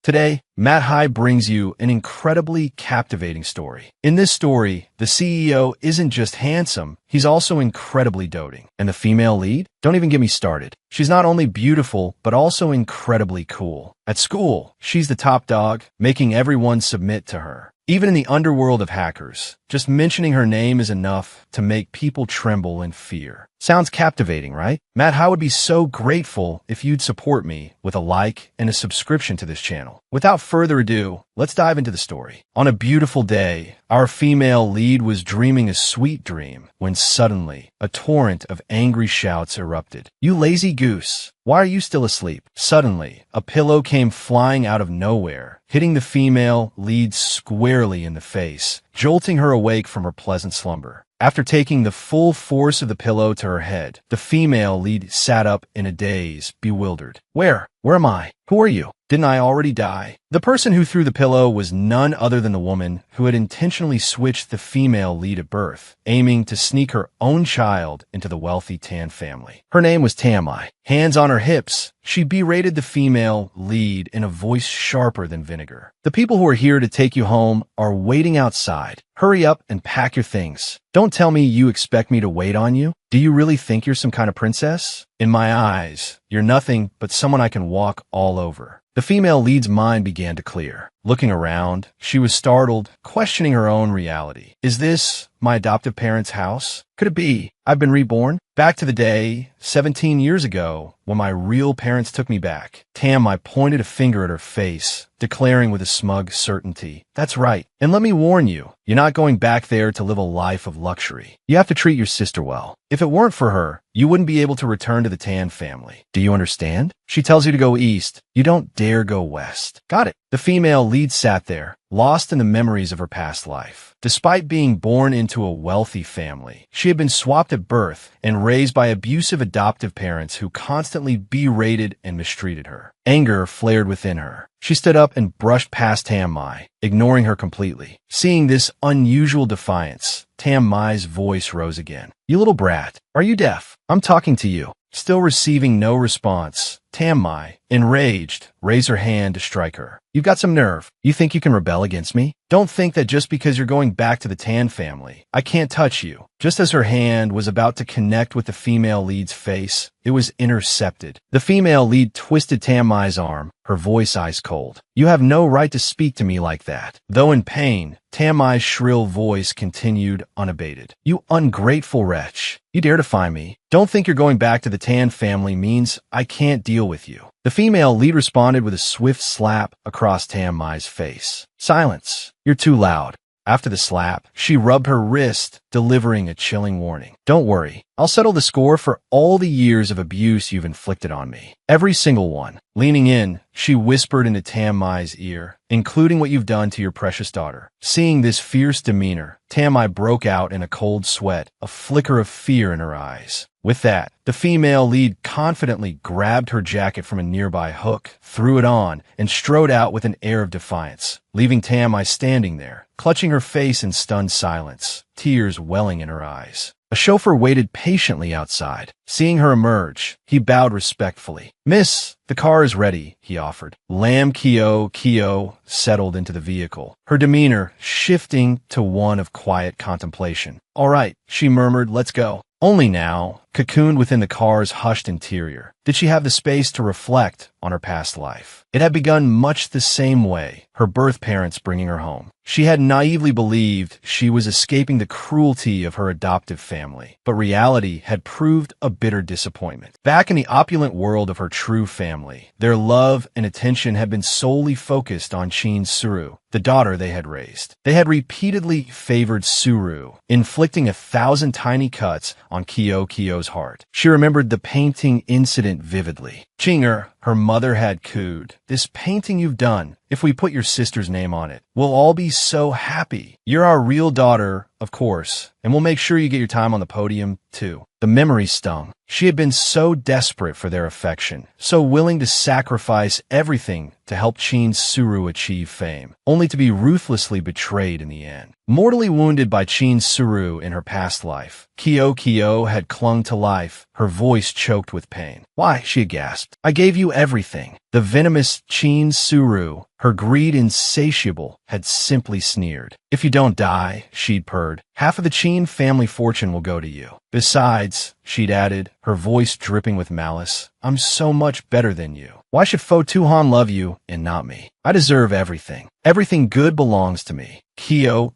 Today, NAMA-MANGAI brings you an incredibly captivating story. In this story, the CEO isn't just handsome, he's also incredibly doting. And the female lead? Don't even get me started. She's not only beautiful, but also incredibly cool. At school, she's the top dog, making everyone submit to her. Even in the underworld of hackers, just mentioning her name is enough to make people tremble in fear. Sounds captivating, right? NAMA-MANGAI would be so grateful if you'd support me with a like and a subscription to this channel. Without further ado, let's dive into the story. On a beautiful day, our female lead was dreaming a sweet dream when suddenly a torrent of angry shouts erupted. "You lazy goose! Why are you still asleep?" Suddenly, a pillow came flying out of nowhere, hitting the female lead squarely in the face, jolting her awake from her pleasant slumber. After taking the full force of the pillow to her head, the female lead sat up in a daze, bewildered. Where am I? Who are you? Didn't I already die?" The person who threw the pillow was none other than the woman who had intentionally switched the female lead at birth, aiming to sneak her own child into the wealthy Tan family. Her name was Tamai. Hands on her hips, she berated the female lead in a voice sharper than vinegar. "The people who are here to take you home are waiting outside. Hurry up and pack your things. Don't tell me you expect me to wait on you. Do you really think you're some kind of princess? In my eyes, you're nothing but someone I can walk all over." The female lead's mind began to clear. Looking around, she was startled, questioning her own reality. Is this my adoptive parents' house? Could it be I've been reborn? Back to the day, 17 years ago, when my real parents took me back. Tamai pointed a finger at her face, declaring with a smug certainty, "That's right. And let me warn you, you're not going back there to live a life of luxury. You have to treat your sister well. If it weren't for her, you wouldn't be able to return to the Tan family. Do you understand? She tells you to go east. You don't dare go west." Got it. The female lead sat there, lost in the memories of her past life. Despite being born into a wealthy family, she had been swapped at birth and raised by abusive adoptive parents who constantly berated and mistreated her. Anger flared within her. She stood up and brushed past Tamai, ignoring her completely. Seeing this unusual defiance, Tamai's voice rose again. "You little brat, are you deaf? I'm talking to you." Still receiving no response, Tamai, enraged, raised her hand to strike her. "You've got some nerve. You think you can rebel against me? Don't think that just because you're going back to the Tan family, I can't touch you." Just as her hand was about to connect with the female lead's face, it was intercepted. The female lead twisted Tamai's arm, her voice ice cold. "You have no right to speak to me like that." Though in pain, Tamai's shrill voice continued unabated. "You ungrateful wretch. You dare defy me. Don't think you're going back to the Tan family means I can't deal with you." The female lead responded with a swift slap across Tamai's face. "Silence. You're too loud." After the slap, she rubbed her wrist, delivering a chilling warning. "Don't worry. I'll settle the score for all the years of abuse you've inflicted on me. Every single one." Leaning in, she whispered into Tamai's ear, "Including what you've done to your precious daughter." Seeing this fierce demeanor, Tamai broke out in a cold sweat, a flicker of fear in her eyes. With that, the female lead confidently grabbed her jacket from a nearby hook, threw it on, and strode out with an air of defiance, leaving Tamai standing there, clutching her face in stunned silence, tears welling in her eyes. A chauffeur waited patiently outside. Seeing her emerge, he bowed respectfully. "Miss, the car is ready," he offered. Lam Kyo settled into the vehicle, her demeanor shifting to one of quiet contemplation. "All right," she murmured, "let's go." Only now, cocooned within the car's hushed interior, did she have the space to reflect on her past life. It had begun much the same way, her birth parents bringing her home. She had naively believed she was escaping the cruelty of her adoptive family, but reality had proved a bitter disappointment. Back in the opulent world of her true family, their love and attention had been solely focused on Chin Suru, the daughter they had raised. They had repeatedly favored Suru, inflicting 1,000 tiny cuts on Kyo's heart. She remembered the painting incident vividly. "Chinger," her mother had cooed, "this painting you've done, if we put your sister's name on it, we'll all be so happy. You're our real daughter, of course, and we'll make sure you get your time on the podium, too." The memory stung. She had been so desperate for their affection, so willing to sacrifice everything to help Suru achieve fame, only to be ruthlessly betrayed in the end. Mortally wounded by Suru in her past life, Kyo had clung to life, her voice choked with pain. "Why?" she had gasped. "I gave you everything." The venomous Suru, her greed insatiable, had simply sneered. "If you don't die," she'd purred, "half of the Chin family fortune will go to you. Besides," she'd added, her voice dripping with malice, "I'm so much better than you. Why should Fo Tuhan love you and not me? I deserve everything. Everything good belongs to me." Kyo,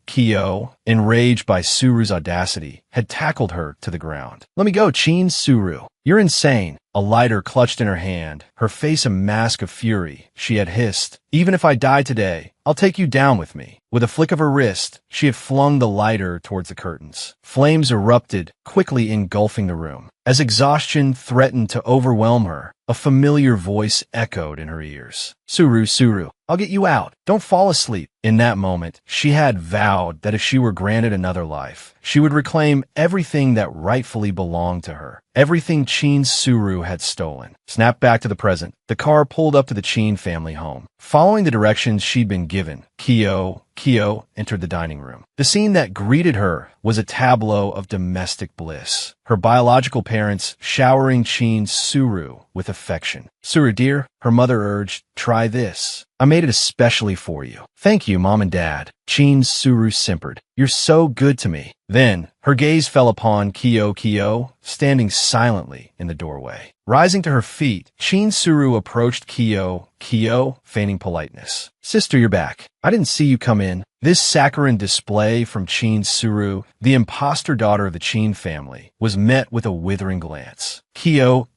enraged by Suru's audacity, had tackled her to the ground. "Let me go, Suru. You're insane." A lighter clutched in her hand, her face a mask of fury. She had hissed, "Even if I die today, I'll take you down with me." With a flick of her wrist, she had flung the lighter towards the curtains. Flames erupted, quickly engulfing the room. As exhaustion threatened to overwhelm her, a familiar voice echoed in her ears. Suru, I'll get you out. Don't fall asleep." In that moment, she had vowed that if she were granted another life, she would reclaim everything that rightfully belonged to her. Everything Suru had stolen. Snapped back to the present, the car pulled up to the Chin family home. Following the directions she'd been given, Kyo entered the dining room. The scene that greeted her was a tableau of domestic bliss. Her biological parents showering Suru with affection. "Suru dear," her mother urged, "try this. I made it especially for you." "Thank you, Mom and Dad." Suru simpered. "You're so good to me." Then, her gaze fell upon Kyo, standing silently in the doorway. Rising to her feet, Suru approached Kyo, feigning politeness. "Sister, you're back. I didn't see you come in." This saccharine display from Suru, the imposter daughter of the Chin family, was met with a withering glance. Kyo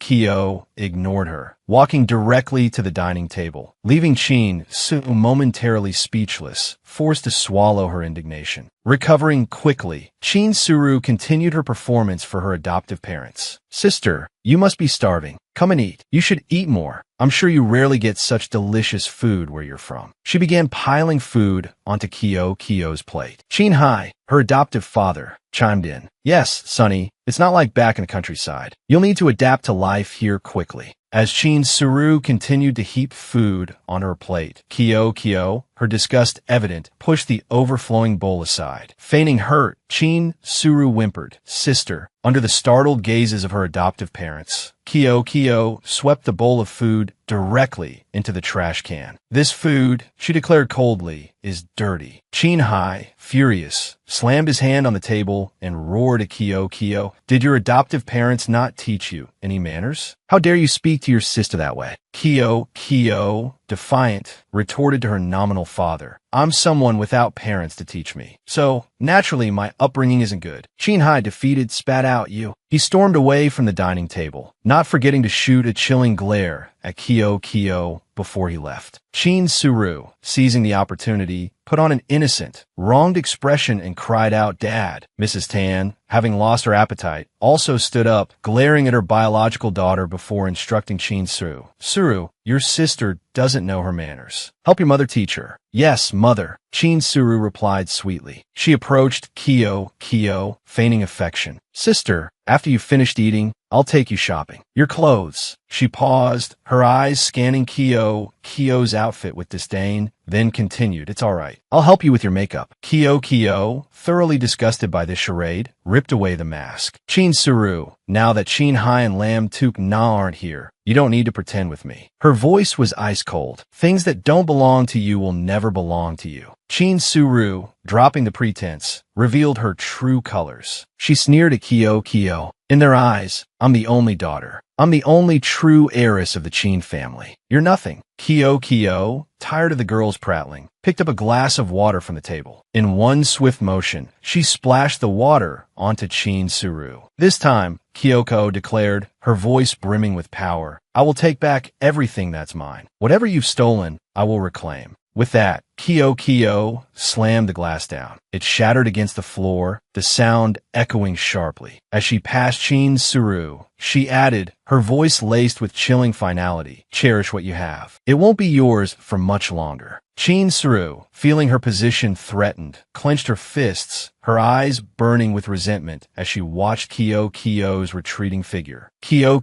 ignored her, walking directly to the dining table, leaving Suru momentarily speechless, forced to swallow her indignation. Recovering quickly, Suru continued her performance for her adoptive parents. "Sister, you must be starving. Come and eat. You should eat more. I'm sure you rarely get such delicious food where you're from." She began piling food onto Kyo's plate. Hai, her adoptive father, chimed in. "Yes, Sonny, it's not like back in the countryside. You'll need to adapt to life here quickly." As Suru continued to heap food on her plate, Kyo, her disgust evident, pushed the overflowing bowl aside. Feigning hurt, Suru whimpered, "Sister," under the startled gazes of her adoptive parents. Kyo swept the bowl of food directly into the trash can. "This food," she declared coldly, "is dirty." Hai, furious, slammed his hand on the table and roared at Kyo, "Did your adoptive parents not teach you any manners? How dare you speak to your sister that way?" Kyo, defiant, retorted to her nominal father, "I'm someone without parents to teach me. So, naturally, my upbringing isn't good." Hai, defeated, spat out, "You." He stormed away from the dining table, not forgetting to shoot a chilling glare at Kyo before he left. Suru, seizing the opportunity, put on an innocent, wronged expression and cried out, "Dad." Mrs. Tan, having lost her appetite, also stood up, glaring at her biological daughter before instructing Suru. "Suru, your sister doesn't know her manners. Help your mother teach her." "Yes, mother," Suru replied sweetly. She approached Kyo, feigning affection. "Sister, after you've finished eating, I'll take you shopping. Your clothes." She paused, her eyes scanning Kyo's outfit with disdain, then continued, "It's all right. I'll help you with your makeup." Kyo, thoroughly disgusted by this charade, ripped away the mask. Suru, now that Hai and Lam Tuk Na aren't here, you don't need to pretend with me." Her voice was ice cold. "Things that don't belong to you will never belong to you." Suru, dropping the pretense, revealed her true colors. She sneered at Kyo. "In their eyes, I'm the only daughter. I'm the only true heiress of the Chin family. You're nothing." Kyo, tired of the girl's prattling, picked up a glass of water from the table. In one swift motion, she splashed the water onto Suru. This time, Kyoko declared, her voice brimming with power, "I will take back everything that's mine. Whatever you've stolen, I will reclaim." With that, Kyo slammed the glass down. It shattered against the floor, the sound echoing sharply. As she passed Shin-Suru, she added, her voice laced with chilling finality, "Cherish what you have. It won't be yours for much longer." Shin-Suru, feeling her position threatened, clenched her fists, her eyes burning with resentment as she watched Kyo's retreating figure. Kyo,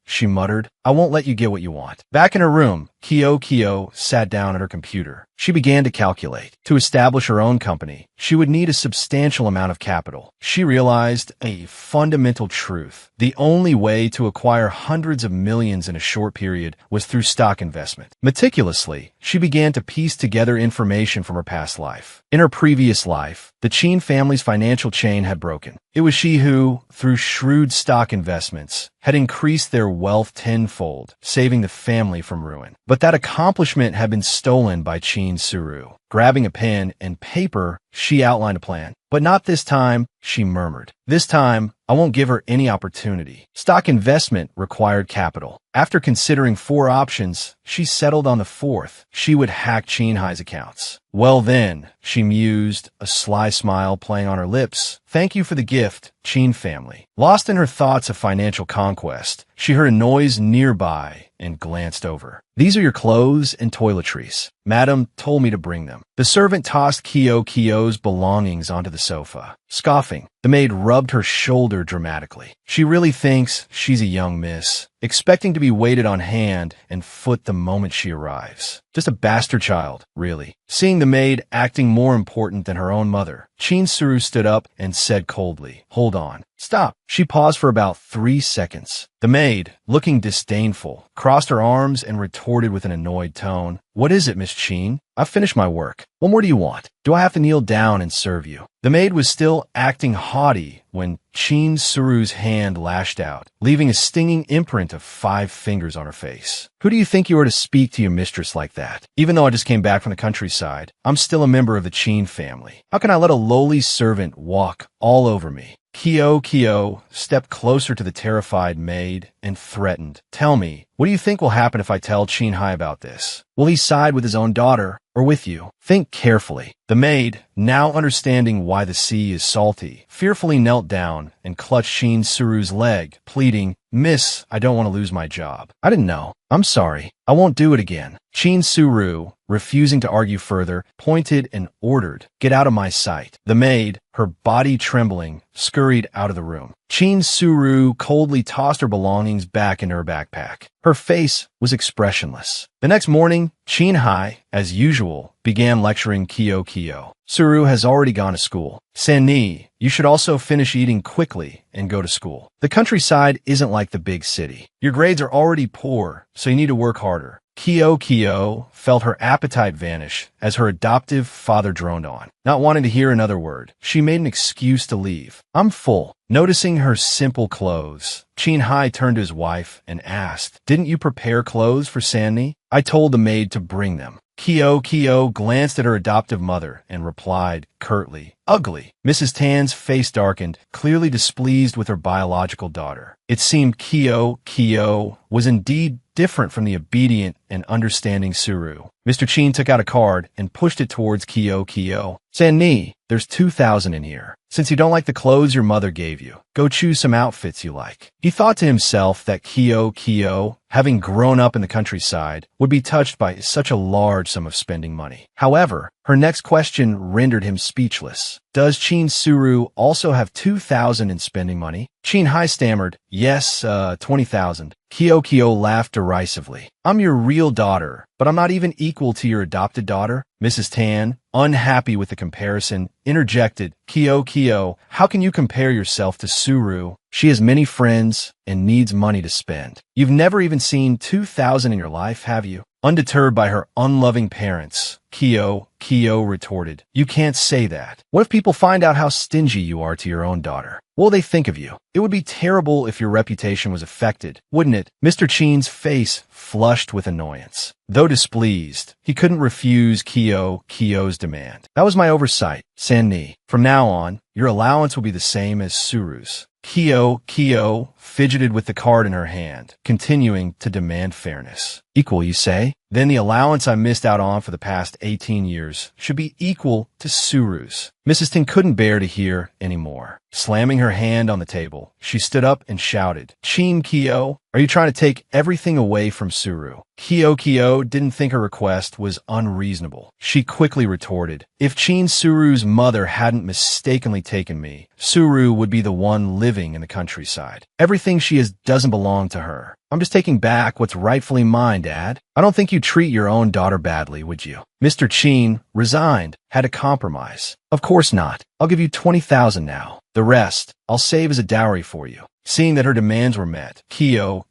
she muttered, "I won't let you get what you want." Back in her room, Kyo sat down at her computer. She began to calculate. To establish her own company, she would need a substantial amount of capital. She realized a fundamental truth. The only way to acquire hundreds of millions in a short period was through stock investment. Meticulously, she began to piece together information from her past life. In her previous life, the Chin family's financial chain had broken. It was she who, through shrewd stock investments, had increased their wealth tenfold, saving the family from ruin. But that accomplishment had been stolen by Shin-Suru. Grabbing a pen and paper, she outlined a plan. "But not this time," she murmured. "This time, I won't give her any opportunity." Stock investment required capital. After considering 4 options, she settled on the 4th. She would hack Chin-Hai's accounts. "Well then," she mused, a sly smile playing on her lips. "Thank you for the gift, Chin family." Lost in her thoughts of financial conquest, she heard a noise nearby and glanced over. "These are your clothes and toiletries. Madam told me to bring them." The servant tossed Kyo's belongings onto the sofa. Scoffing, the maid rubbed her shoulder dramatically. "She really thinks she's a young miss, expecting to be waited on hand and foot the moment she arrives. Just a bastard child, really." Seeing the maid acting more important than her own mother, Shin-Suru stood up and said coldly, "Hold on. Stop." She paused for about 3 seconds. The maid, looking disdainful, crossed her arms and retorted with an annoyed tone, "What is it, Miss Chin? I've finished my work. What more do you want? Do I have to kneel down and serve you?" The maid was still acting haughty when Shin-Suru's hand lashed out, leaving a stinging imprint of 5 fingers on her face. "Who do you think you are to speak to your mistress like that? Even though I just came back from the countryside, I'm still a member of the Chin family. How can I let a lowly servant walk all over me?" Kyo stepped closer to the terrified maid and threatened, "Tell me, what do you think will happen if I tell Chin-Hai about this? Will he side with his own daughter or with you? Think carefully." The maid, now understanding why the sea is salty, fearfully knelt down and clutched Shin-Suru's leg, pleading, "Miss, I don't want to lose my job. I didn't know. I'm sorry. I won't do it again." Shin-Suru, refusing to argue further, pointed and ordered, "Get out of my sight." The maid, her body trembling, scurried out of the room. Shin-Suru coldly tossed her belongings back into her backpack. Her face was expressionless. The next morning, Chin-Hai, as usual, began lecturing Kyo. "Suru has already gone to school. Sanni, you should also finish eating quickly and go to school. The countryside isn't like the big city. Your grades are already poor, so you need to work harder." Kyo felt her appetite vanish as her adoptive father droned on. Not wanting to hear another word, she made an excuse to leave. "I'm full." Noticing her simple clothes, Chin-Hai turned to his wife and asked, "Didn't you prepare clothes for Sanni?" "I told the maid to bring them." Kyo glanced at her adoptive mother and replied curtly, "Ugly." Mrs. Tan's face darkened, clearly displeased with her biological daughter. It seemed Kyo was indeed different from the obedient and understanding Suru. Mr. Chin took out a card and pushed it towards Kyo. "Sanni, there's 2,000 in here. Since you don't like the clothes your mother gave you, go choose some outfits you like." He thought to himself that Kyo, having grown up in the countryside, would be touched by such a large sum of spending money. However, her next question rendered him speechless. "Does Shin-Suru also have 2,000 in spending money?" Chin-Hai stammered, "Yes, 20,000. Kyo laughed derisively. "I'm your real daughter, but I'm not even equal to your adopted daughter." Mrs. Tan, unhappy with the comparison, interjected, Kyo, how can you compare yourself to Suru? She has many friends and needs money to spend. You've never even seen 2,000 in your life, have you?" Undeterred by her unloving parents, Kyo retorted, "You can't say that. What if people find out how stingy you are to your own daughter? What will they think of you? It would be terrible if your reputation was affected, wouldn't it?" Mr. Chin's flushed with annoyance. Though displeased, he couldn't refuse Kyo's demand. "That was my oversight, Sanni. From now on, your allowance will be the same as Suru's." Kyo fidgeted with the card in her hand, continuing to demand fairness. Equal, you say? Then the allowance I missed out on for the past 18 years should be equal to Suru's. Mrs. Ting couldn't bear to hear anymore. Slamming her hand on the table, she stood up and shouted, "Chin Kyo, are you trying to take everything away from Suru?" Kyo didn't think her request was unreasonable. She quickly retorted, "If Chin Suru's mother hadn't mistakenly taken me, Suru would be the one living in the countryside. Everything she has doesn't belong to her. I'm just taking back what's rightfully mine, Dad. I don't think you'd treat your own daughter badly, would you?" Mr. Chin, resigned, had a compromise. "Of course not. I'll give you 20,000 now. The rest, I'll save as a dowry for you." Seeing that her demands were met, Kyo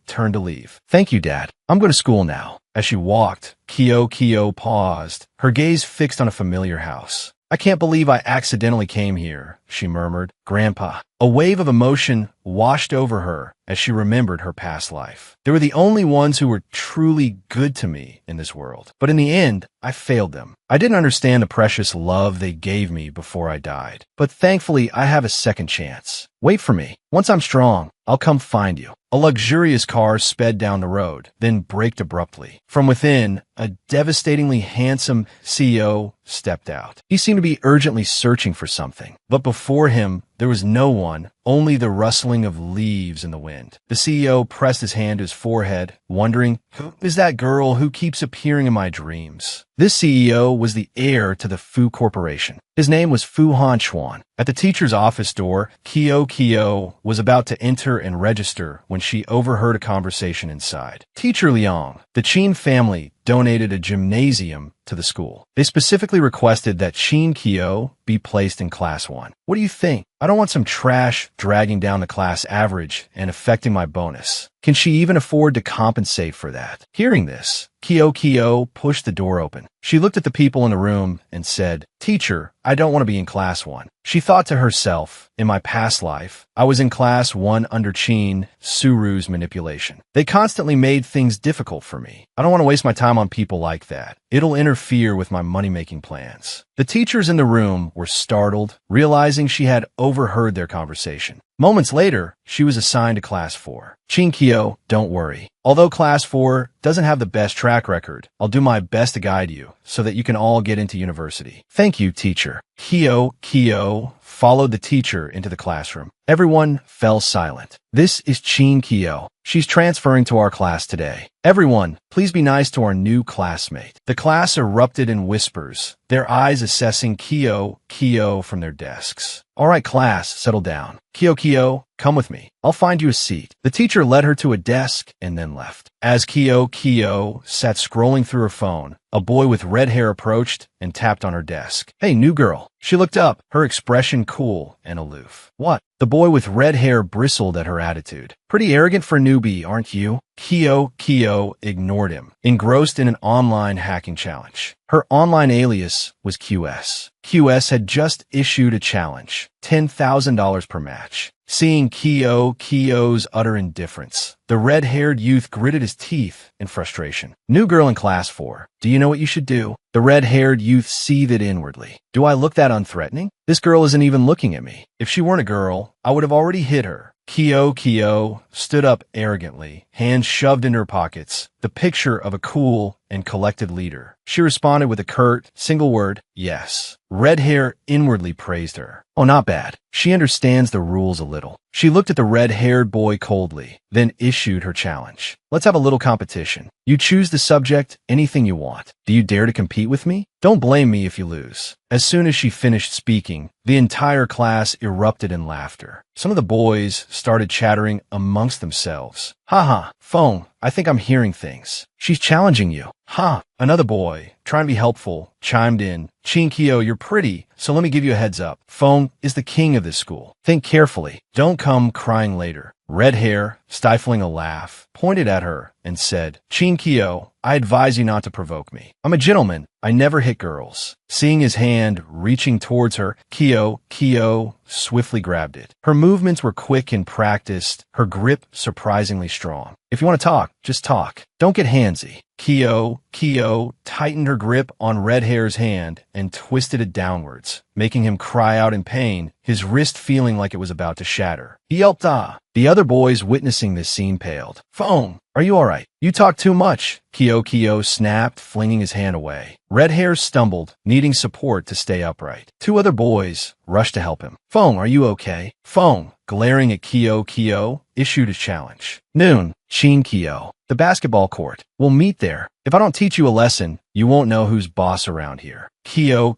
turned to leave. "Thank you, Dad. I'm going to school now." As she walked, Kyo paused, her gaze fixed on a familiar house. "I can't believe I accidentally came here," she murmured. "Grandpa." A wave of emotion washed over her as she remembered her past life. They were the only ones who were truly good to me in this world. But in the end, I failed them. I didn't understand the precious love they gave me before I died. But thankfully, I have a second chance. Wait for me. Once I'm strong, I'll come find you. A luxurious car sped down the road, then braked abruptly. From within, a devastatingly handsome CEO stepped out. He seemed to be urgently searching for something. But before him, there was no one, only the rustling of leaves in the wind. The CEO pressed his hand to his forehead, wondering, who is that girl who keeps appearing in my dreams? This CEO was the heir to the Fu Corporation. His name was Fu Hanchuan. At the teacher's office door, Kyo was about to enter and register when she overheard a conversation inside. "Teacher Liang, the Chin family donated a gymnasium to the school. They specifically requested that Chin Kyo be placed in Class 1. What do you think? I don't want some trash dragging down the class average and affecting my bonus. Can she even afford to compensate for that?" Hearing this, Kyo pushed the door open. She looked at the people in the room and said, "Teacher, I don't want to be in Class 1. She thought to herself, "In my past life, I was in Class 1 under Chin Suru's manipulation. They constantly made things difficult for me. I don't want to waste my time on people like that. It'll interfere with my money-making plans." The teachers in the room were startled, realizing she had overheard their conversation. Moments later, she was assigned to Class 4. "Chin Kyo, don't worry. Although Class 4 doesn't have the best track record, I'll do my best to guide you so that you can all get into university." "Thank you, teacher." Kyo followed the teacher into the classroom. Everyone fell silent. "This is Chin Kyo. She's transferring to our class today. Everyone, please be nice to our new classmate." The class erupted in whispers, their eyes assessing Kyo from their desks. "All right, class, settle down. Kyo, come with me. I'll find you a seat." The teacher led her to a desk and then left. As Kyo sat scrolling through her phone, a boy with red hair approached and tapped on her desk. "Hey, new girl." She looked up, her expression cool and aloof. "What?" The boy with red hair bristled at her attitude. "Pretty arrogant for a newbie, aren't you?" Kyo ignored him, engrossed in an online hacking challenge. Her online alias was QS. QS had just issued a challenge, $10,000 per match. Seeing Kyo's utter indifference, the red-haired youth gritted his teeth in frustration. "New girl in Class 4, do you know what you should do?" The red-haired youth seethed inwardly. "Do I look that unthreatening? This girl isn't even looking at me. If she weren't a girl, I would have already hit her." Kyo stood up arrogantly, hands shoved into her pockets, the picture of a cool and collected leader. She responded with a curt, single word, "Yes." Red hair inwardly praised her. "Oh, not bad. She understands the rules a little." She looked at the red-haired boy coldly, then issued her challenge. "Let's have a little competition. You choose the subject, anything you want. Do you dare to compete with me? Don't blame me if you lose." As soon as she finished speaking, the entire class erupted in laughter. Some of the boys started chattering amongst themselves. "Haha, phone, I think I'm hearing things. She's challenging you." "Huh." Another boy, trying to be helpful, chimed in. "Chin Kyo, you're pretty, so let me give you a heads up. Phone is the king of this school. Think carefully. Don't come crying later." Red hair, stifling a laugh, pointed at her and said, "Chin Kyo, I advise you not to provoke me. I'm a gentleman. I never hit girls." Seeing his hand reaching towards her, Kyo swiftly grabbed it. Her movements were quick and practiced, her grip surprisingly strong. "If you want to talk, just talk. Don't get handsy." Kyo tightened her grip on Red Hair's hand and twisted it downwards, making him cry out in pain, his wrist feeling like it was about to shatter. He yelped, "Ah!" The other boys witnessing this scene paled. "Phone, are you alright? You talk too much." Kyo snapped, flinging his hand away. Red Hair stumbled, needing support to stay upright. Two other boys rushed to help him. "Phone, are you okay?" Phone, glaring at Kyo, issued a challenge. "Noon, Chin Kyo. The basketball court. We'll meet there. If I don't teach you a lesson, you won't know who's boss around here." Kyo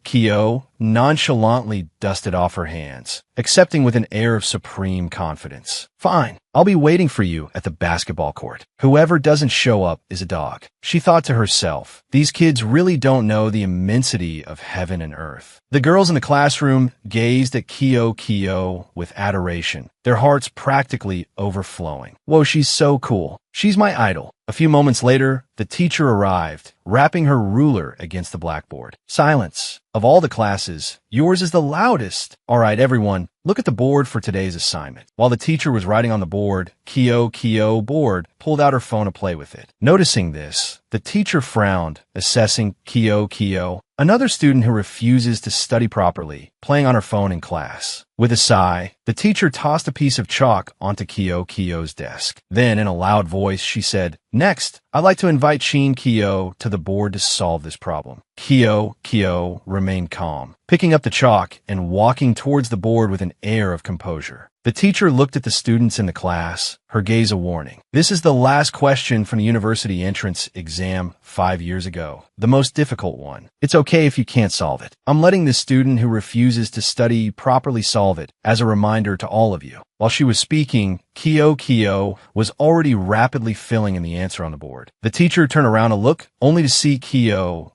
nonchalantly dusted off her hands, accepting with an air of supreme confidence. "Fine, I'll be waiting for you at the basketball court. Whoever doesn't show up is a dog." She thought to herself, these kids really don't know the immensity of heaven and earth. The girls in the classroom gazed at Kyo with adoration, their hearts practically overflowing. "Whoa, she's so cool. She's my idol." A few moments later, the teacher arrived, rapping her ruler against the blackboard. "Silence. Of all the classes, yours is the loudest. All right, everyone, look at the board for today's assignment." While the teacher was writing on the board, Kyo board pulled out her phone to play with it. Noticing this, the teacher frowned, assessing Kyo, another student who refuses to study properly, playing on her phone in class. With a sigh, the teacher tossed a piece of chalk onto Kyo's desk. Then, in a loud voice, she said, "Next, I'd like to invite Chin Kyo to the board to solve this problem." Kyo remained calm, picking up the chalk and walking towards the board with an air of composure. The teacher looked at the students in the class, her gaze a warning. "This is the last question from the university entrance exam 5 years ago. The most difficult one. It's okay if you can't solve it. I'm letting the student who refuses to study properly solve it as a reminder to all of you." While she was speaking, Kyo was already rapidly filling in the answer on the board. The teacher turned around to look, only to see Kyo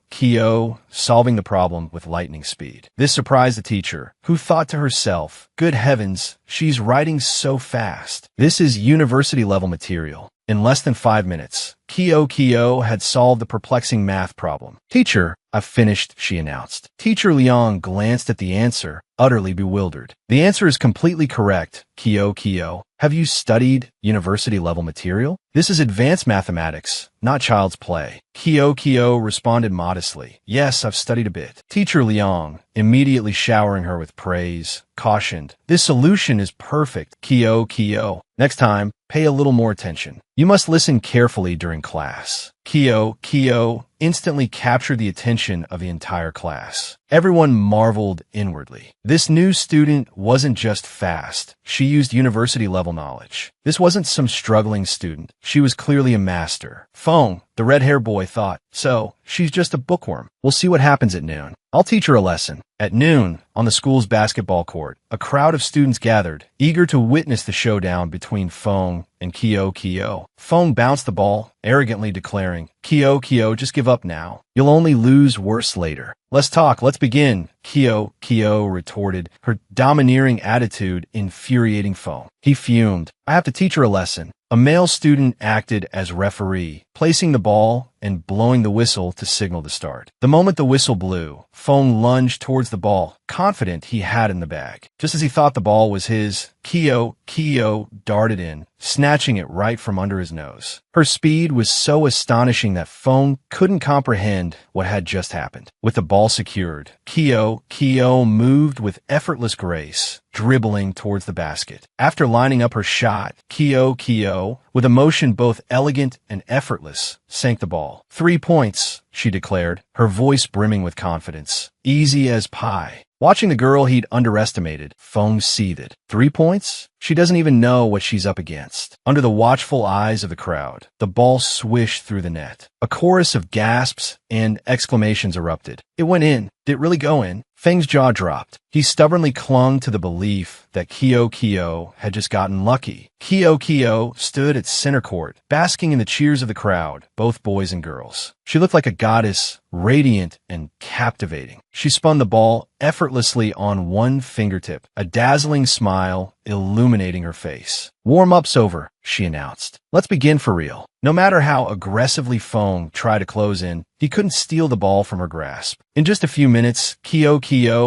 solving the problem with lightning speed. This surprised the teacher, who thought to herself, "Good heavens, she's writing so fast. This is university-level material." In less than 5 minutes, Kyo had solved the perplexing math problem. "Teacher, I've finished," she announced. Teacher Liang glanced at the answer, utterly bewildered. "The answer is completely correct, Kyo. Have you studied university-level material? This is advanced mathematics, not child's play." Kyo responded modestly, "Yes, I've studied a bit." Teacher Liang, immediately showering her with praise, cautioned, "This solution is perfect, Kyo. Next time, pay a little more attention. You must listen carefully during class." Kyo instantly captured the attention of the entire class. Everyone marveled inwardly. This new student wasn't just fast. She used university-level knowledge. This wasn't some struggling student. She was clearly a master. "Phone," the red-haired boy thought. "So, she's just a bookworm. We'll see what happens at noon. I'll teach her a lesson." At noon, on the school's basketball court, a crowd of students gathered, eager to witness the showdown between Fong and Kyo. Fong bounced the ball, arrogantly declaring, Kyo, just give up now. You'll only lose worse later. Let's talk, let's begin, Kyo retorted, her domineering attitude infuriating Fong. He fumed. I have to teach her a lesson. A male student acted as referee, placing the ball and blowing the whistle to signal the start. The moment the whistle blew, Fong lunged towards the ball, confident he had in the bag. Just as he thought the ball was his, Kyo darted in, snatching it right from under his nose. Her speed was so astonishing that Fong couldn't comprehend what had just happened. With the ball secured, Kyo moved with effortless grace, dribbling towards the basket. After lining up her shot, Kyo, with a motion both elegant and effortless, sank the ball. 3 points, she declared, her voice brimming with confidence. Easy as pie. Watching the girl he'd underestimated, Fong seethed. 3 points? She doesn't even know what she's up against. Under the watchful eyes of the crowd, the ball swished through the net. A chorus of gasps and exclamations erupted. It went in. Did it really go in? Feng's jaw dropped. He stubbornly clung to the belief that Kyo had just gotten lucky. Kyo stood at center court, basking in the cheers of the crowd, both boys and girls. She looked like a goddess, radiant and captivating. She spun the ball effortlessly on one fingertip, a dazzling smile illuminating her face. "Warm-up's over," she announced. "Let's begin for real." No matter how aggressively Feng tried to close in, he couldn't steal the ball from her grasp. In just a few minutes, Kyo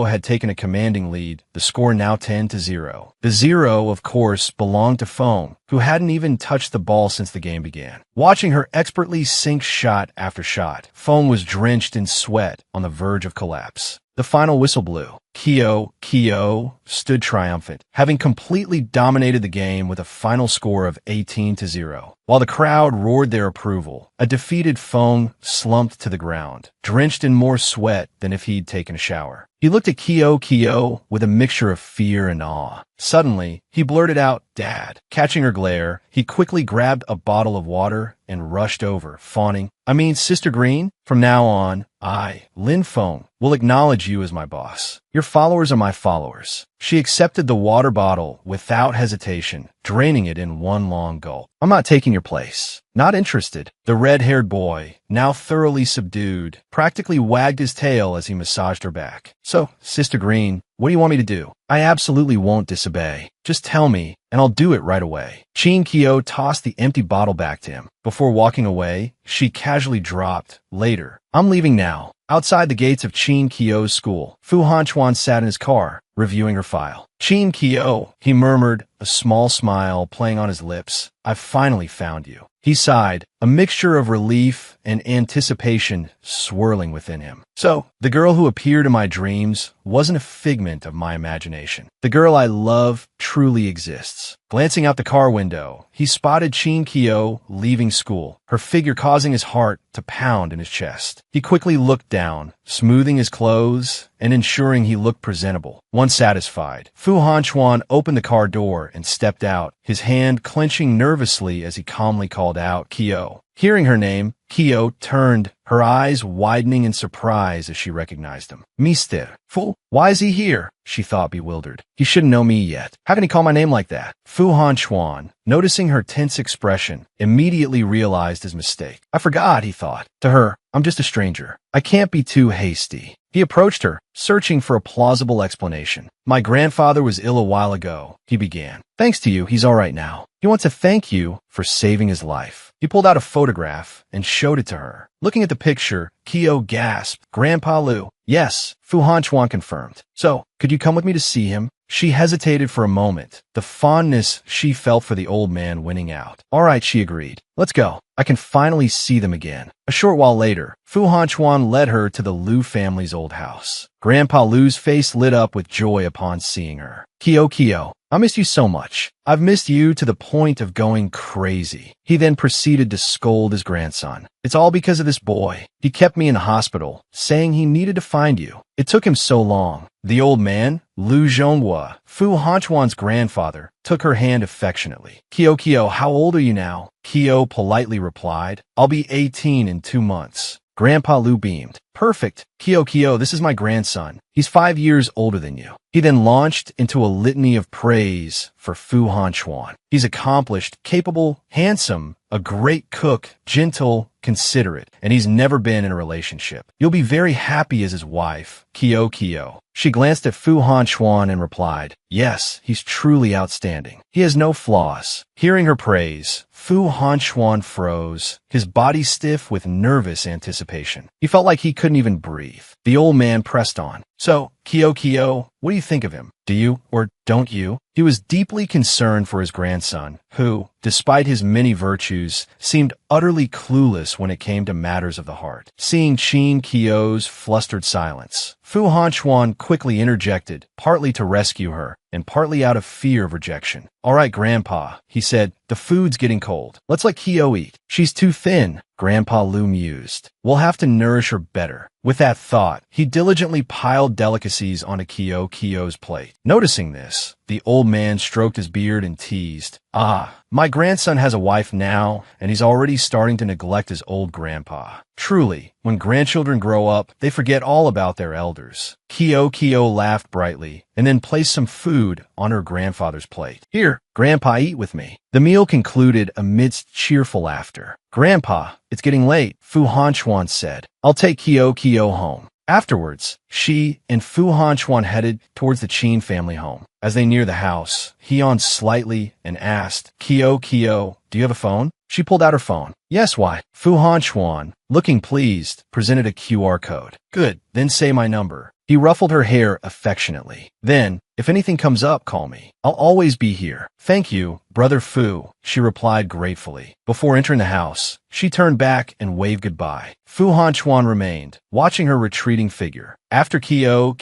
had taken a commanding lead, the score now 10-0. The 0, of course, belonged to Feng, who hadn't even touched the ball since the game began. Watching her expertly sink shot after shot, Feng was drenched in sweat on the verge of collapse. The final whistle blew. Kyo stood triumphant, having completely dominated the game with a final score of 18-0. While the crowd roared their approval, a defeated Feng slumped to the ground, drenched in more sweat than if he'd taken a shower. He looked at Kyo with a mixture of fear and awe. Suddenly, he blurted out, "Dad." Catching her glare, he quickly grabbed a bottle of water and rushed over, fawning, Sister Green, from now on, Lin Feng, will acknowledge you as my boss. Your followers are my followers." She accepted the water bottle without hesitation, draining it in one long gulp. "I'm not taking your place. Not interested." The red-haired boy, now thoroughly subdued, practically wagged his tail as he massaged her back. "So, Sister Green, what do you want me to do?" "I absolutely won't disobey. Just tell me, and I'll do it right away." Kyo tossed the empty bottle back to him. Before walking away, she casually dropped, "Later. I'm leaving now." Outside the gates of Kyo's school, Fu Hanchuan sat in his car, reviewing her file. "Kyo," he murmured, a small smile playing on his lips. "I've finally found you." He sighed, a mixture of relief and anticipation swirling within him. "So, the girl who appeared in my dreams wasn't a figment of my imagination. The girl I love truly exists." Glancing out the car window, he spotted Kyo leaving school, her figure causing his heart to pound in his chest. He quickly looked down, smoothing his clothes and ensuring he looked presentable. Once satisfied, Fu Hanchuan opened the car door and stepped out, his hand clenching nervously as he calmly called out, "Kyo." Hearing her name, Kyo turned, her eyes widening in surprise as she recognized him. "Mister Fu, why is he here?" she thought, bewildered. "He shouldn't know me yet. How can he call my name like that?" Fu Hanchuan, noticing her tense expression, immediately realized his mistake. "I forgot," he thought. To her, "I'm just a stranger. I can't be too hasty." He approached her, searching for a plausible explanation. "My grandfather was ill a while ago," he began. "Thanks to you, he's all right now. He wants to thank you for saving his life." He pulled out a photograph and showed it to her. Looking at the picture, Kyo gasped, "Grandpa Lu." "Yes," Fu Hanchuan confirmed. "So, could you come with me to see him?" She hesitated for a moment, the fondness she felt for the old man winning out. "All right," she agreed. "Let's go. I can finally see them again." A short while later, Fu Hanchuan led her to the Lu family's old house. Grandpa Lu's face lit up with joy upon seeing her. Kyo, I missed you so much. I've missed you to the point of going crazy." He then proceeded to scold his grandson. "It's all because of this boy. He kept me in the hospital, saying he needed to find you. It took him so long." The old man, Lu Zhonghua, Fu Hanchuan's grandfather, took her hand affectionately. Kyo, how old are you now?" Kyo politely replied, "I'll be 18 in 2 months." Grandpa Lu beamed. "Perfect. Kyo, this is my grandson. He's 5 years older than you." He then launched into a litany of praise for Fu Hanchuan. "He's accomplished, capable, handsome, a great cook, gentle, considerate, and he's never been in a relationship. You'll be very happy as his wife, Kyo." She glanced at Fu Hanchuan and replied, "Yes, he's truly outstanding. He has no flaws." Hearing her praise, Fu Hanchuan froze, his body stiff with nervous anticipation. He felt like he couldn't even breathe. The old man pressed on. "So, Kyo, what do you think of him? Do you, or don't you?" He was deeply concerned for his grandson, who, despite his many virtues, seemed utterly clueless when it came to matters of the heart. Seeing Kyo's flustered silence, Fu Hanchuan quickly interjected, partly to rescue her, and partly out of fear of rejection. "All right, Grandpa," he said, "the food's getting cold. Let's let Kyo eat. She's too thin." Grandpa Lu mused. "We'll have to nourish her better." With that thought, he diligently piled delicacies onto Kyo's plate. Noticing this, the old man stroked his beard and teased, "Ah, my grandson has a wife now, and he's already starting to neglect his old grandpa." Truly, when grandchildren grow up, they forget all about their elders. Kyo laughed brightly and then placed some food on her grandfather's plate. Here, Grandpa, eat with me. The meal concluded amidst cheerful laughter. Grandpa, it's getting late, Fu Hanchuan said. I'll take Kyo home. Afterwards, she and Fu Hanchuan headed towards the Qin family home. As they neared the house, he yawned slightly and asked, Kyo, do you have a phone? She pulled out her phone. Yes, why? Fu Hanchuan, looking pleased, presented a QR code. Good, then say my number. He ruffled her hair affectionately. Then, if anything comes up, call me. I'll always be here. Thank you, Brother Fu, she replied gratefully. Before entering the house, she turned back and waved goodbye. Fu Hanchuan remained, watching her retreating figure. After Kyo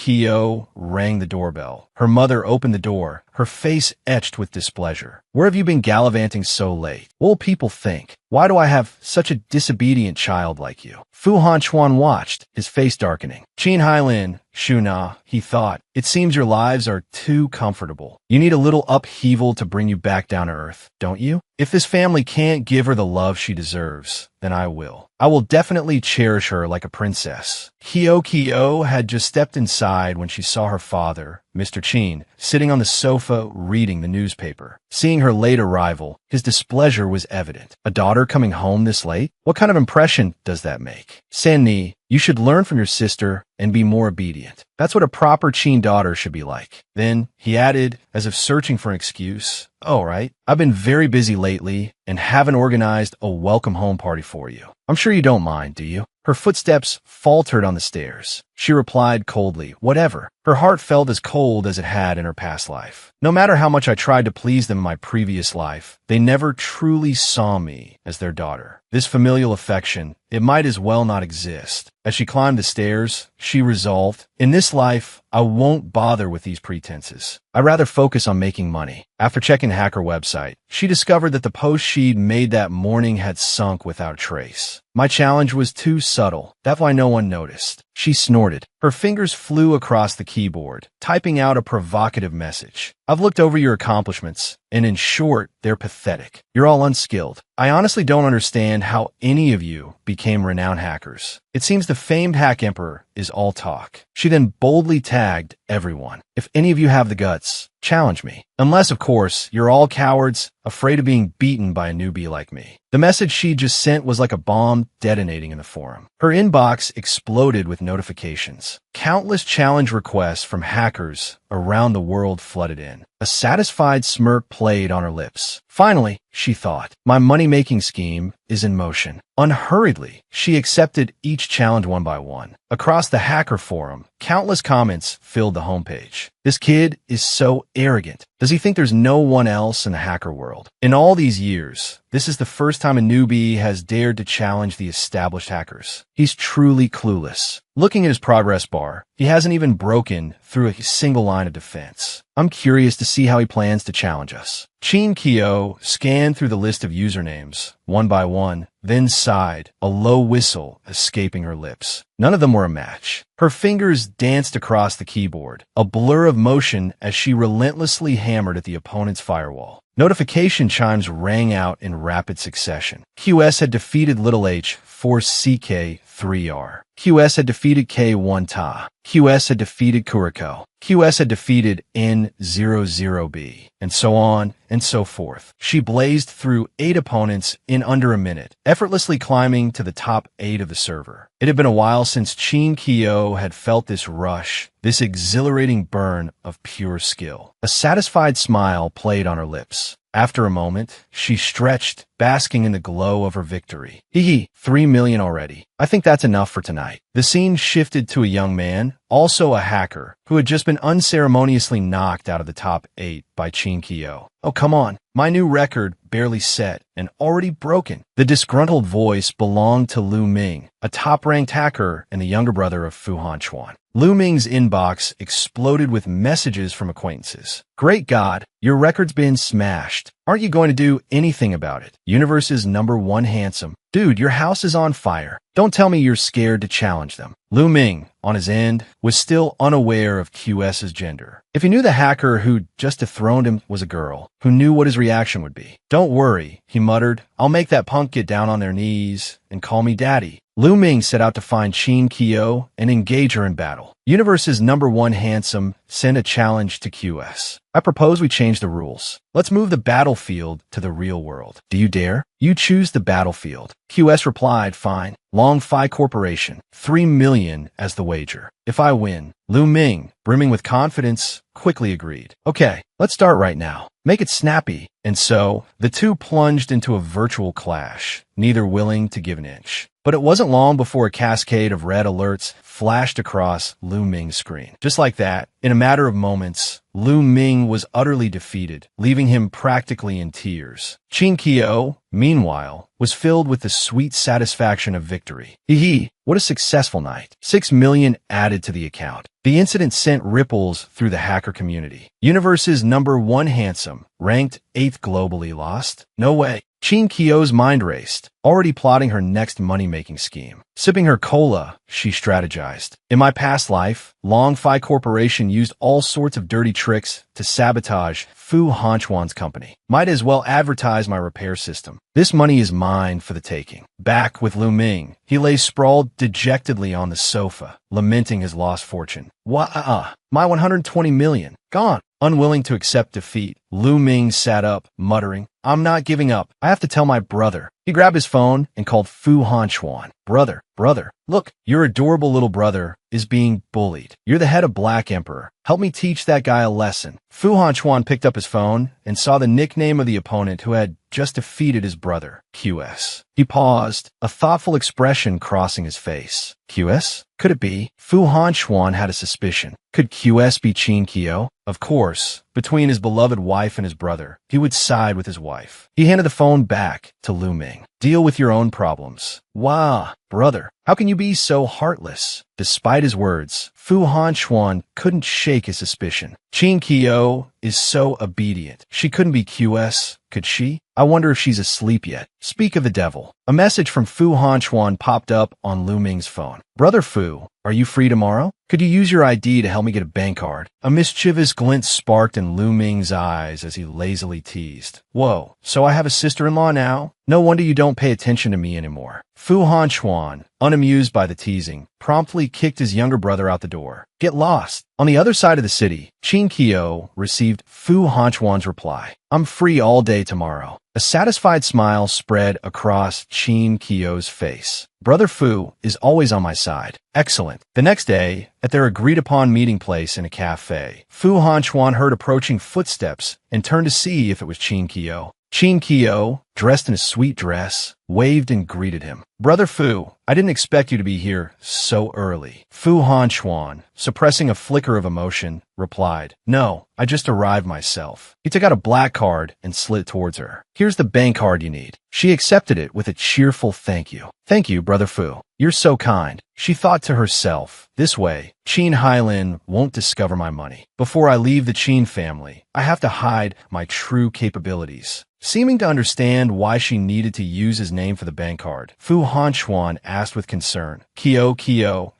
rang the doorbell. Her mother opened the door, her face etched with displeasure. Where have you been gallivanting so late? What will people think? Why do I have such a disobedient child like you? Fu Hanchuan watched, his face darkening. Qin Hailin, Shuna, he thought, it seems your lives are too comfortable. You need a little upheaval to bring you back down to earth, don't you? If this family can't give her the love she deserves, then I will. I will definitely cherish her like a princess. Kyo had just stepped inside when she saw her father, Mr. Qin, sitting on the sofa reading the newspaper. Seeing her late arrival, his displeasure was evident. A daughter coming home this late? What kind of impression does that make? Sanni, you should learn from your sister and be more obedient. That's what a proper Qin daughter should be like. Then, he added, as if searching for an excuse, oh, right. I've been very busy lately and haven't organized a welcome home party for you. I'm sure you don't mind, do you? Her footsteps faltered on the stairs. She replied coldly, whatever. Her heart felt as cold as it had in her past life. No matter how much I tried to please them in my previous life, they never truly saw me as their daughter. This familial affection, it might as well not exist. As she climbed the stairs, she resolved, in this life, I won't bother with these pretenses. I'd rather focus on making money. After checking the hacker website, she discovered that the post she'd made that morning had sunk without a trace. My challenge was too subtle. That's why no one noticed. She snorted. Her fingers flew across the keyboard, typing out a provocative message. I've looked over your accomplishments, and in short, they're pathetic. You're all unskilled. I honestly don't understand how any of you became renowned hackers. It seems the famed hack emperor is all talk. She then boldly tagged everyone. If any of you have the guts, challenge me. Unless, of course, you're all cowards, afraid of being beaten by a newbie like me. The message she just sent was like a bomb detonating in the forum. Her inbox exploded with notifications. Countless challenge requests from hackers around the world flooded in. A satisfied smirk played on her lips. Finally, she thought, my money-making scheme is in motion. Unhurriedly, she accepted each challenge one by one. Across the hacker forum, countless comments filled the homepage. This kid is so arrogant. Does he think there's no one else in the hacker world? In all these years, this is the first time a newbie has dared to challenge the established hackers. He's truly clueless. Looking at his progress bar, he hasn't even broken through a single line of defense. I'm curious to see how he plans to challenge us. Qin Kyo scanned through the list of usernames, one by one, then sighed, a low whistle escaping her lips. None of them were a match. Her fingers danced across the keyboard, a blur of motion as she relentlessly hammered at the opponent's firewall. Notification chimes rang out in rapid succession. QS had defeated Little H for CK3R. QS had defeated K1Ta. QS had defeated Kuriko. QS had defeated N00B, and so on and so forth. She blazed through 8 opponents in under a minute, effortlessly climbing to the top 8 of the server. It had been a while since Qin Kyo had felt this rush, this exhilarating burn of pure skill. A satisfied smile played on her lips. After a moment, she stretched, basking in the glow of her victory. Hee 3 million already. I think that's enough for tonight. The scene shifted to a young man, also a hacker, who had just been unceremoniously knocked out of the top 8 by Qin Kyo. Oh, come on. My new record barely set and already broken. The disgruntled voice belonged to Lu Ming, a top-ranked hacker and the younger brother of Fu Hanchuan. Lu Ming's inbox exploded with messages from acquaintances. Great God, your record's been smashed. Aren't you going to do anything about it? Universe's #1 handsome. Dude, your house is on fire. Don't tell me you're scared to challenge them. Lu Ming, on his end, was still unaware of QS's gender. If he knew the hacker who just dethroned him was a girl, who knew what his reaction would be. Don't worry, he muttered. I'll make that punk get down on their knees and call me daddy. Lu Ming set out to find Qin Kyo and engage her in battle. Universe's #1 handsome sent a challenge to QS. I propose we change the rules. Let's move the battlefield to the real world. Do you dare? You choose the battlefield. QS replied, fine. Long Phi Corporation, 3 million as the wager. If I win, Lu Ming, brimming with confidence, quickly agreed. Okay, let's start right now. Make it snappy. And so, the two plunged into a virtual clash, neither willing to give an inch. But it wasn't long before a cascade of red alerts flashed across Lu Ming's screen. Just like that, in a matter of moments, Lu Ming was utterly defeated, leaving him practically in tears. Qin Kyo, meanwhile, was filled with the sweet satisfaction of victory. Hee, what a successful night. 6 million added to the account. The incident sent ripples through the hacker community. Universe's #1 handsome, ranked 8th globally, lost? No way. Qin Kyo's mind raced, already plotting her next money-making scheme. Sipping her cola, she strategized. In my past life, Long Phi Corporation used all sorts of dirty tricks to sabotage Fu Hanchuan's company. Might as well advertise my repair system. This money is mine for the taking. Back with Lu Ming, he lay sprawled dejectedly on the sofa, lamenting his lost fortune. My 120 million, gone. Unwilling to accept defeat, Lu Ming sat up, muttering, I'm not giving up. I have to tell my brother. He grabbed his phone and called Fu Hanchuan. Brother, look, your adorable little brother is being bullied. You're the head of Black Emperor. Help me teach that guy a lesson. Fu Hanchuan picked up his phone and saw the nickname of the opponent who had just defeated his brother, QS. He paused, a thoughtful expression crossing his face. QS? Could it be? Fu Hanchuan had a suspicion. Could QS be Qin Kyo? Of course, between his beloved wife and his brother, he would side with his wife. He handed the phone back to Lu Ming. Deal with your own problems. Wah, brother, how can you be so heartless? Despite his words, Fu Hanchuan couldn't shake his suspicion. Qin Kyo is so obedient. She couldn't be QS, could she? I wonder if she's asleep yet. Speak of the devil. A message from Fu Hanchuan popped up on Lu Ming's phone. Brother Fu, are you free tomorrow? Could you use your ID to help me get a bank card? A mischievous glint sparked in Lu Ming's eyes as he lazily teased. Whoa, so I have a sister-in-law now? No wonder you don't pay attention to me anymore. Fu Hanchuan, unamused by the teasing, promptly kicked his younger brother out the door. Get lost. On the other side of the city, Qin Kyo received Fu Hanchuan's reply. I'm free all day tomorrow. A satisfied smile spread across Qin Kyo's face. Brother Fu is always on my side. Excellent. The next day, at their agreed-upon meeting place in a cafe, Fu Hanchuan heard approaching footsteps and turned to see if it was Qin Kyo. Qin Kyo, dressed in a sweet dress, waved and greeted him. Brother Fu, I didn't expect you to be here so early. Fu Hanchuan, suppressing a flicker of emotion, replied, No, I just arrived myself. He took out a black card and slid it towards her. Here's the bank card you need. She accepted it with a cheerful thank you. Thank you, Brother Fu. You're so kind. She thought to herself, this way, Qin Hailin won't discover my money. Before I leave the Qin family, I have to hide my true capabilities. Seeming to understand why she needed to use his name for the bank card, Fu Hanchuan asked with concern, Kyo,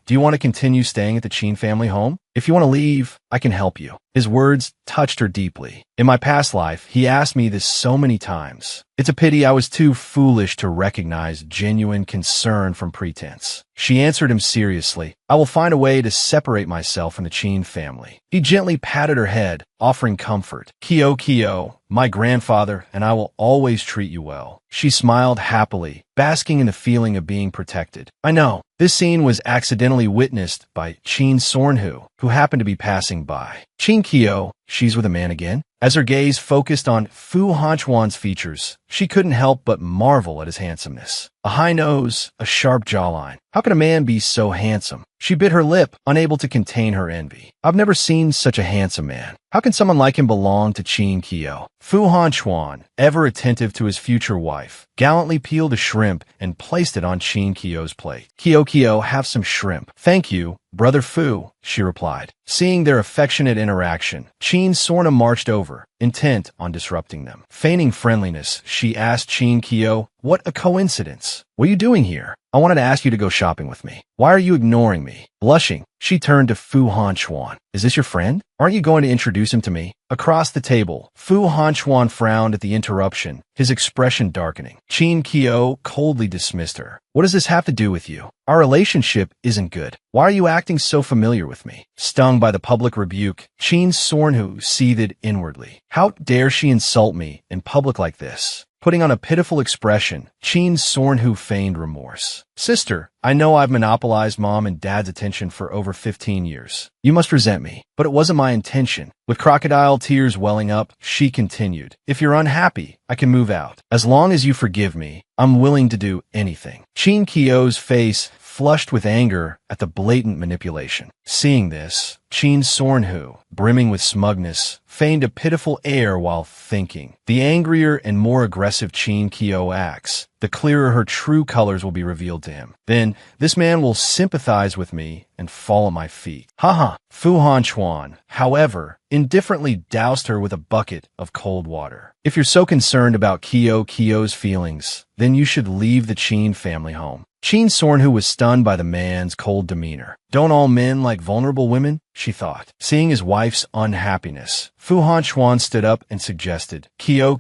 do you want to continue staying at the Qin family home? If you want to leave, I can help you. His words touched her deeply. In my past life, he asked me this so many times. It's a pity I was too foolish to recognize genuine concern from pretense. She answered him seriously. I will find a way to separate myself from the Qin family. He gently patted her head, offering comfort. Kyo, my grandfather and I will always treat you well. She smiled happily, basking in the feeling of being protected. I know. This scene was accidentally witnessed by Qin Sornhu, who happened to be passing by. Qin Kyo, she's with a man again? As her gaze focused on Fu Hanchuan's features, she couldn't help but marvel at his handsomeness. A high nose, a sharp jawline. How can a man be so handsome? She bit her lip, unable to contain her envy. I've never seen such a handsome man. How can someone like him belong to Qin Kyo? Fu Hanchuan, ever attentive to his future wife, gallantly peeled a shrimp and placed it on Qin Kyo's plate. Kyo, have some shrimp. Thank you, Brother Fu, she replied. Seeing their affectionate interaction, Qin Sorna marched over, intent on disrupting them. Feigning friendliness, she asked Chin Kyo, "What a coincidence. What are you doing here? I wanted to ask you to go shopping with me. Why are you ignoring me?" Blushing, she turned to Fu Hanchuan. "Is this your friend? Aren't you going to introduce him to me?" Across the table, Fu Hanchuan frowned at the interruption, his expression darkening. Chin Kyo coldly dismissed her. "What does this have to do with you? Our relationship isn't good. Why are you acting so familiar with me?" Stung by the public rebuke, Chin Sornhu seethed inwardly. How dare she insult me in public like this? Putting on a pitiful expression, Chin Sornhu feigned remorse. "Sister, I know I've monopolized Mom and Dad's attention for over 15 years. You must resent me, but it wasn't my intention." With crocodile tears welling up, she continued, "If you're unhappy, I can move out. As long as you forgive me, I'm willing to do anything." Chin Kyo's face flushed with anger at the blatant manipulation. Seeing this, Chin Sornhu, brimming with smugness, feigned a pitiful air while thinking. The angrier and more aggressive Chin Kyo acts, the clearer her true colors will be revealed to him. Then, this man will sympathize with me and fall at my feet. Haha. Fu Hanchuan, however, indifferently doused her with a bucket of cold water. "If you're so concerned about Kyo's feelings, then you should leave the Chin family home." Chin Sornhu was stunned by the man's cold demeanor. Don't all men like vulnerable women? She thought. Seeing his wife's unhappiness, Fu Hanchuan stood up and suggested, Kyo,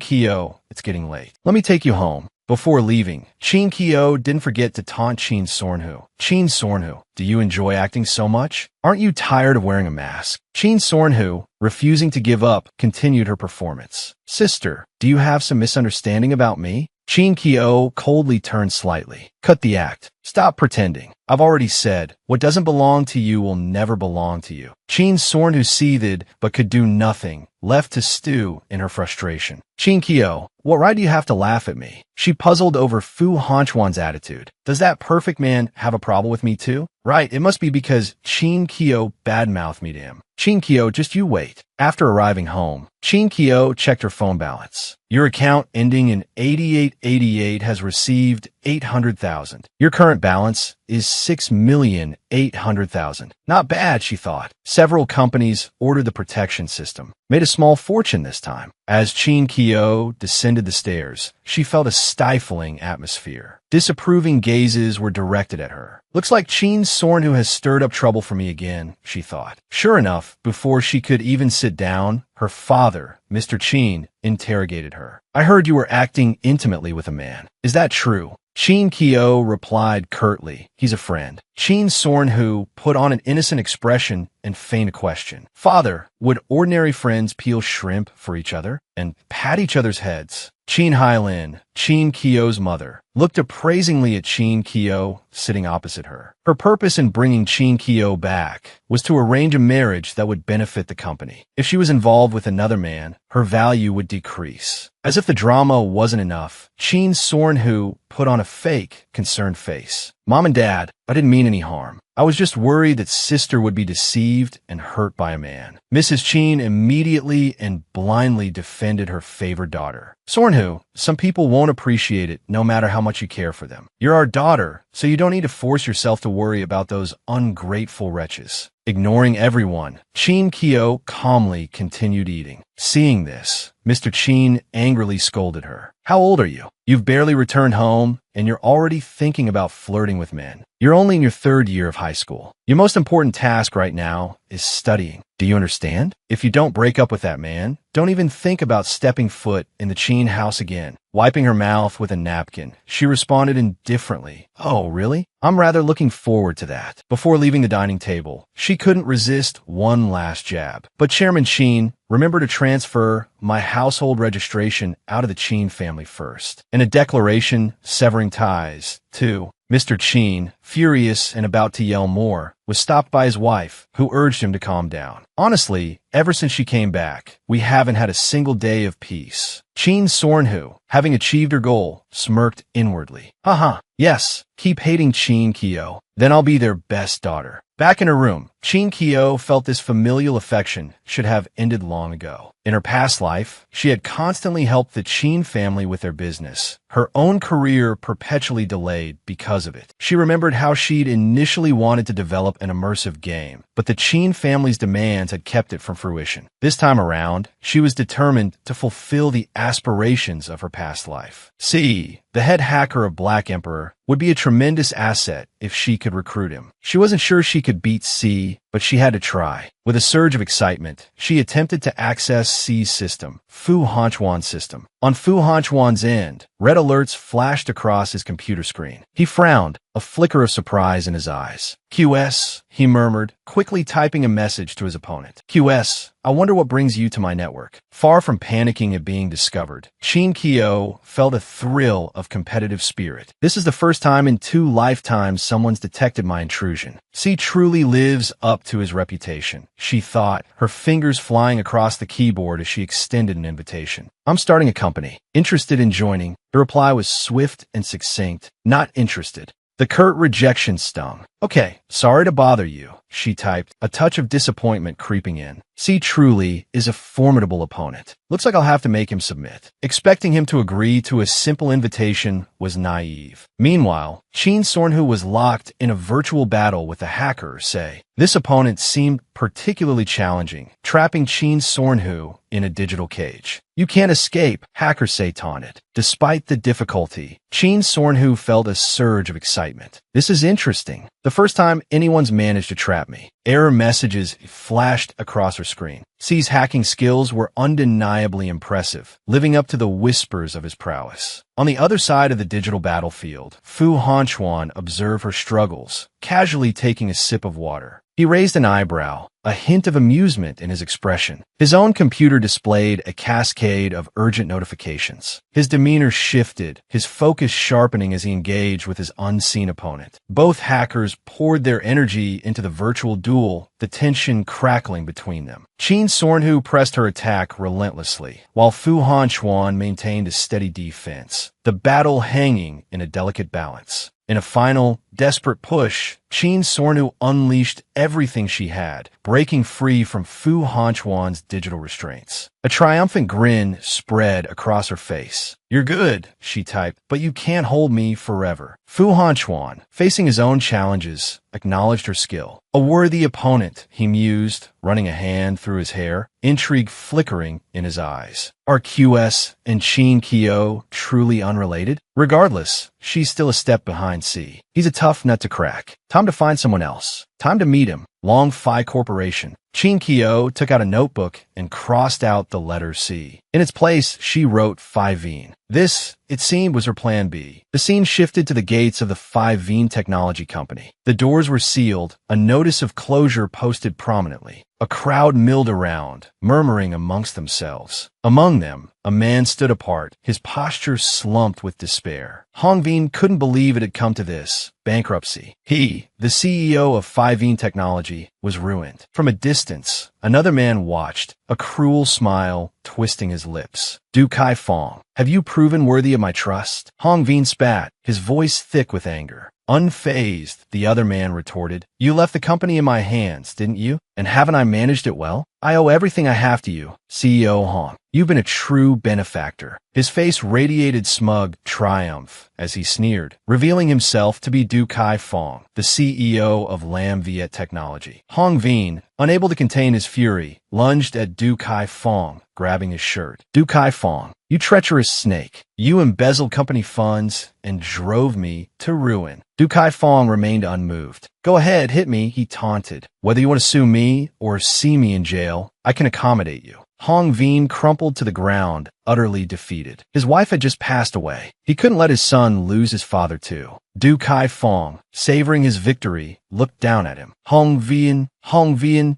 it's getting late. Let me take you home." Before leaving, Chin Kyo didn't forget to taunt Chin Sornhu. "Chin Sornhu, do you enjoy acting so much? Aren't you tired of wearing a mask?" Chin Sornhu, refusing to give up, continued her performance. "Sister, do you have some misunderstanding about me?" Chin Kyo coldly turned slightly. "Cut the act. Stop pretending. I've already said, what doesn't belong to you will never belong to you." Chin Sornhu seethed but could do nothing, left to stew in her frustration. "Chin Kyo, what right do you have to laugh at me?" She puzzled over Fu Hanchuan's attitude. "Does that perfect man have a problem with me too?" "Right, it must be because Chin Kyo badmouthed me to him." "Chin Kyo, just you wait." After arriving home, Chin Kyo checked her phone balance. "Your account ending in 8888 has received 800,000. Your current balance is 6,800,000. Not bad, she thought. Several companies ordered the protection system. Made a small fortune this time. As Chin Kyo descended the stairs, she felt a stifling atmosphere. Disapproving gazes were directed at her. "Looks like Chin Sornhu has stirred up trouble for me again," she thought. Sure enough, before she could even sit down, her father, Mr. Chin, interrogated her. "I heard you were acting intimately with a man. Is that true?" Chin Kyo replied curtly, "He's a friend." Chin Sornhu put on an innocent expression and feigned a question. "Father, would ordinary friends peel shrimp for each other and pat each other's heads?" Chin Hailin, Chin Kyo's mother, looked appraisingly at Chin Kyo sitting opposite her. Her purpose in bringing Chin Kyo back was to arrange a marriage that would benefit the company. If she was involved with another man, her value would decrease. As if the drama wasn't enough, Chin Sornhu put on a fake, concerned face. "Mom and Dad, I didn't mean any harm. I was just worried that sister would be deceived and hurt by a man." Mrs. Chin immediately and blindly defended her favored daughter. "Sornhu, some people won't appreciate it no matter how much you care for them. You're our daughter, so you don't need to force yourself to worry about those ungrateful wretches." Ignoring everyone, Chin Kyo calmly continued eating. Seeing this, Mr. Chin angrily scolded her. "How old are you? You've barely returned home, and you're already thinking about flirting with men. You're only in your 3rd year of high school. Your most important task right now is studying. Do you understand? If you don't break up with that man, don't even think about stepping foot in the Chin house again." Wiping her mouth with a napkin, she responded indifferently, "Oh, really? I'm rather looking forward to that." Before leaving the dining table, she couldn't resist one last jab. "But Chairman Chin, remember to transfer my household registration out of the Chin family first." In a declaration severing ties, too, Mr. Chin, furious and about to yell more, was stopped by his wife, who urged him to calm down. "Honestly, ever since she came back, we haven't had a single day of peace." Chin Sornhu, having achieved her goal, smirked inwardly. Haha, yes, keep hating Chin Kyo. Then I'll be their best daughter." Back in her room, Chin Kyo felt this familial affection should have ended long ago. In her past life, she had constantly helped the Chin family with their business. Her own career perpetually delayed because of it. She remembered how she'd initially wanted to develop an immersive game, but the Chin family's demands had kept it from fruition. This time around, she was determined to fulfill the aspirations of her past life. C, the head hacker of Black Emperor, would be a tremendous asset if she could recruit him. She wasn't sure she could beat C, but she had to try. With a surge of excitement, she attempted to access C's system, Fu Hanchuan's system. On Fu Hanchuan's end, red alerts flashed across his computer screen. He frowned, a flicker of surprise in his eyes. QS, he murmured, quickly typing a message to his opponent. QS, I wonder what brings you to my network. Far from panicking at being discovered, Chin Kyo felt a thrill of competitive spirit. This is the first time in 2 lifetimes someone's detected my intrusion. C truly lives up to his reputation, she thought, her fingers flying across the keyboard as she extended an invitation. I'm starting a company. Interested in joining? The reply was swift and succinct. Not interested. The curt rejection stung. Okay, sorry to bother you, she typed, a touch of disappointment creeping in. C truly is a formidable opponent. Looks like I'll have to make him submit. Expecting him to agree to a simple invitation was naive. Meanwhile, Chin Sornhu was locked in a virtual battle with a hacker, say. This opponent seemed particularly challenging, trapping Chin Sornhu in a digital cage. You can't escape, hacker say taunted. Despite the difficulty, Chin Sornhu felt a surge of excitement. This is interesting. The first time anyone's managed to trap me. Error messages flashed across her screen. C's hacking skills were undeniably impressive, living up to the whispers of his prowess. On the other side of the digital battlefield, Fu Hanchuan observed her struggles, casually taking a sip of water. He raised an eyebrow, a hint of amusement in his expression. His own computer displayed a cascade of urgent notifications. His demeanor shifted, his focus sharpening as he engaged with his unseen opponent. Both hackers poured their energy into the virtual duel, the tension crackling between them. Chin Sornhu pressed her attack relentlessly, while Fu Hanchuan maintained a steady defense, the battle hanging in a delicate balance. In a final, desperate push, Chin Sornhu unleashed everything she had, breaking free from Fu Hanchuan's digital restraints. A triumphant grin spread across her face. You're good, she typed, but you can't hold me forever. Fu Hanchuan, facing his own challenges, acknowledged her skill. A worthy opponent, he mused, running a hand through his hair, intrigue flickering in his eyes. Are QS and Chin Kyo truly unrelated? Regardless, she's still a step behind C. He's a tough nut to crack. Time to find someone else. Time to meet him. Long Phi Corporation. Chin Kyo took out a notebook and crossed out the letter C. In its place, she wrote Phi Veen. This, it seemed, was her plan B. The scene shifted to the gates of the Phi Veen Technology Company. The doors were sealed, a notice of closure posted prominently. A crowd milled around, murmuring amongst themselves. Among them, a man stood apart, his posture slumped with despair. Hong Veen couldn't believe it had come to this. Bankruptcy. He, the CEO of Phi Veen Technology, was ruined. From a distance, another man watched, a cruel smile twisting his lips. Du Kai Fong, have you proven worthy of my trust? Hong Veen spat, his voice thick with anger. Unfazed, the other man retorted. You left the company in my hands, didn't you? And haven't I managed it well? I owe everything I have to you, CEO Hong. You've been a true benefactor. His face radiated smug triumph as he sneered, revealing himself to be Du Kai Fong, the CEO of Lam Viet Technology. Hong Veen, unable to contain his fury, lunged at Du Kai Fong, grabbing his shirt. Du Kai Fong, you treacherous snake. You embezzled company funds and drove me to ruin. Du Kai Fong remained unmoved. Go ahead, hit me, he taunted. Whether you want to sue me or see me in jail, I can accommodate you. Hong Veen crumpled to the ground, utterly defeated. His wife had just passed away. He couldn't let his son lose his father too. Du Kai Fong, savoring his victory, looked down at him. Hong Veen, hesai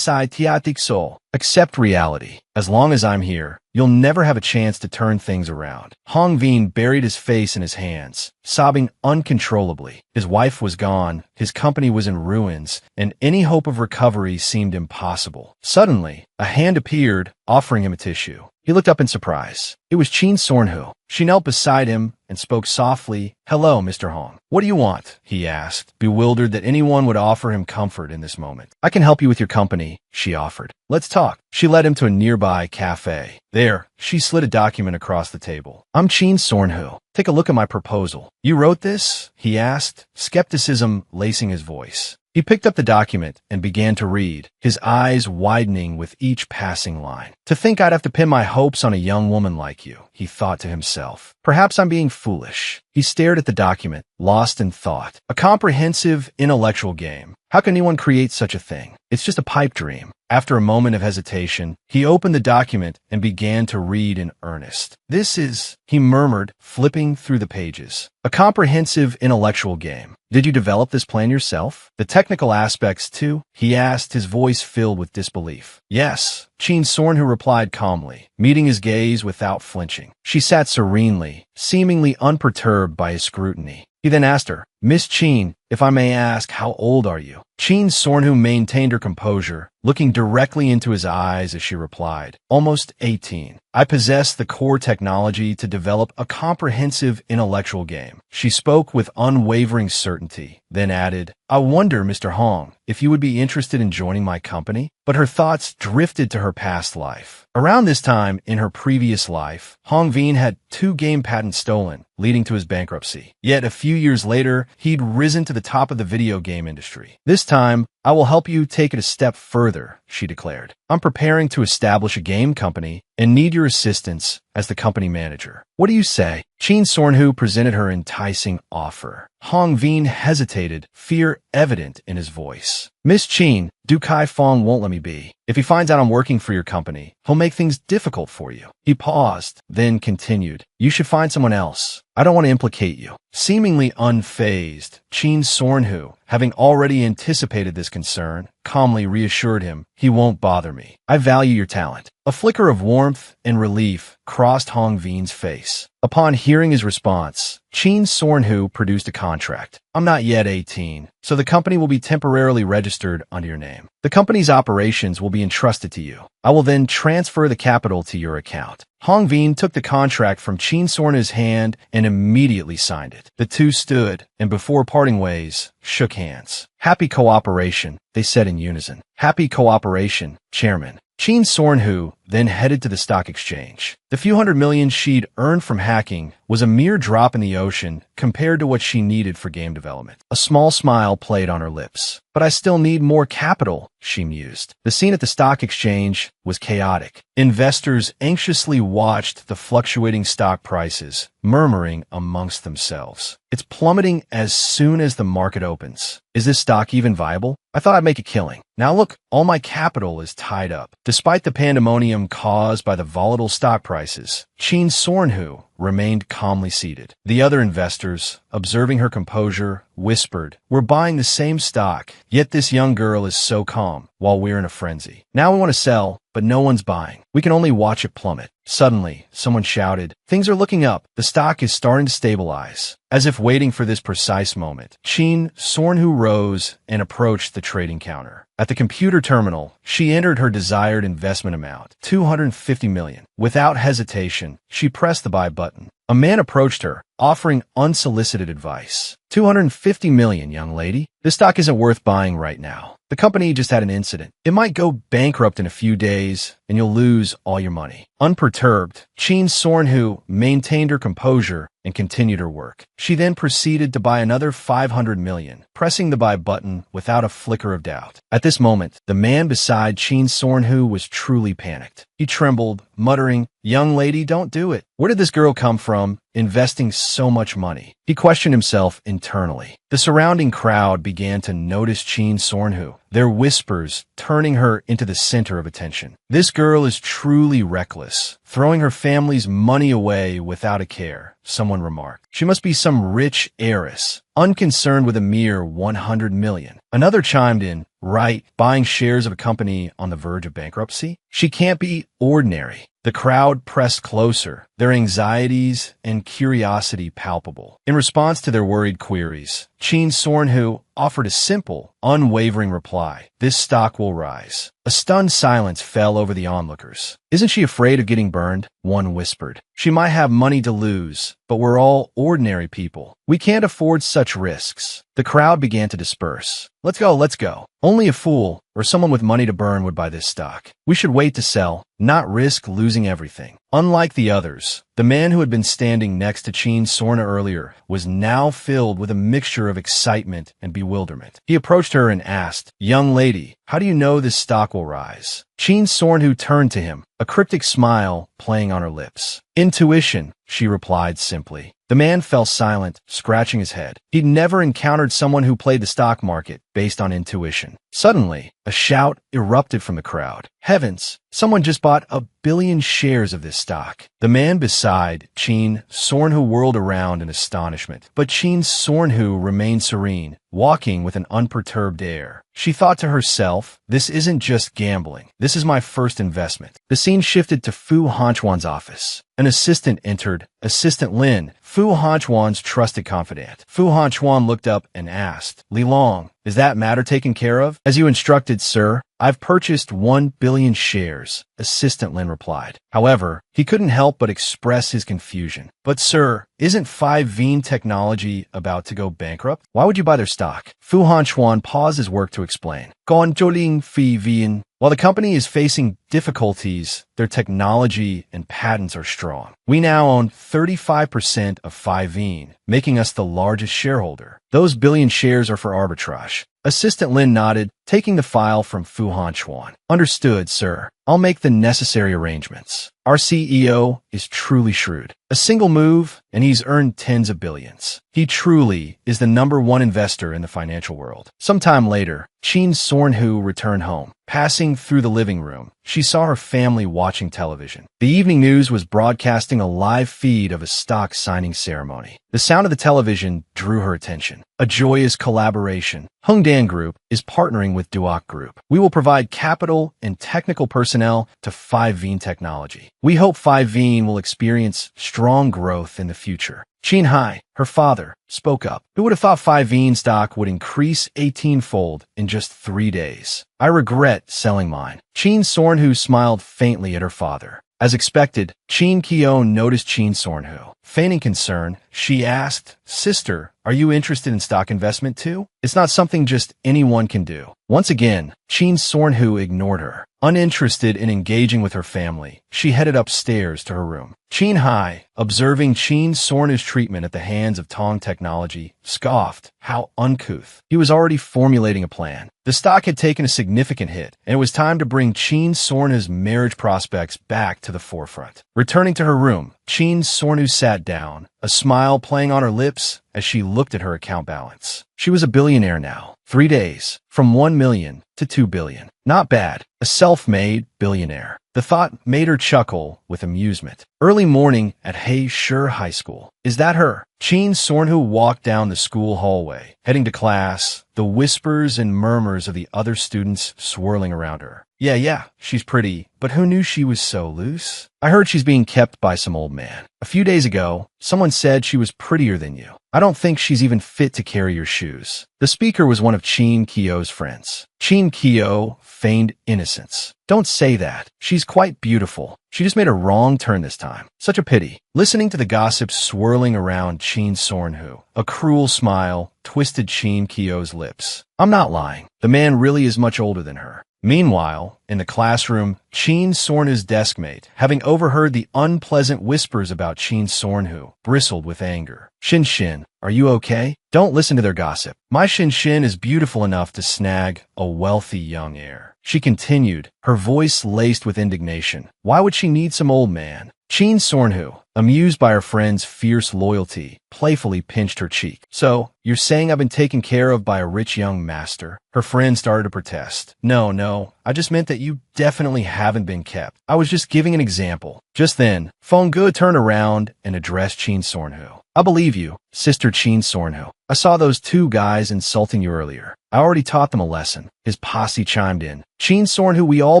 tiatik so. Accept reality. As long as I'm here, you'll never have a chance to turn things around. Hong Veen buried his face in his hands, sobbing uncontrollably. His wife was gone, his company was in ruins, and any hope of recovery seemed impossible. Suddenly, a hand appeared, offering him a tissue. He looked up in surprise. It was Chin Sornhu. She knelt beside him and spoke softly. "Hello, Mr. Hong. What do you want?" he asked, bewildered that anyone would offer him comfort in this moment. "I can help you with your company," she offered. "Let's talk." She led him to a nearby cafe. There, she slid a document across the table. "I'm Chin Sornhu. Take a look at my proposal." "You wrote this?" he asked, skepticism lacing his voice. He picked up the document and began to read, his eyes widening with each passing line. "To think I'd have to pin my hopes on a young woman like you," he thought to himself. "Perhaps I'm being foolish." He stared at the document, lost in thought. A comprehensive intellectual game. How can anyone create such a thing? It's just a pipe dream. After a moment of hesitation, he opened the document and began to read in earnest. "This is," he murmured, flipping through the pages. "A comprehensive intellectual game. Did you develop this plan yourself? The technical aspects, too?" he asked, his voice filled with disbelief. "Yes," Chin Sornhu replied calmly, meeting his gaze without flinching. She sat serenely, seemingly unperturbed by his scrutiny. He then asked her, "Miss Chin, if I may ask, how old are you?" Chin Sornhu maintained her composure, looking directly into his eyes as she replied, "Almost 18. I possess the core technology to develop a comprehensive intellectual game." She spoke with unwavering certainty, then added, "I wonder, Mr. Hong, if you would be interested in joining my company?" But her thoughts drifted to her past life. Around this time, in her previous life, Hong Veen had 2 game patents stolen, leading to his bankruptcy. Yet a few years later, he'd risen to the top of the video game industry. "This time, I will help you take it a step further," she declared. "I'm preparing to establish a game company and need your assistance as the company manager. What do you say?" Chin Sornhu presented her enticing offer. Hong Veen hesitated, fear evident in his voice. "Miss Chin, Du Kai Fong won't let me be. If he finds out I'm working for your company, he'll make things difficult for you." He paused, then continued, "You should find someone else. I don't want to implicate you." Seemingly unfazed, Chin Sornhu, having already anticipated this concern, calmly reassured him, "He won't bother me. I value your talent." A flicker of warmth and relief crossed Hong Veen's face. Upon hearing his response, Chin Sornhu produced a contract. "I'm not yet 18, so the company will be temporarily registered under your name. The company's operations will be entrusted to you. I will then transfer the capital to your account." Hong Veen took the contract from Chin Sornhu's hand and immediately signed it. The two stood, and before parting ways, shook hands. "Happy cooperation," they said in unison. "Happy cooperation, Chairman." Chin Sornhu then headed to the stock exchange. The few hundred million she'd earned from hacking was a mere drop in the ocean compared to what she needed for game development. A small smile played on her lips. "But I still need more capital," she mused. The scene at the stock exchange was chaotic. Investors anxiously watched the fluctuating stock prices, murmuring amongst themselves. "It's plummeting as soon as the market opens. Is this stock even viable? I thought I'd make a killing. Now look, all my capital is tied up." Despite the pandemonium caused by the volatile stock prices, Chin Sornhu remained calmly seated. The other investors, observing her composure, whispered, "We're buying the same stock, yet this young girl is so calm, while we're in a frenzy. Now we want to sell, but no one's buying. We can only watch it plummet." Suddenly, someone shouted, "Things are looking up. The stock is starting to stabilize." As if waiting for this precise moment, Chin Sornhu rose and approached the trading counter. At the computer terminal, she entered her desired investment amount, 250 million. Without hesitation, she pressed the buy button. A man approached her, offering unsolicited advice. 250 million, young lady. This stock isn't worth buying right now. The company just had an incident. It might go bankrupt in a few days, and you'll lose all your money. Unperturbed, Chin Sornhu maintained her composure and continued her work. She then proceeded to buy another 500 million, pressing the buy button without a flicker of doubt. At this moment, the man beside Chin Sornhu was truly panicked. He trembled, muttering, "Young lady, don't do it. Where did this girl come from, investing so much money?" He questioned himself internally. The surrounding crowd began to notice Chin Sornhu, their whispers turning her into the center of attention. "This girl is truly reckless, throwing her family's money away without a care," someone remarked. "She must be some rich heiress, unconcerned with a mere 100 million. Another chimed in, "Right, buying shares of a company on the verge of bankruptcy? She can't be ordinary." The crowd pressed closer, their anxieties and curiosity palpable. In response to their worried queries, Chin Sornhu offered a simple, unwavering reply. This stock will rise. A stunned silence fell over the onlookers. Isn't she afraid of getting burned? One whispered. She might have money to lose, but we're all ordinary people. We can't afford such risks. The crowd began to disperse. Let's go, let's go. Only a fool or someone with money to burn would buy this stock. We should wait to sell, not risk losing everything. Unlike the others, the man who had been standing next to Chin Sorna earlier was now filled with a mixture of excitement and bewilderment. He approached her and asked, "Young lady, how do you know this stock will rise?" Chin Sorna turned to him, a cryptic smile playing on her lips. "Intuition," she replied simply. The man fell silent, scratching his head. He'd never encountered someone who played the stock market based on intuition. Suddenly, a shout erupted from the crowd. Heavens, someone just bought 1 billion shares of this stock. The man beside Chin Sorna whirled around in astonishment, but Chin Sorna remained serene, walking with an unperturbed air. She thought to herself, this isn't just gambling. This is my first investment. The scene shifted to Fu Hanchuan's office. An assistant entered, Assistant Lin, Fu Hanchuan's trusted confidant. Fu Hanchuan looked up and asked, "Li Long, is that matter taken care of?" "As you instructed, sir. I've purchased 1 billion shares," Assistant Lin replied. However, he couldn't help but express his confusion. "But sir, isn't 5Veen Technology about to go bankrupt? Why would you buy their stock?" Fu Hanchuan paused his work to explain. "Gonjoling 5Veen. While the company is facing difficulties, their technology and patents are strong. We now own 35% of 5Veen, making us the largest shareholder. Those billion shares are for arbitrage." Assistant Lin nodded, taking the file from Fu Hanchuan. "Understood, sir. I'll make the necessary arrangements. Our CEO is truly shrewd. A single move, and he's earned tens of billions. He truly is the #1 investor in the financial world." Sometime later, Chin Sorna returned home. Passing through the living room, she saw her family watching television. The evening news was broadcasting a live feed of a stock signing ceremony. The sound of the television drew her attention. A joyous collaboration. Hongdan Group is partnering with Duoc Group. We will provide capital and technical personnel to 5Veen Technology. We hope 5Veen will experience strong growth in the future. Chin Hai, her father, spoke up. "Who would have thought 5Veen stock would increase 18-fold in just 3 days? I regret selling mine." Chin Sorna smiled faintly at her father. As expected, Chin Kyo noticed Chin Sorna. Feigning concern, she asked, "Sister, are you interested in stock investment too? It's not something just anyone can do." Once again, Chin Sorna ignored her. Uninterested in engaging with her family, she headed upstairs to her room. Chin Hai, observing Chin Sorna's treatment at the hands of Tong Technology, scoffed. How uncouth. He was already formulating a plan. The stock had taken a significant hit, and it was time to bring Chin Sorna's marriage prospects back to the forefront. Returning to her room, Chin Sorna sat down, a smile playing on her lips as she looked at her account balance. She was a billionaire now. 3 days, from 1 million to 2 billion. Not bad. A self-made billionaire. The thought made her chuckle with amusement. Early morning at Hei Shi High School. "Is that her?" Chin Sorna walked down the school hallway, heading to class, the whispers and murmurs of the other students swirling around her. Yeah, she's pretty, but who knew she was so loose? I heard she's being kept by some old man. A few days ago, someone said she was prettier than you. I don't think she's even fit to carry your shoes." The speaker was one of Chin Kyo's friends. Chin Kyo feigned innocence. "Don't say that. She's quite beautiful. She just made a wrong turn this time. Such a pity." Listening to the gossip swirling around Chin Sorna, a cruel smile twisted Chin Kyo's lips. "I'm not lying. The man really is much older than her." Meanwhile, in the classroom, Chin Sorna's deskmate, having overheard the unpleasant whispers about Chin Sorna, bristled with anger. "Shin, are you okay? Don't listen to their gossip. My Shin is beautiful enough to snag a wealthy young heir." She continued, her voice laced with indignation. "Why would she need some old man?" Chin Sorna, amused by her friend's fierce loyalty, playfully pinched her cheek. "So, you're saying I've been taken care of by a rich young master?" Her friend started to protest. No, I just meant that you definitely haven't been kept. I was just giving an example." Just then, Fengge turned around and addressed Chin Sorna. "I believe you, Sister Chin Sorna. I saw those 2 guys insulting you earlier. I already taught them a lesson. His posse chimed in. Chin Sorn-hu, we all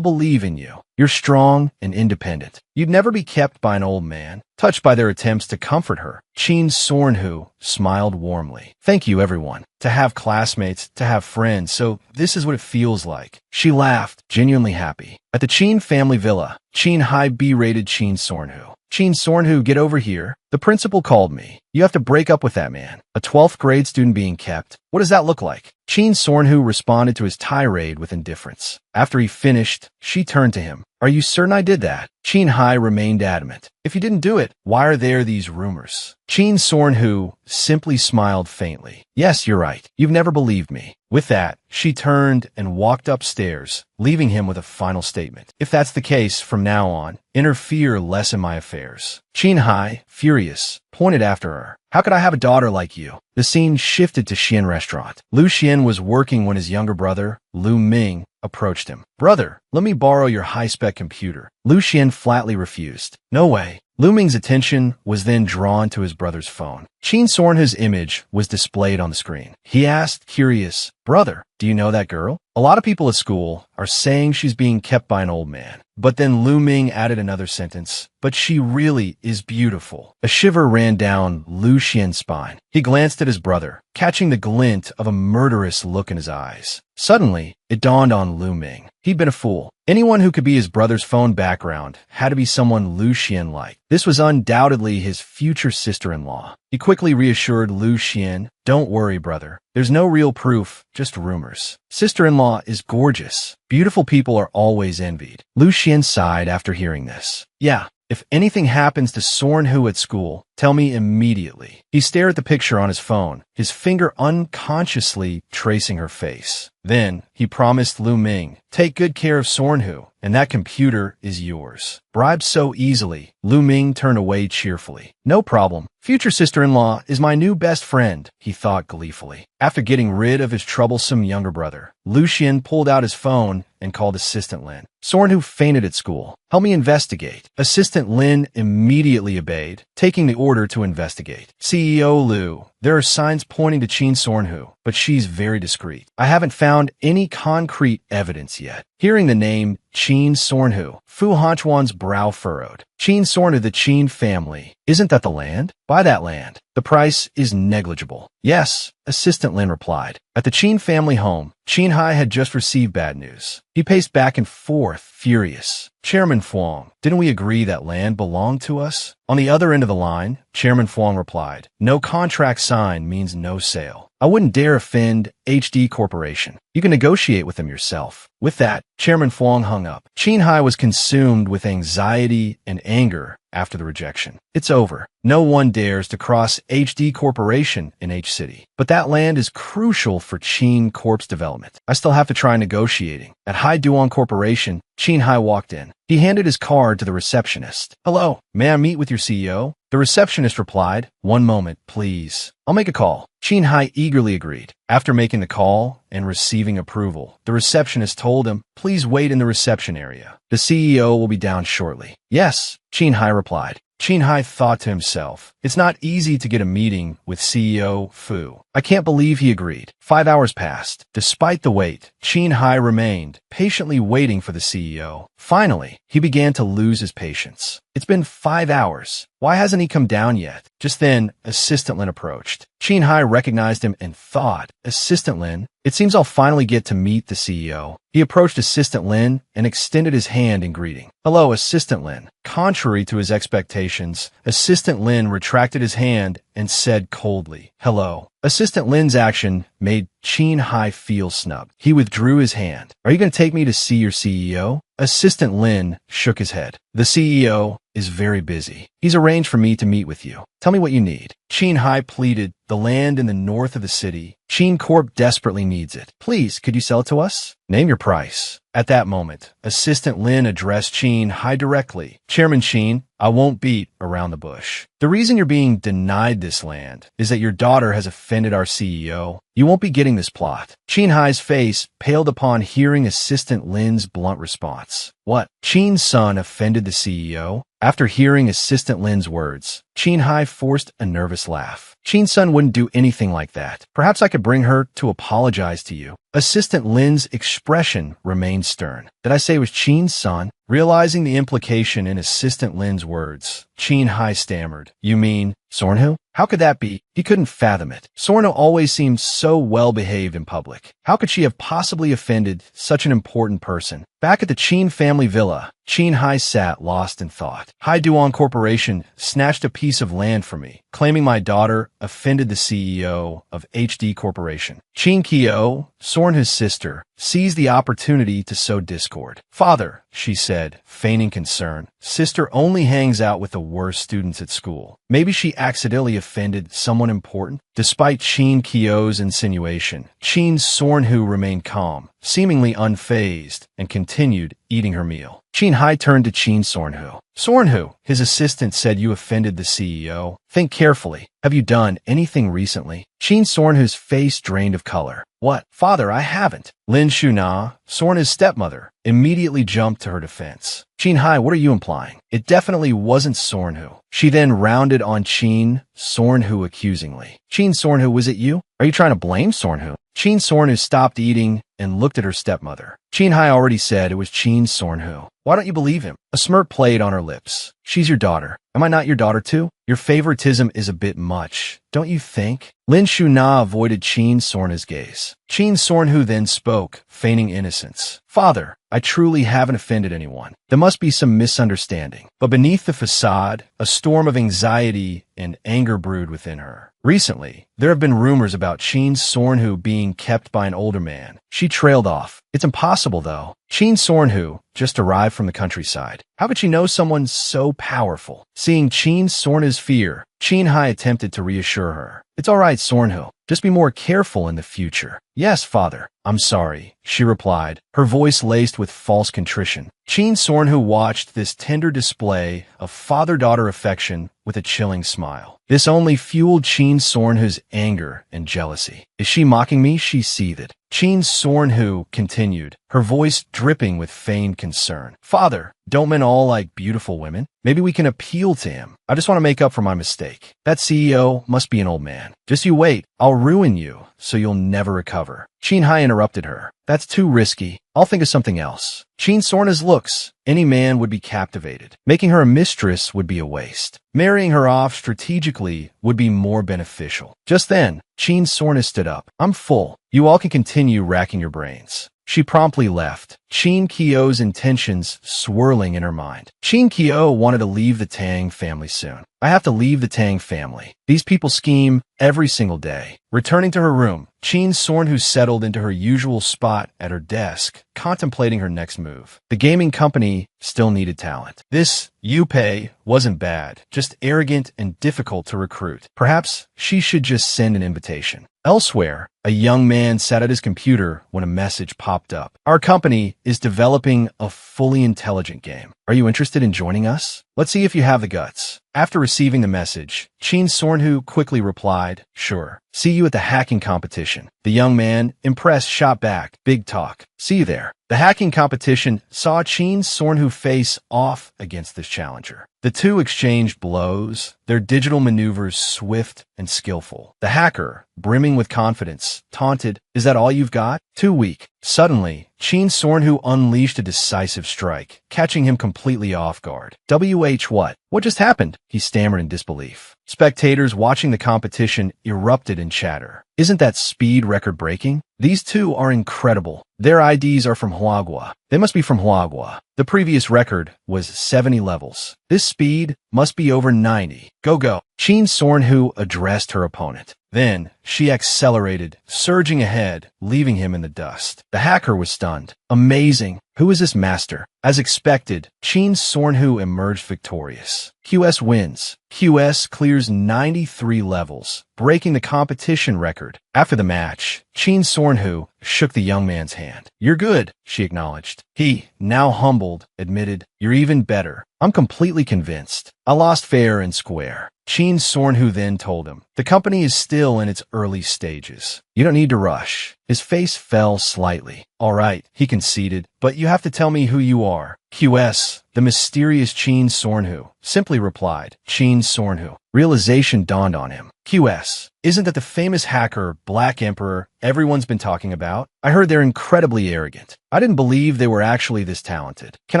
believe in you. You're strong and independent. You'd never be kept by an old man. Touched by their attempts to comfort her, Chin Sorn-hu smiled warmly. Thank you, everyone. To have classmates, to have friends, so this is what it feels like. She laughed, genuinely happy. At the Chin family villa, Chin Hai berated Chin Sorn-hu. Chin Sorn-hu, get over here. The principal called me. You have to break up with that man. A 12th grade student being kept. What does that look like? Chin Sorn-hu responded to his tirade with indifference. After he finished, she turned to him. Are you certain I did that? Chin Hai remained adamant. If you didn't do it, why are there these rumors? Chin Sorn-hu simply smiled faintly. Yes, you're right. You've never believed me. With that, she turned and walked upstairs, leaving him with a final statement. If that's the case, from now on, interfere less in my affairs. Chin Hai, furious, pointed after her. How could I have a daughter like you? The scene shifted to Xian restaurant. Lu Xian was working when his younger brother, Lu Ming, approached him. Brother, let me borrow your high-spec computer. Lu Xian flatly refused. No way. Lu Ming's attention was then drawn to his brother's phone. Chin Sorn-hu's image was displayed on the screen. He asked, curious, Brother, do you know that girl? A lot of people at school are saying she's being kept by an old man. But then Lu Ming added another sentence. But she really is beautiful. A shiver ran down Lu Xian's spine. He glanced at his brother, catching the glint of a murderous look in his eyes. Suddenly, it dawned on Lu Ming. He'd been a fool. Anyone who could be his brother's phone background had to be someone Lu Xian liked. This was undoubtedly his future sister-in-law. He quickly reassured Lu Xian, don't worry, brother. There's no real proof, just rumors. Sister-in-law is gorgeous. Beautiful people are always envied. Lu Xian sighed after hearing this. Yeah. If anything happens to Sorn-hu at school, tell me immediately. He stared at the picture on his phone, his finger unconsciously tracing her face. Then, he promised Lu Ming, take good care of Sorn-hu, and that computer is yours. Bribed so easily, Lu Ming turned away cheerfully. No problem. Future sister-in-law is my new best friend, he thought gleefully. After getting rid of his troublesome younger brother, Lu Xian pulled out his phone and called Assistant Lin. Sorn-hu fainted at school. Help me investigate. Assistant Lin immediately obeyed, taking the order to investigate. CEO Lu, there are signs pointing to Chin Sorn-hu, but she's very discreet. I haven't found any concrete evidence yet. Hearing the name Chin Sorn-hu, Fu Hanchuan's brow furrowed. Chin Sorn-hu, the Chin family. Isn't that the land? Buy that land. The price is negligible. Yes, Assistant Lin replied. At the Chin family home, Chin Hai had just received bad news. He paced back and forth, furious. Chairman Fuang, didn't we agree that land belonged to us? On the other end of the line, Chairman Fuang replied, no contract signed means no sale. I wouldn't dare offend HD Corporation. You can negotiate with them yourself. With that, Chairman Fuang hung up. Chin Hai was consumed with anxiety and anger after the rejection. It's over. No one dares to cross HD Corporation in H City. But that land is crucial for Chin Corp's development. I still have to try negotiating. At Hai Duan Corporation, Chin Hai walked in. He handed his card to the receptionist. Hello, may I meet with your CEO? The receptionist replied, one moment, please. I'll make a call. Chin Hai eagerly agreed. After making the call and receiving approval, the receptionist told him, please wait in the reception area. The CEO will be down shortly. Yes, Chin Hai replied. Chin Hai thought to himself, it's not easy to get a meeting with CEO Fu. I can't believe he agreed. 5 hours passed. Despite the wait, Chin Hai remained, patiently waiting for the CEO. Finally, he began to lose his patience. It's been 5 hours. Why hasn't he come down yet? Just then, Assistant Lin approached. Chin Hai recognized him and thought, Assistant Lin, it seems I'll finally get to meet the CEO. He approached Assistant Lin and extended his hand in greeting. Hello, Assistant Lin. Contrary to his expectations, Assistant Lin retracted his hand and said coldly, hello. Assistant Lin's action made Chin Hai feel snubbed. He withdrew his hand. Are you going to take me to see your CEO? Assistant Lin shook his head. The CEO is very busy. He's arranged for me to meet with you. Tell me what you need. Chin Hai pleaded, the land in the north of the city. Chin Corp desperately needs it. Please, could you sell it to us? Name your price. At that moment, Assistant Lin addressed Chin Hai directly. Chairman Chin, I won't beat around the bush. The reason you're being denied this land is that your daughter has offended our CEO. You won't be getting this plot. Chin Hai's face paled upon hearing Assistant Lin's blunt response. What? Chin's son offended the CEO? After hearing Assistant Lin's words, Chin Hai forced a nervous laugh. Chin-sun wouldn't do anything like that. Perhaps I could bring her to apologize to you. Assistant Lin's expression remained stern. Did I say it was Chin-sun? Realizing the implication in Assistant Lin's words, Chin Hai stammered. You mean Sornhu? How could that be? He couldn't fathom it. Sorno always seemed so well-behaved in public. How could she have possibly offended such an important person? Back at the Chin family villa, Chin Hai sat lost in thought. Hai Duan Corporation snatched a piece of land from me, claiming my daughter offended the CEO of HD Corporation. Chin Kyo, Sornhu's sister, seized the opportunity to sow discord. Father, she said, feigning concern, sister only hangs out with the worst students at school. Maybe she accidentally offended someone important? Despite Chin Kyo's insinuation, Chin Sornhu remained calm, seemingly unfazed, and continued eating her meal. Chin Hai turned to Chin Sornhu. Sornhu, his assistant said you offended the CEO. Think carefully. Have you done anything recently? Chin Sornhu's face drained of color. What? Father, I haven't. Lin Shuna, Sornhu's stepmother, immediately jumped to her defense. Chin Hai, what are you implying? It definitely wasn't Sornhu. She then rounded on Chin Sornhu accusingly. Chin Sornhu, was it you? Are you trying to blame Sornhu? Chin Sornhu stopped eating and looked at her stepmother. Chin Hai already said it was Chin Sornhu. Why don't you believe him? A smirk played on her lips. She's your daughter. Am I not your daughter too? Your favoritism is a bit much, don't you think? Lin Shuna avoided Chin Sornhu's gaze. Chin Sornhu then spoke, feigning innocence. Father, I truly haven't offended anyone. There must be some misunderstanding. But beneath the facade, a storm of anxiety and anger brewed within her. Recently, there have been rumors about Chin Sornhu being kept by an older man. She trailed off. It's impossible, though. Chin Sornhu just arrived from the countryside. How could she know someone so powerful? Seeing Chin Sornhu's fear, Chin Hai attempted to reassure her. It's all right, Sornhu. Just be more careful in the future. Yes, father. I'm sorry, she replied, her voice laced with false contrition. Chin Sornhu watched this tender display of father-daughter affection with a chilling smile. This only fueled Chin Sornhu's anger and jealousy. Is she mocking me? She seethed. Chin Sornhu continued, her voice dripping with feigned concern. Father, don't men all like beautiful women? Maybe we can appeal to him. I just want to make up for my mistake. That CEO must be an old man. Just you wait. I'll ruin you so you'll never recover. Chin Hai interrupted her. That's too risky. I'll think of something else. Chin Sornhu's looks. Any man would be captivated. Making her a mistress would be a waste. Marrying her off strategically would be more beneficial. Just then, Chin Sornhu stood up. I'm full. You all can continue racking your brains. She promptly left, Chin Kyo's intentions swirling in her mind. Chin Kyo wanted to leave the Tang family soon. I have to leave the Tang family. These people scheme every single day. Returning to her room, Chin Sornhu settled into her usual spot at her desk, contemplating her next move. The gaming company still needed talent. This Yu Pei wasn't bad, just arrogant and difficult to recruit. Perhaps she should just send an invitation. Elsewhere, a young man sat at his computer when a message popped up. Our company is developing a fully intelligent game. Are you interested in joining us? Let's see if you have the guts. After receiving the message, Chin Sornhu quickly replied, sure. See you at the hacking competition. The young man, impressed, shot back, big talk. See you there. The hacking competition saw Chin Sornhu face off against this challenger. The two exchanged blows, their digital maneuvers swift and skillful. The hacker, brimming with confidence, taunted, is that all you've got? Too weak. Suddenly, Chin Sornhu unleashed a decisive strike, catching him completely off guard. What? What just happened? He stammered in disbelief. Spectators watching the competition erupted in chatter. Isn't that speed record-breaking? These two are incredible. Their IDs are from Huagua. They must be from Huagua. The previous record was 70 levels. This speed must be over 90. Go, go. Chin Sornhu addressed her opponent. Then, she accelerated, surging ahead, leaving him in the dust. The hacker was stunned. Amazing. Who is this master? As expected, Chin Sornhu emerged victorious. QS wins. QS clears 93 levels, breaking the competition record. After the match, Chin Sornhu shook the young man's hand. You're good, she acknowledged. He, now humbled, admitted, you're even better. I'm completely convinced. I lost fair and square. Chin Sornhu then told him, the company is still in its early stages. You don't need to rush. His face fell slightly. All right, he conceded, but you have to tell me who you are. QS, the mysterious Chin Sornhu, simply replied. Chin Sornhu. Realization dawned on him. QS. Isn't that the famous hacker, Black Emperor, everyone's been talking about? I heard they're incredibly arrogant. I didn't believe they were actually this talented. Can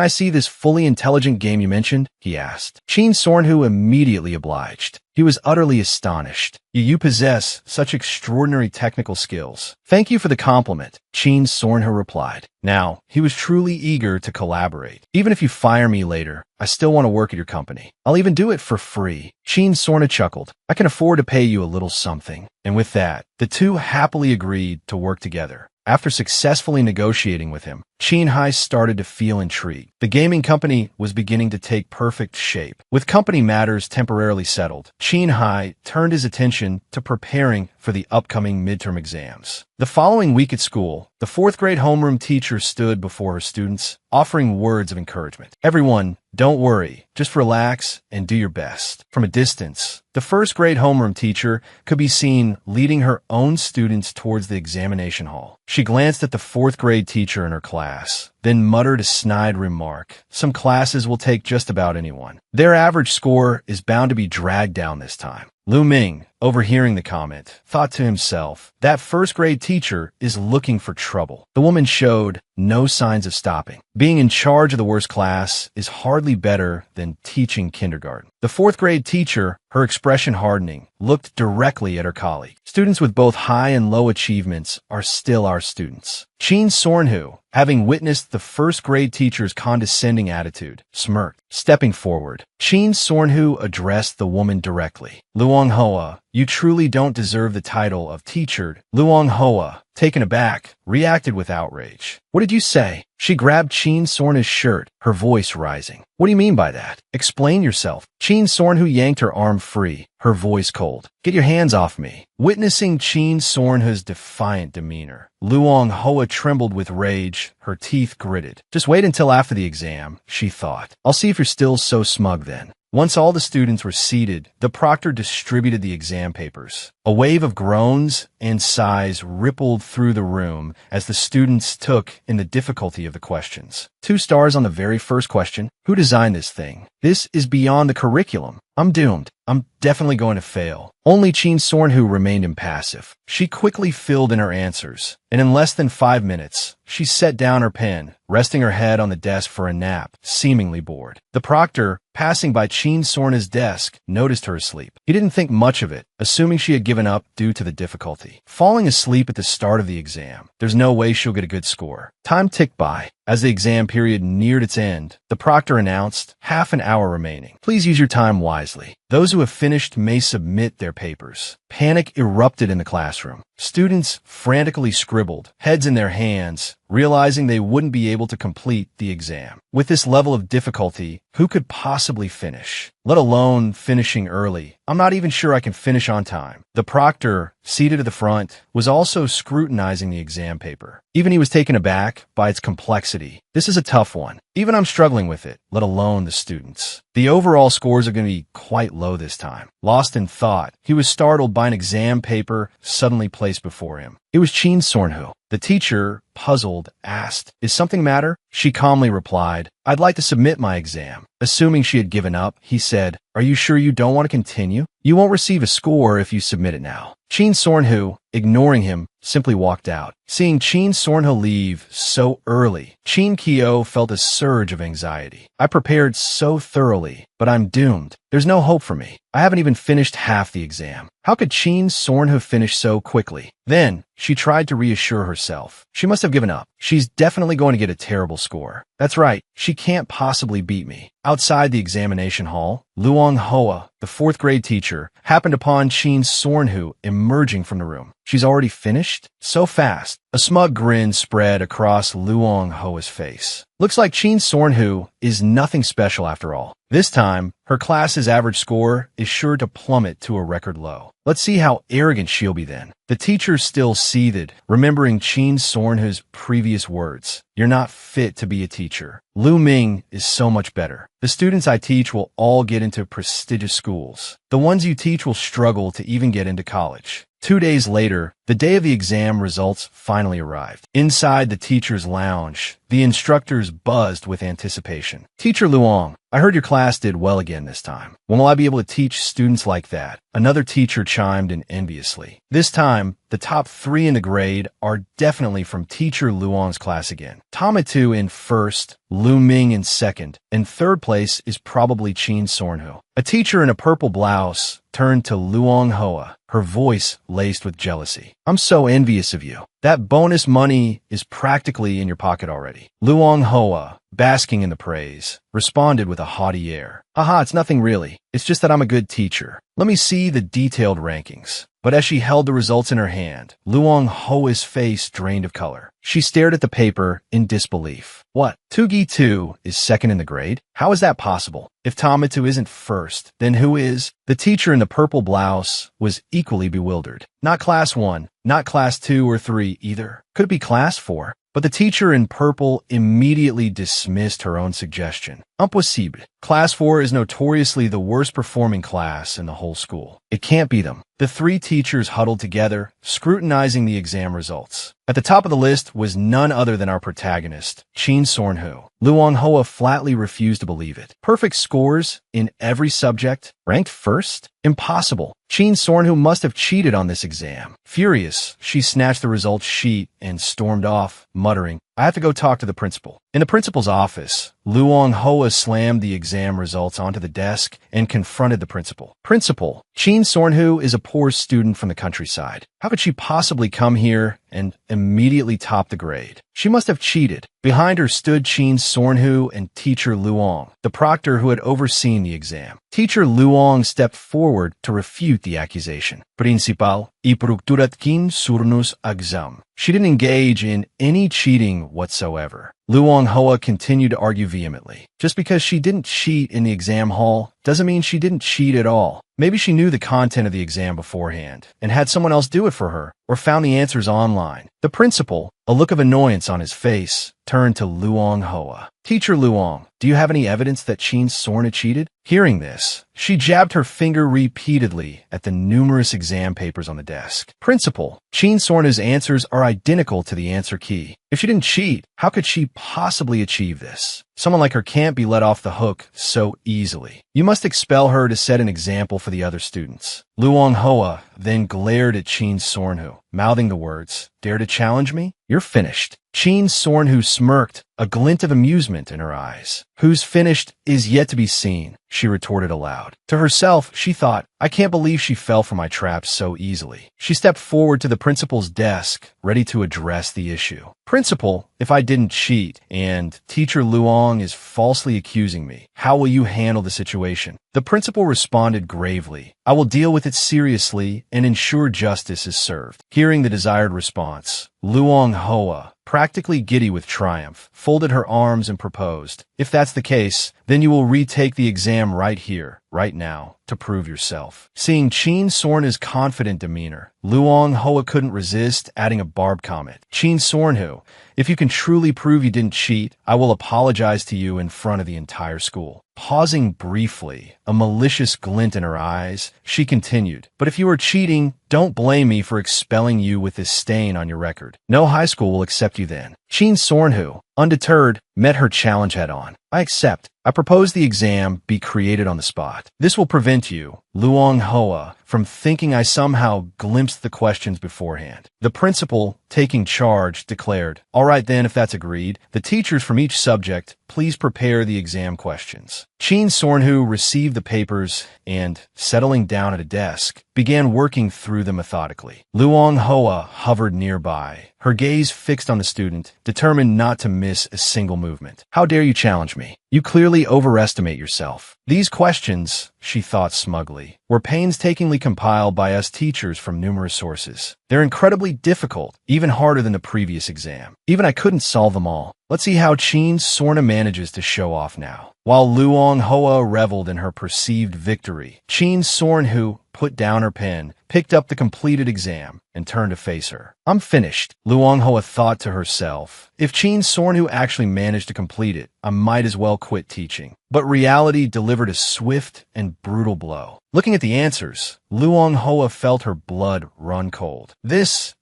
I see this fully intelligent game you mentioned? He asked. Chin Sornhu immediately obliged. He was utterly astonished. You possess such extraordinary technical skills. Thank you for the compliment, Chin Sornhu replied. Now, he was truly eager to collaborate. Even if you fire me later, I still want to work at your company. I'll even do it for free. Chin Sornhu chuckled. I can afford to pay you a little something. And with that, the two happily agreed to work together. After successfully negotiating with him, Chin Hai started to feel intrigued. The gaming company was beginning to take perfect shape. With company matters temporarily settled, Chin Hai turned his attention to preparing for the upcoming midterm exams. The following week at school, the fourth grade homeroom teacher stood before her students, offering words of encouragement. Everyone, don't worry, just relax and do your best. From a distance, the first grade homeroom teacher could be seen leading her own students towards the examination hall. She glanced at the fourth grade teacher in her class, then muttered a snide remark. Some classes will take just about anyone. Their average score is bound to be dragged down this time. Lu Ming, overhearing the comment, thought to himself, that first grade teacher is looking for trouble. The woman showed no signs of stopping. Being in charge of the worst class is hardly better than teaching kindergarten. The fourth grade teacher, her expression hardening, looked directly at her colleague. Students with both high and low achievements are still our students. Chin Sornhu, having witnessed the first grade teacher's condescending attitude, smirked. Stepping forward, Chin Sornhu addressed the woman directly. Luong Hoa, you truly don't deserve the title of teacher. Luong Hoa, taken aback, reacted with outrage. What did you say? She grabbed Chin Sornhu's shirt, her voice rising. What do you mean by that? Explain yourself. Chin Sornhu yanked her arm free, her voice cold. Get your hands off me. Witnessing Chin Sornhu's defiant demeanor, Luong Hoa trembled with rage, her teeth gritted. Just wait until after the exam, she thought. I'll see if you're still so smug then. Once all the students were seated, the proctor distributed the exam papers. A wave of groans and sighs rippled through the room as the students took in the difficulty of the questions. 2 stars on the very first question. Who designed this thing? This is beyond the curriculum. I'm doomed. I'm definitely going to fail. Only Chin Sornhu remained impassive. She quickly filled in her answers, and in less than 5 minutes, she set down her pen, resting her head on the desk for a nap, seemingly bored. The proctor, passing by Chin Sornhu's desk, noticed her asleep. He didn't think much of it, assuming she had given up due to the difficulty. Falling asleep at the start of the exam, there's no way she'll get a good score. Time ticked by. As the exam period neared its end, the proctor announced, half an hour remaining. Please use your time wisely. Those who have finished may submit their papers. Panic erupted in the classroom. Students frantically scribbled, heads in their hands, realizing they wouldn't be able to complete the exam. With this level of difficulty, who could possibly finish? Let alone finishing early. I'm not even sure I can finish on time. The proctor, seated at the front, was also scrutinizing the exam paper. Even he was taken aback by its complexity. This is a tough one. Even I'm struggling with it, let alone the students. The overall scores are going to be quite low this time. Lost in thought, he was startled by an exam paper suddenly placed before him. It was Chin Sornhu. The teacher, puzzled, asked, "Is something matter?" She calmly replied, "I'd like to submit my exam." Assuming she had given up, he said, "Are you sure you don't want to continue? You won't receive a score if you submit it now." Chin Sornhu, ignoring him, simply walked out. Seeing Chin Sornhu leave so early, Chin Kyo felt a surge of anxiety. I prepared so thoroughly, but I'm doomed. There's no hope for me. I haven't even finished half the exam. How could Chin Sornhu finish so quickly? Then, she tried to reassure herself. She must have given up. She's definitely going to get a terrible score. That's right, she can't possibly beat me. Outside the examination hall, Luong Hoa, the fourth grade teacher, happened upon Chin Sornhu emerging from the room. She's already finished? So fast. A smug grin spread across Luong Hoa's face. Looks like Chin Sornhu is nothing special after all. This time, her class's average score is sure to plummet to a record low. Let's see how arrogant she'll be then. The teacher still seethed, remembering Chin Sornhu's previous words. You're not fit to be a teacher. Lu Ming is so much better. The students I teach will all get into prestigious schools. The ones you teach will struggle to even get into college. 2 days later, The day of the exam results finally arrived. Inside the teacher's lounge, the instructors buzzed with anticipation. "Teacher Luong, I heard your class did well again this time. When will I be able to teach students like that?" Another teacher chimed in enviously. This time, the top 3 in the grade are definitely from Teacher Luong's class again. Tamatu in first, Lu Ming in second, and third place is probably Chin Sornhu. A teacher in a purple blouse turned to Luong Hoa, her voice laced with jealousy. "I'm so envious of you. That bonus money is practically in your pocket already." Luong Hoa, basking in the praise, responded with a haughty air. "Haha, it's nothing really. It's just that I'm a good teacher. Let me see the detailed rankings." But as she held the results in her hand, Luong Hoa's face drained of color. She stared at the paper in disbelief. "What? Tugi 2 is second in the grade? How is that possible? If Tamatu isn't first, then who is?" The teacher in the purple blouse was equally bewildered. Not class 1, not class 2 or 3 either. Could it be class 4? But the teacher in purple immediately dismissed her own suggestion. Impossible. Class 4 is notoriously the worst performing class in the whole school. It can't be them. The 3 teachers huddled together, scrutinizing the exam results. At the top of the list was none other than our protagonist, Chin Sornhu. Luong Hoa flatly refused to believe it. Perfect scores in every subject, ranked first? Impossible. Chin Sornhu must have cheated on this exam. Furious, she snatched the results sheet and stormed off, muttering, "I have to go talk to the principal." In the principal's office, Luong Hoa slammed the exam results onto the desk and confronted the principal. "Principal, Chin Sornhu is a poor student from the countryside. How could she possibly come here and immediately top the grade? She must have cheated." Behind her stood Chin Sornhu and Teacher Luong, the proctor who had overseen the exam. Teacher Luong stepped forward to refute the accusation. "Principal, ipurukturatkin surnus exam." She didn't engage in any cheating whatsoever. Luong Hoa continued to argue vehemently. Just because she didn't cheat in the exam hall doesn't mean she didn't cheat at all. Maybe she knew the content of the exam beforehand and had someone else do it for her, or found the answers online. The principal, a look of annoyance on his face, turned to Luong Hoa. "Teacher Luong, do you have any evidence that Chin Sornhu cheated?" Hearing this, she jabbed her finger repeatedly at the numerous exam papers on the desk. "Principal, Chin Sornhu's answers are identical to the answer key. If she didn't cheat, how could she possibly achieve this? Someone like her can't be let off the hook so easily. You must expel her to set an example for the other students." Luong Hoa then glared at Chin Sornhu, mouthing the words, "Dare to challenge me? You're finished." Chin Sornhu smirked, a glint of amusement in her eyes. "Who's finished is yet to be seen," she retorted aloud. To herself, she thought, "I can't believe she fell for my trap so easily." She stepped forward to the principal's desk, ready to address the issue. "Principal, if I didn't cheat and Teacher Luong is falsely accusing me, how will you handle the situation?" The principal responded gravely, "I will deal with it seriously and ensure justice is served." Hearing the desired response, Luong Hoa, practically giddy with triumph, folded her arms and proposed, "If that's the case, then you will retake the exam right here, right now, to prove yourself." Seeing Chin Sornhu's confident demeanor, Luong Hoa couldn't resist adding a barbed comment. "Chin Sornhu, if you can truly prove you didn't cheat, I will apologize to you in front of the entire school." Pausing briefly, a malicious glint in her eyes, she continued, "But if you are cheating, don't blame me for expelling you with this stain on your record. No high school will accept you then." Chin Sornhu, undeterred, met her challenge head-on. "I accept. I propose the exam be created on the spot. This will prevent you, Luong Hoa, from thinking I somehow glimpsed the questions beforehand." The principal, taking charge, declared, "All right then, if that's agreed, the teachers from each subject, please prepare the exam questions." Chin Sornhu received the papers and, settling down at a desk, began working through them methodically. Luong Hoa hovered nearby, her gaze fixed on the student, determined not to miss a single movement. "How dare you challenge me? You clearly overestimate yourself." These questions, she thought smugly, were painstakingly compiled by us teachers from numerous sources. They're incredibly difficult, even harder than the previous exam. Even I couldn't solve them all. Let's see how Chin Sornhu manages to show off now. While Luong Hoa reveled in her perceived victory, Chin Sornhu put down her pen, picked up the completed exam, and turned to face her. I'm finished, Luong Hoa thought to herself. If Chin Sornhu actually managed to complete it, I might as well quit teaching. But reality delivered a swift and brutal blow. Looking at the answers, Luong Hoa felt her blood run cold.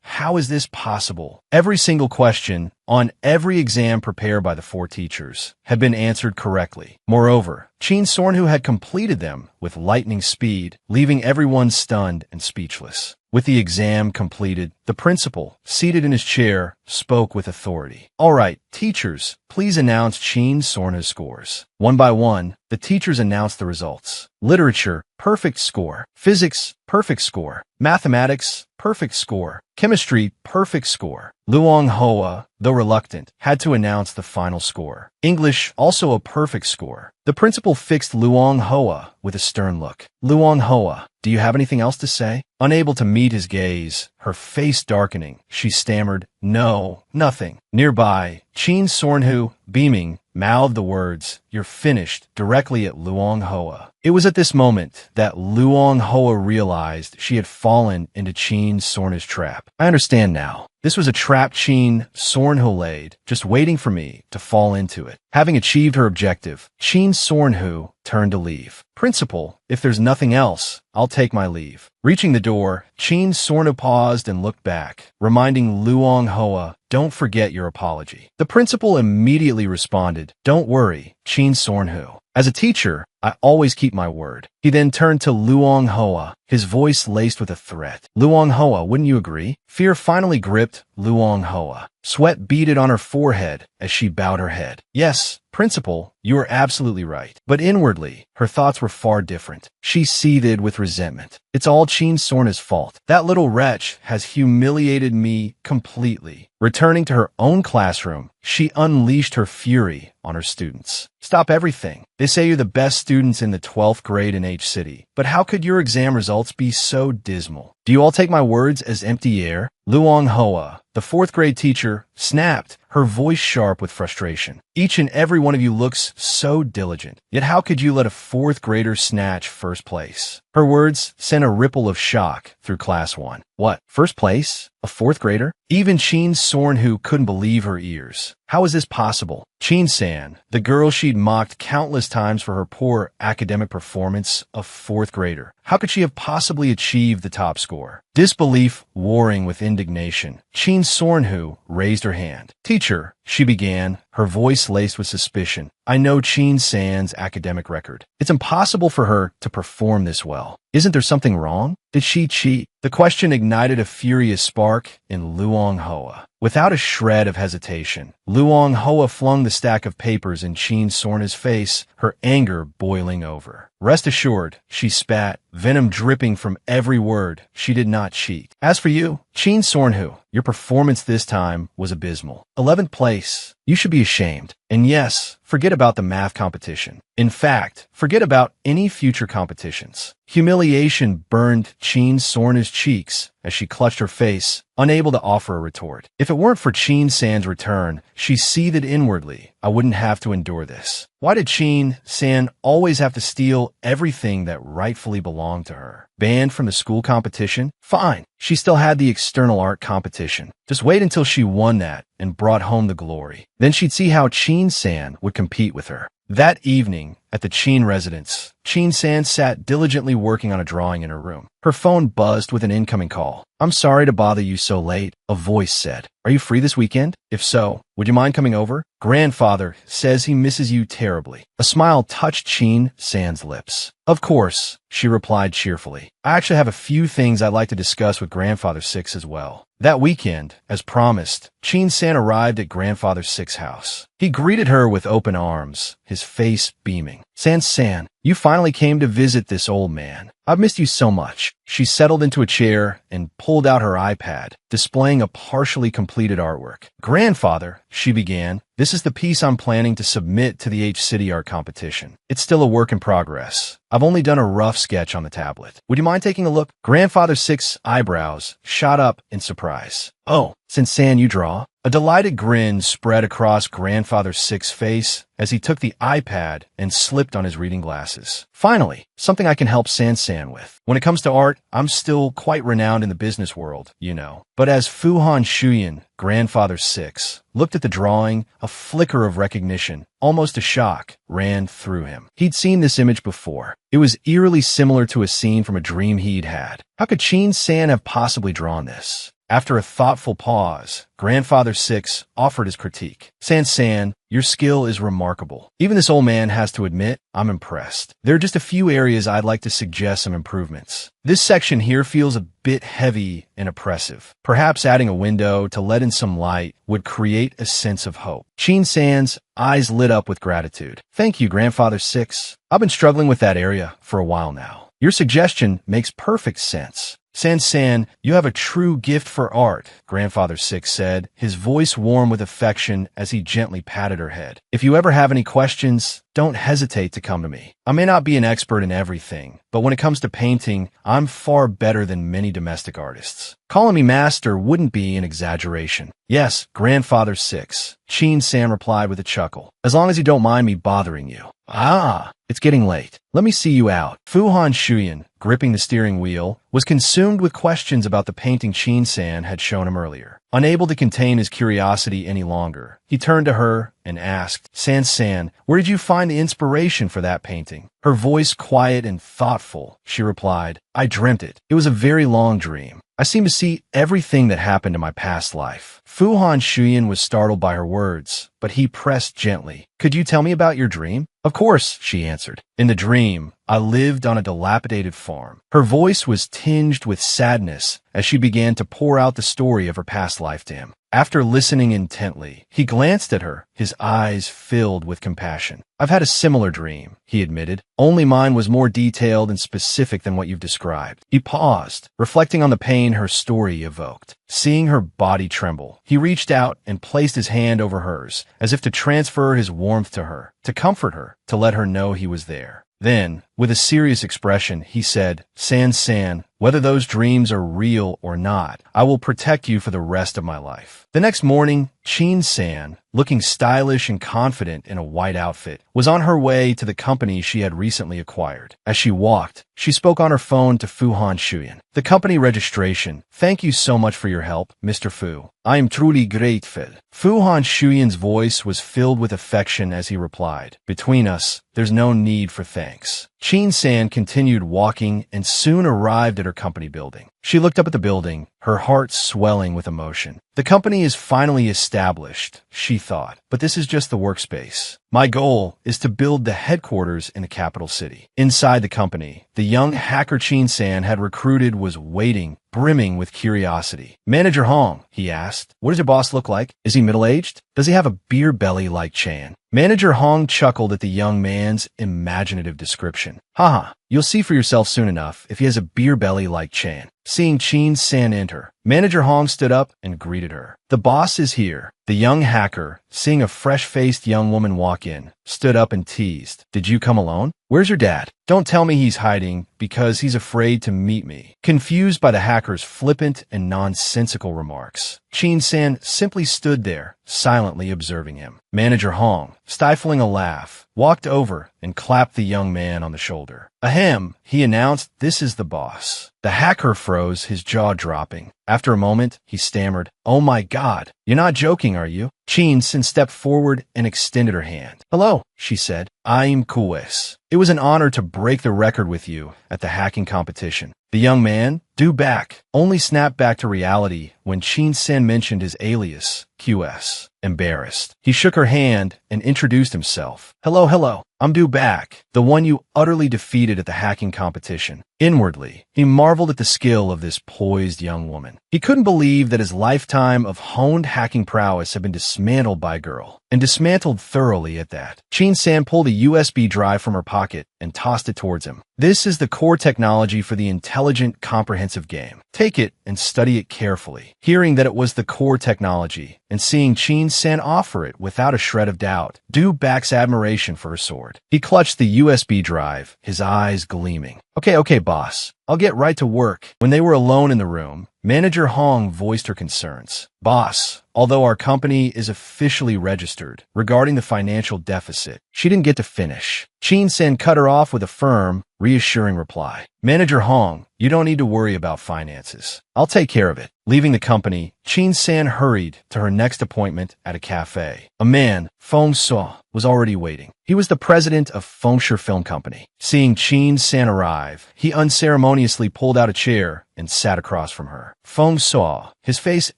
How is this possible? Every single question on every exam prepared by the 4 teachers had been answered correctly. Moreover, Chin Sornhu had completed them with lightning speed, leaving everyone stunned and speechless. With the exam completed, the principal, seated in his chair, spoke with authority. All right, teachers, please announce Chin Sornhu's scores. One by one, the teachers announced the results. Literature, perfect score. Physics, perfect score. Mathematics, perfect score. Chemistry, perfect score. Luong Hoa, though reluctant, had to announce the final score. English, also a perfect score. The principal fixed Luong Hoa with a stern look. Luong Hoa, do you have anything else to say? Unable to meet his gaze, her face darkening, she stammered, No, nothing. Nearby, Chin Sornhu, beaming, mouthed the words, You're finished, directly at Luong Hoa. It was at this moment that Luong Hoa realized she had fallen into Chin Sornhu's trap. I understand now. This was a trap Chin Sornhu laid, just waiting for me to fall into it. Having achieved her objective, Chin Sornhu turned to leave. Principal, if there's nothing else, I'll take my leave. Reaching the door, Chin Sornhu paused and looked back, reminding Luong Hoa, Don't forget your apology. The principal immediately responded, Don't worry, Chin Sornhu. As a teacher, I always keep my word. He then turned to Luong Hoa, his voice laced with a threat. Luong Hoa, wouldn't you agree? Fear finally gripped Luong Hoa. Sweat beaded on her forehead as she bowed her head. Yes, principal, you are absolutely right. But inwardly, her thoughts were far different. She seethed with resentment. It's all Chin Sornhu's fault. That little wretch has humiliated me completely. Returning to her own classroom, she unleashed her fury on her students. Stop everything. They say you're the best students in the 12th grade in H City, but how could your exam results be so dismal? Do you all take my words as empty air? Luong Hoa, the 4th grade teacher, snapped, her voice sharp with frustration. Each and every one of you looks so diligent, yet how could you let a 4th grader snatch first place? Her words sent a ripple of shock through Class 1. What, first place? A 4th grader? Even Chin Sornhu couldn't believe her ears. How is this possible? Chin-san, the girl she'd mocked countless times for her poor academic performance, a 4th grader. How could she have possibly achieved the top score? Disbelief warring with indignation, Chin Sornhu raised her hand. Teacher, she began, her voice laced with suspicion. I know Chin-san's academic record. It's impossible for her to perform this well. Isn't there something wrong? Did she cheat? The question ignited a furious spark in Luong Hoa. Without a shred of hesitation, Luong Hoa flung the stack of papers in Chin Sornhu's face, her anger boiling over. Rest assured, she spat, venom dripping from every word. She did not cheat. As for you, Chin Sornhu, your performance this time was abysmal. 11th place. You should be ashamed. And yes, forget about the math competition. In fact, forget about any future competitions. Humiliation burned Chin Sornhu's cheeks as she clutched her face, unable to offer a retort. If it weren't for Chin-san's return, she seethed inwardly. I wouldn't have to endure this. Why did Chin-san always have to steal everything that rightfully belonged to her? Banned from the school competition? Fine. She still had the external art competition. Just wait until she won that and brought home the glory. Then she'd see how Chin-san would compete with her. That evening, at the Chin residence, Chin-san sat diligently working on a drawing in her room. Her phone buzzed with an incoming call. I'm sorry to bother you so late, a voice said. Are you free this weekend? If so, would you mind coming over? Grandfather says he misses you terribly. A smile touched Chin-san's lips. Of course, she replied cheerfully. I actually have a few things I'd like to discuss with Grandfather Six as well. That weekend, as promised, Chin-san arrived at Grandfather Six's house. He greeted her with open arms, his face beaming. San-san, you finally came to visit this old man. I've missed you so much. She settled into a chair and pulled out her iPad, displaying a partially completed artwork. Grandfather, she began, this is the piece I'm planning to submit to the H-City art competition. It's still a work in progress. I've only done a rough sketch on the tablet. Would you mind taking a look? Grandfather Six's eyebrows shot up in surprise. Oh, since San you draw? A delighted grin spread across Grandfather Six's face as he took the iPad and slipped on his reading glasses. Finally, something I can help San San with. When it comes to art, I'm still quite renowned in the business world, you know. But as Fu-Han Shuyan, grandfather 6, looked at the drawing, a flicker of recognition, almost a shock, ran through him. He'd seen this image before. It was eerily similar to a scene from a dream he'd had. How could Chin San have possibly drawn this? After a thoughtful pause, Grandfather 6 offered his critique. San, your skill is remarkable. Even this old man has to admit, I'm impressed. There are just a few areas I'd like to suggest some improvements. This section here feels a bit heavy and oppressive. Perhaps adding a window to let in some light would create a sense of hope. Chin San's eyes lit up with gratitude. Thank you, Grandfather 6. I've been struggling with that area for a while now. Your suggestion makes perfect sense. San, you have a true gift for art, Grandfather 6 said, his voice warm with affection as he gently patted her head. If you ever have any questions, don't hesitate to come to me. I may not be an expert in everything, but when it comes to painting, I'm far better than many domestic artists. Calling me master wouldn't be an exaggeration. Yes, Grandfather 6, Chin San replied with a chuckle. As long as you don't mind me bothering you. Ah, it's getting late. Let me see you out. Fu-Han Shuyan, gripping the steering wheel, was consumed with questions about the painting Chin San had shown him earlier. Unable to contain his curiosity any longer, he turned to her and asked, San, where did you find the inspiration for that painting? Her voice quiet and thoughtful, she replied, I dreamt it. It was a very long dream. I seem to see everything that happened in my past life. Fu-Han Shuyan was startled by her words, but he pressed gently. Could you tell me about your dream? Of course, she answered. In the dream, I lived on a dilapidated farm. Her voice was tinged with sadness as she began to pour out the story of her past life to him. After listening intently, he glanced at her, his eyes filled with compassion. I've had a similar dream, he admitted. Only mine was more detailed and specific than what you've described. He paused, reflecting on the pain her story evoked. Seeing her body tremble, he reached out and placed his hand over hers, as if to transfer his warmth to her, to comfort her, to let her know he was there. Then, with a serious expression, he said, San, whether those dreams are real or not, I will protect you for the rest of my life. The next morning, Chin San, looking stylish and confident in a white outfit, was on her way to the company she had recently acquired. As she walked, she spoke on her phone to Fu-Han Shuyan. The company registration. Thank you so much for your help, Mr. Fu. I am truly grateful. Fu-Han Shuyan's voice was filled with affection as he replied, Between us, there's no need for thanks. Chin San continued walking and soon arrived at her company building. She looked up at the building, her heart swelling with emotion. The company is finally established, she thought, but this is just the workspace. My goal is to build the headquarters in the capital city. Inside the company, the young hacker Chin San had recruited was waiting, brimming with curiosity. Manager Hong, he asked, what does your boss look like? Is he middle-aged? Does he have a beer belly like Chan? Manager Hong chuckled at the young man's imaginative description. Haha, you'll see for yourself soon enough if he has a beer belly like Chan. Seeing Chin San enter, Manager Hong stood up and greeted her. The boss is here. The young hacker, seeing a fresh-faced young woman walk in, stood up and teased. Did you come alone? Where's your dad? Don't tell me he's hiding because he's afraid to meet me. Confused by the hacker's flippant and nonsensical remarks, Chin San simply stood there, silently observing him. Manager Hong, stifling a laugh, walked over and clapped the young man on the shoulder. Ahem, he announced, this is the boss. The hacker froze, his jaw dropping. After a moment, he stammered, Oh my God, you're not joking, are you? Chin San stepped forward and extended her hand. Hello, she said. I'm Kues. It was an honor to break the record with you at the hacking competition. The young man, due back, only snapped back to reality when Chin San mentioned his alias, QS. Embarrassed, he shook her hand and introduced himself. Hello, I'm due back, the one you utterly defeated at the hacking competition. Inwardly, he marveled at the skill of this poised young woman. He couldn't believe that his lifetime of honed hacking prowess had been dismantled by a girl, and dismantled thoroughly at that. Chin San pulled a USB drive from her pocket and tossed it towards him. This is the core technology for the intelligent, comprehensive game. Take it and study it carefully. Hearing that it was the core technology, and seeing Chin San offer it without a shred of doubt, due back's admiration for her sword. He clutched the USB drive, his eyes gleaming. Okay, boss. I'll get right to work. When they were alone in the room, Manager Hong voiced her concerns. Boss, although our company is officially registered regarding the financial deficit, she didn't get to finish. Chin-sen cut her off with a firm, reassuring reply. Manager Hong, you don't need to worry about finances. I'll take care of it. Leaving the company, Chin-san hurried to her next appointment at a cafe. A man, Feng Suo, was already waiting. He was the president of Fengshe Film Company. Seeing Chin-san arrive, he unceremoniously pulled out a chair and sat across from her. Feng Suo, his face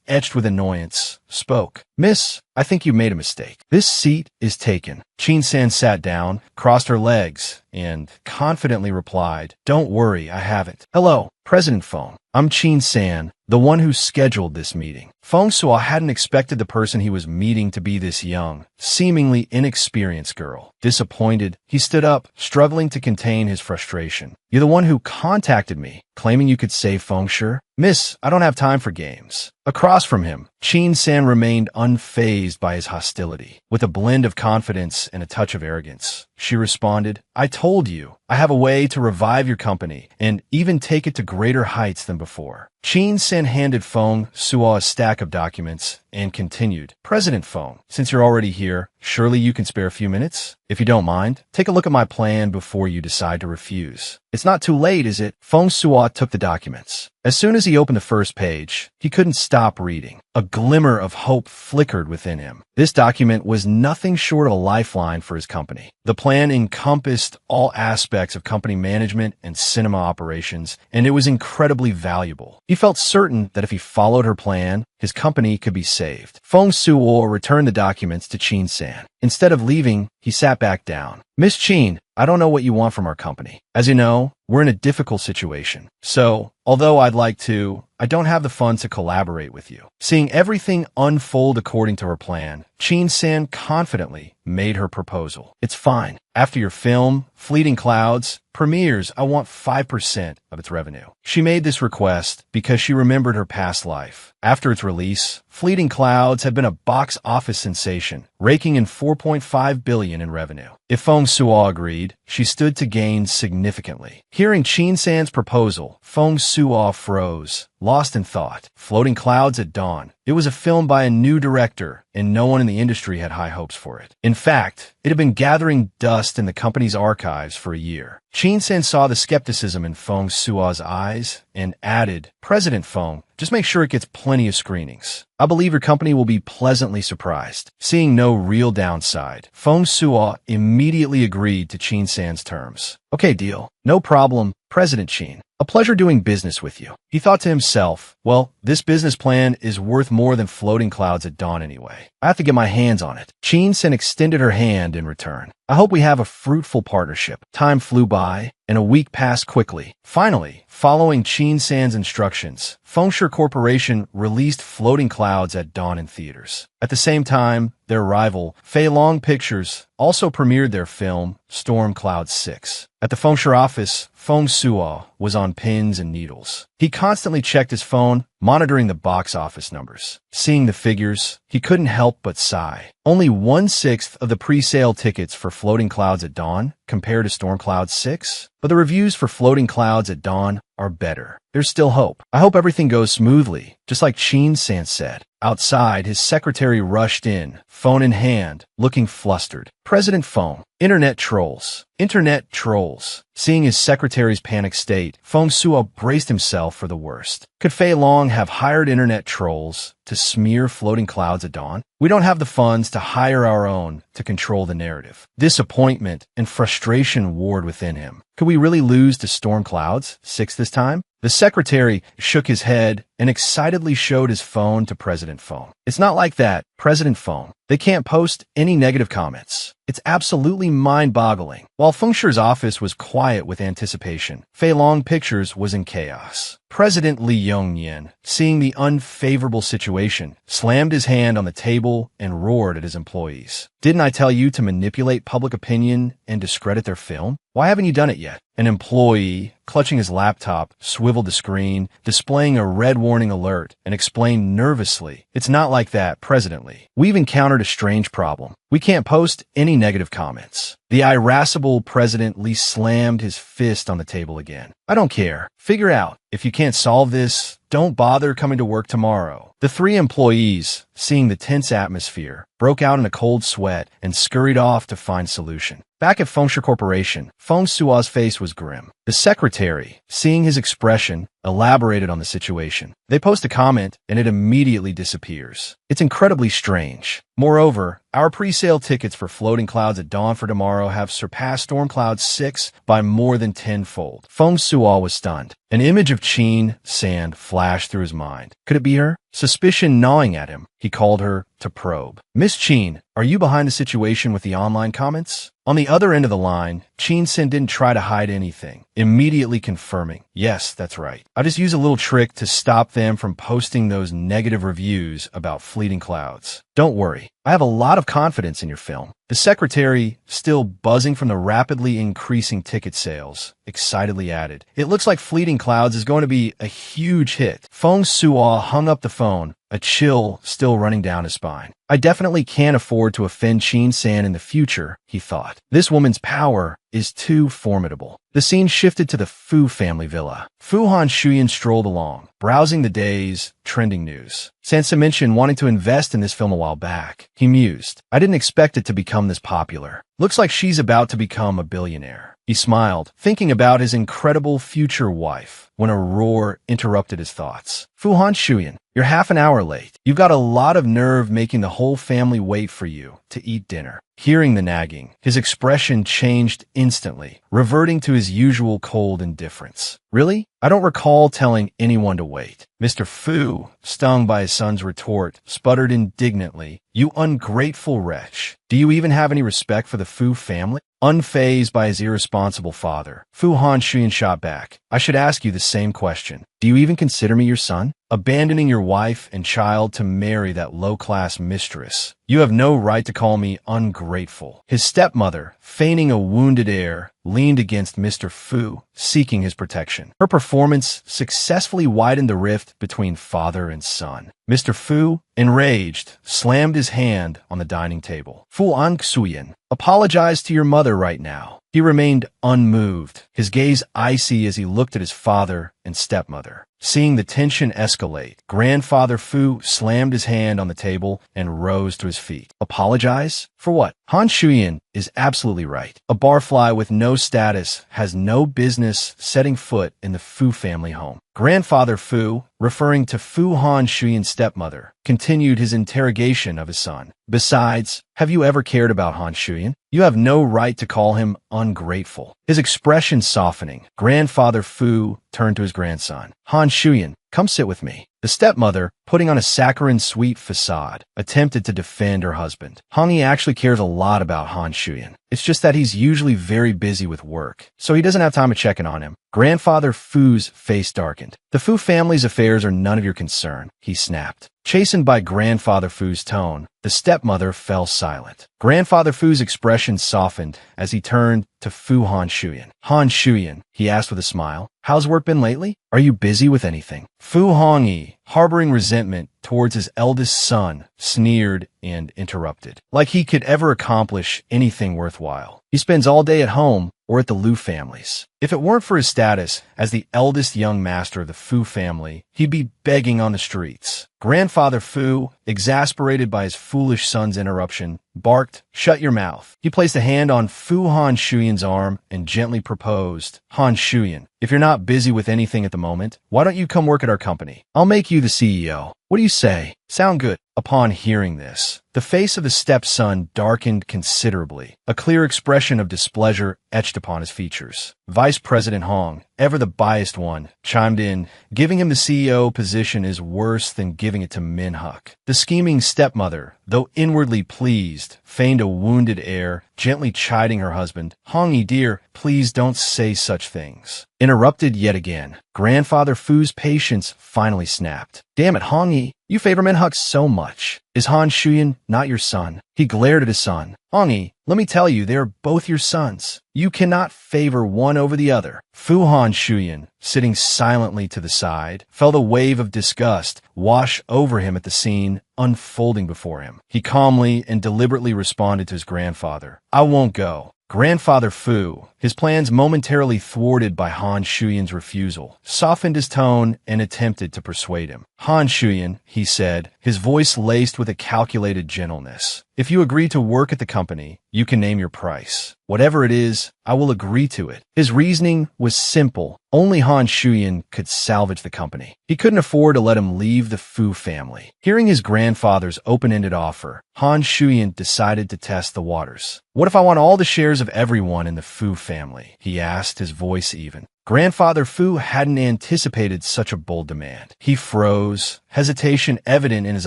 etched with annoyance, spoke. Miss, I think you made a mistake. This seat is taken. Chin-san sat down, crossed her legs, and confidently replied, Don't worry, I haven't. Hello, President Feng. I'm Chin-san, the one who scheduled this meeting. Feng Suo hadn't expected the person he was meeting to be this young, seemingly inexperienced girl. Disappointed, he stood up, struggling to contain his frustration. You're the one who contacted me, claiming you could save Fengshe? Miss, I don't have time for games. Across from him, Chin-san remained unfazed by his hostility. With a blend of confidence and a touch of arrogance, she responded, I told you, I have a way to revive your company and even take it to greater heights than before. Chin-san handed Feng Suo a stack of documents and continued, President Feng, since you're already here, surely you can spare a few minutes? If you don't mind, take a look at my plan before you decide to refuse. It's not too late, is it? Feng Suo took the documents. As soon as he opened the first page, he couldn't stop reading. A glimmer of hope flickered within him. This document was nothing short of a lifeline for his company. The plan encompassed all aspects of company management and cinema operations, and it was incredibly valuable. He felt certain that if he followed her plan, his company could be saved. Feng Suo returned the documents to Chin-san. Instead of leaving, he sat back down. Miss Chin, I don't know what you want from our company. As you know, we're in a difficult situation. So, although I'd like to, I don't have the funds to collaborate with you. Seeing everything unfold according to her plan, Chin-san confidently made her proposal. It's fine. After your film, Fleeting Clouds, premieres, I want 5% of its revenue. She made this request because she remembered her past life. After its release, Fleeting Clouds had been a box office sensation, raking in $4.5 billion in revenue. If Feng Suo agreed, she stood to gain significantly. Hearing Chin-san's proposal, Feng Suo froze, lost in thought. Floating Clouds at Dawn. It was a film by a new director, and no one in the industry had high hopes for it. In fact, it had been gathering dust in the company's archives for a year. Chin-san saw the skepticism in Feng Suo's eyes and added, President Feng, just make sure it gets plenty of screenings. I believe your company will be pleasantly surprised. Seeing no real downside, Feng Suo immediately agreed to Chin-san's terms. Okay, deal. No problem, President Chin. A pleasure doing business with you. He thought to himself, well, this business plan is worth more than Floating Clouds at Dawn anyway. I have to get my hands on it. Chin-san extended her hand in return. I hope we have a fruitful partnership. Time flew by, and a week passed quickly. Finally, following Chin-san's instructions, Fengshe Corporation released Floating Clouds at Dawn in theaters. At the same time, their rival, Fei Long Pictures, also premiered their film, Storm Cloud 6. At the Fengshe office, Feng Suo was on pins and needles. He constantly checked his phone, monitoring the box office numbers. Seeing the figures, he couldn't help but sigh. Only 1/6 of the pre-sale tickets for Floating Clouds at Dawn compared to Storm Cloud 6. But the reviews for Floating Clouds at Dawn are better. There's still hope. I hope everything goes smoothly, just like Chin-san said. Outside, his secretary rushed in, phone in hand, looking flustered. President Feng, Internet trolls. Internet trolls. Seeing his secretary's panicked state, Feng Suo braced himself for the worst. Could Fei Long have hired internet trolls to smear Floating Clouds at Dawn? We don't have the funds to hire our own to control the narrative. Disappointment and frustration warred within him. Could we really lose to Storm Clouds 6 this time? The secretary shook his head and excitedly showed his phone to President Feng. It's not like that, President Feng. They can't post any negative comments. It's absolutely mind-boggling. While Fengshe's office was quiet with anticipation, Fei Long Pictures was in chaos. President Li Yongyan, seeing the unfavorable situation, slammed his hand on the table and roared at his employees. Didn't I tell you to manipulate public opinion and discredit their film? Why haven't you done it yet? An employee, clutching his laptop, swiveled the screen, displaying a red warning alert, and explained nervously, It's not like that, President Lee. We've encountered a strange problem. We can't post any negative comments. The irascible President Lee slammed his fist on the table again. I don't care. Figure out. If you can't solve this, don't bother coming to work tomorrow. The three employees, seeing the tense atmosphere, broke out in a cold sweat and scurried off to find solution. Back at Fengsha Corporation, Feng Sua's face was grim. The secretary, seeing his expression, elaborated on the situation. They post a comment and it immediately disappears. It's incredibly strange. Moreover, our pre-sale tickets for Floating Clouds at Dawn for tomorrow have surpassed Storm Cloud 6 by more than tenfold. Feng Sua was stunned. An image of Qin San flashed through his mind. Could it be her? Suspicion gnawing at him, he called her to probe. Miss Qin, are you behind the situation with the online comments? On the other end of the line, Qin San didn't try to hide anything, immediately confirming, yes, that's right. I just use a little trick to stop them from posting those negative reviews about Fleeting Clouds. Don't worry, I have a lot of confidence in your film. The secretary, still buzzing from the rapidly increasing ticket sales, excitedly added, it looks like Fleeting Clouds is going to be a huge hit. Feng Sua hung up the phone, a chill still running down his spine. I definitely can't afford to offend Qin San in the future, he thought. This woman's power is too formidable. The scene shifted to the Fu family villa. Fu Han Shuyan strolled along, browsing the day's trending news. Sansa mentioned wanting to invest in this film a while back. He mused. I didn't expect it to become this popular. Looks like she's about to become a billionaire. He smiled, thinking about his incredible future wife, when a roar interrupted his thoughts. Fu Han Shuyan, you're half an hour late. You've got a lot of nerve making the whole family wait for you to eat dinner. Hearing the nagging, his expression changed instantly, reverting to his usual cold indifference. Really? I don't recall telling anyone to wait. Mr. Fu, stung by his son's retort, sputtered indignantly, you ungrateful wretch. Do you even have any respect for the Fu family? Unfazed by his irresponsible father, Fu Han Shuyan shot back. I should ask you the same question. Do you even consider me your son? Abandoning your wife and child to marry that low-class mistress. You have no right to call me ungrateful. His stepmother, feigning a wounded air, leaned against Mr. Fu, seeking his protection. Her performance successfully widened the rift between father and son. Mr. Fu, enraged, slammed his hand on the dining table. Fu An-Xuyen, apologize to your mother right now. He remained unmoved, his gaze icy as he looked at his father and stepmother. Seeing the tension escalate, Grandfather Fu slammed his hand on the table and rose to his feet. Apologize? For what? Han Shuyan is absolutely right. A barfly with no status has no business setting foot in the Fu family home. Grandfather Fu, referring to Fu Han Shuyan's stepmother, continued his interrogation of his son. Besides, have you ever cared about Han Shuyan? You have no right to call him ungrateful. His expression softening, Grandfather Fu turned to his grandson. Han Shuyan, come sit with me. The stepmother, putting on a saccharine sweet facade, attempted to defend her husband. Hongi actually cares a lot about Han Shuyan. It's just that he's usually very busy with work, so he doesn't have time to check in on him. Grandfather Fu's face darkened. The Fu family's affairs are none of your concern, he snapped. Chastened by Grandfather Fu's tone, the stepmother fell silent. Grandfather Fu's expression softened as he turned to Fu Han Shuyan. Han Shuyan, he asked with a smile, how's work been lately? Are you busy with anything? Fu Hongyi, harboring resentment towards his eldest son, sneered and interrupted. Like he could ever accomplish anything worthwhile. He spends all day at home or at the Liu family's. If it weren't for his status as the eldest young master of the Fu family, he'd be begging on the streets. Grandfather Fu, exasperated by his foolish son's interruption, barked, shut your mouth. He placed a hand on Fu Han Shuyan's arm and gently proposed, Han Shuyan, if you're not busy with anything at the moment, why don't you come work at our company? I'll make you the CEO. What do you say? Sound good? Upon hearing this, the face of the stepson darkened considerably. A clear expression of displeasure etched upon his features. Vice President Hong, ever the biased one, chimed in, giving him the CEO position is worse than giving it to Minhuk. The scheming stepmother, though inwardly pleased, feigned a wounded air, gently chiding her husband. Hongi dear, please don't say such things. Interrupted yet again. Grandfather Fu's patience finally snapped. Damn it, Hongi, you favor Minhuk so much. Is Han Shuyan not your son? He glared at his son. Hongi, let me tell you, they are both your sons. You cannot favor one over the other. Fu Han Shuyan, sitting silently to the side, felt a wave of disgust wash over him at the scene unfolding before him. He calmly and deliberately responded to his grandfather. I won't go. Grandfather Fu, his plans momentarily thwarted by Han Shuyan's refusal, softened his tone and attempted to persuade him. Han Shuyan, he said, his voice laced with a calculated gentleness. If you agree to work at the company, you can name your price. Whatever it is, I will agree to it. His reasoning was simple. Only Han Shuyan could salvage the company. He couldn't afford to let him leave the Fu family. Hearing his grandfather's open-ended offer, Han Shuyan decided to test the waters. What if I want all the shares of everyone in the Fu family? He asked, his voice even. Grandfather Fu hadn't anticipated such a bold demand. He froze, hesitation evident in his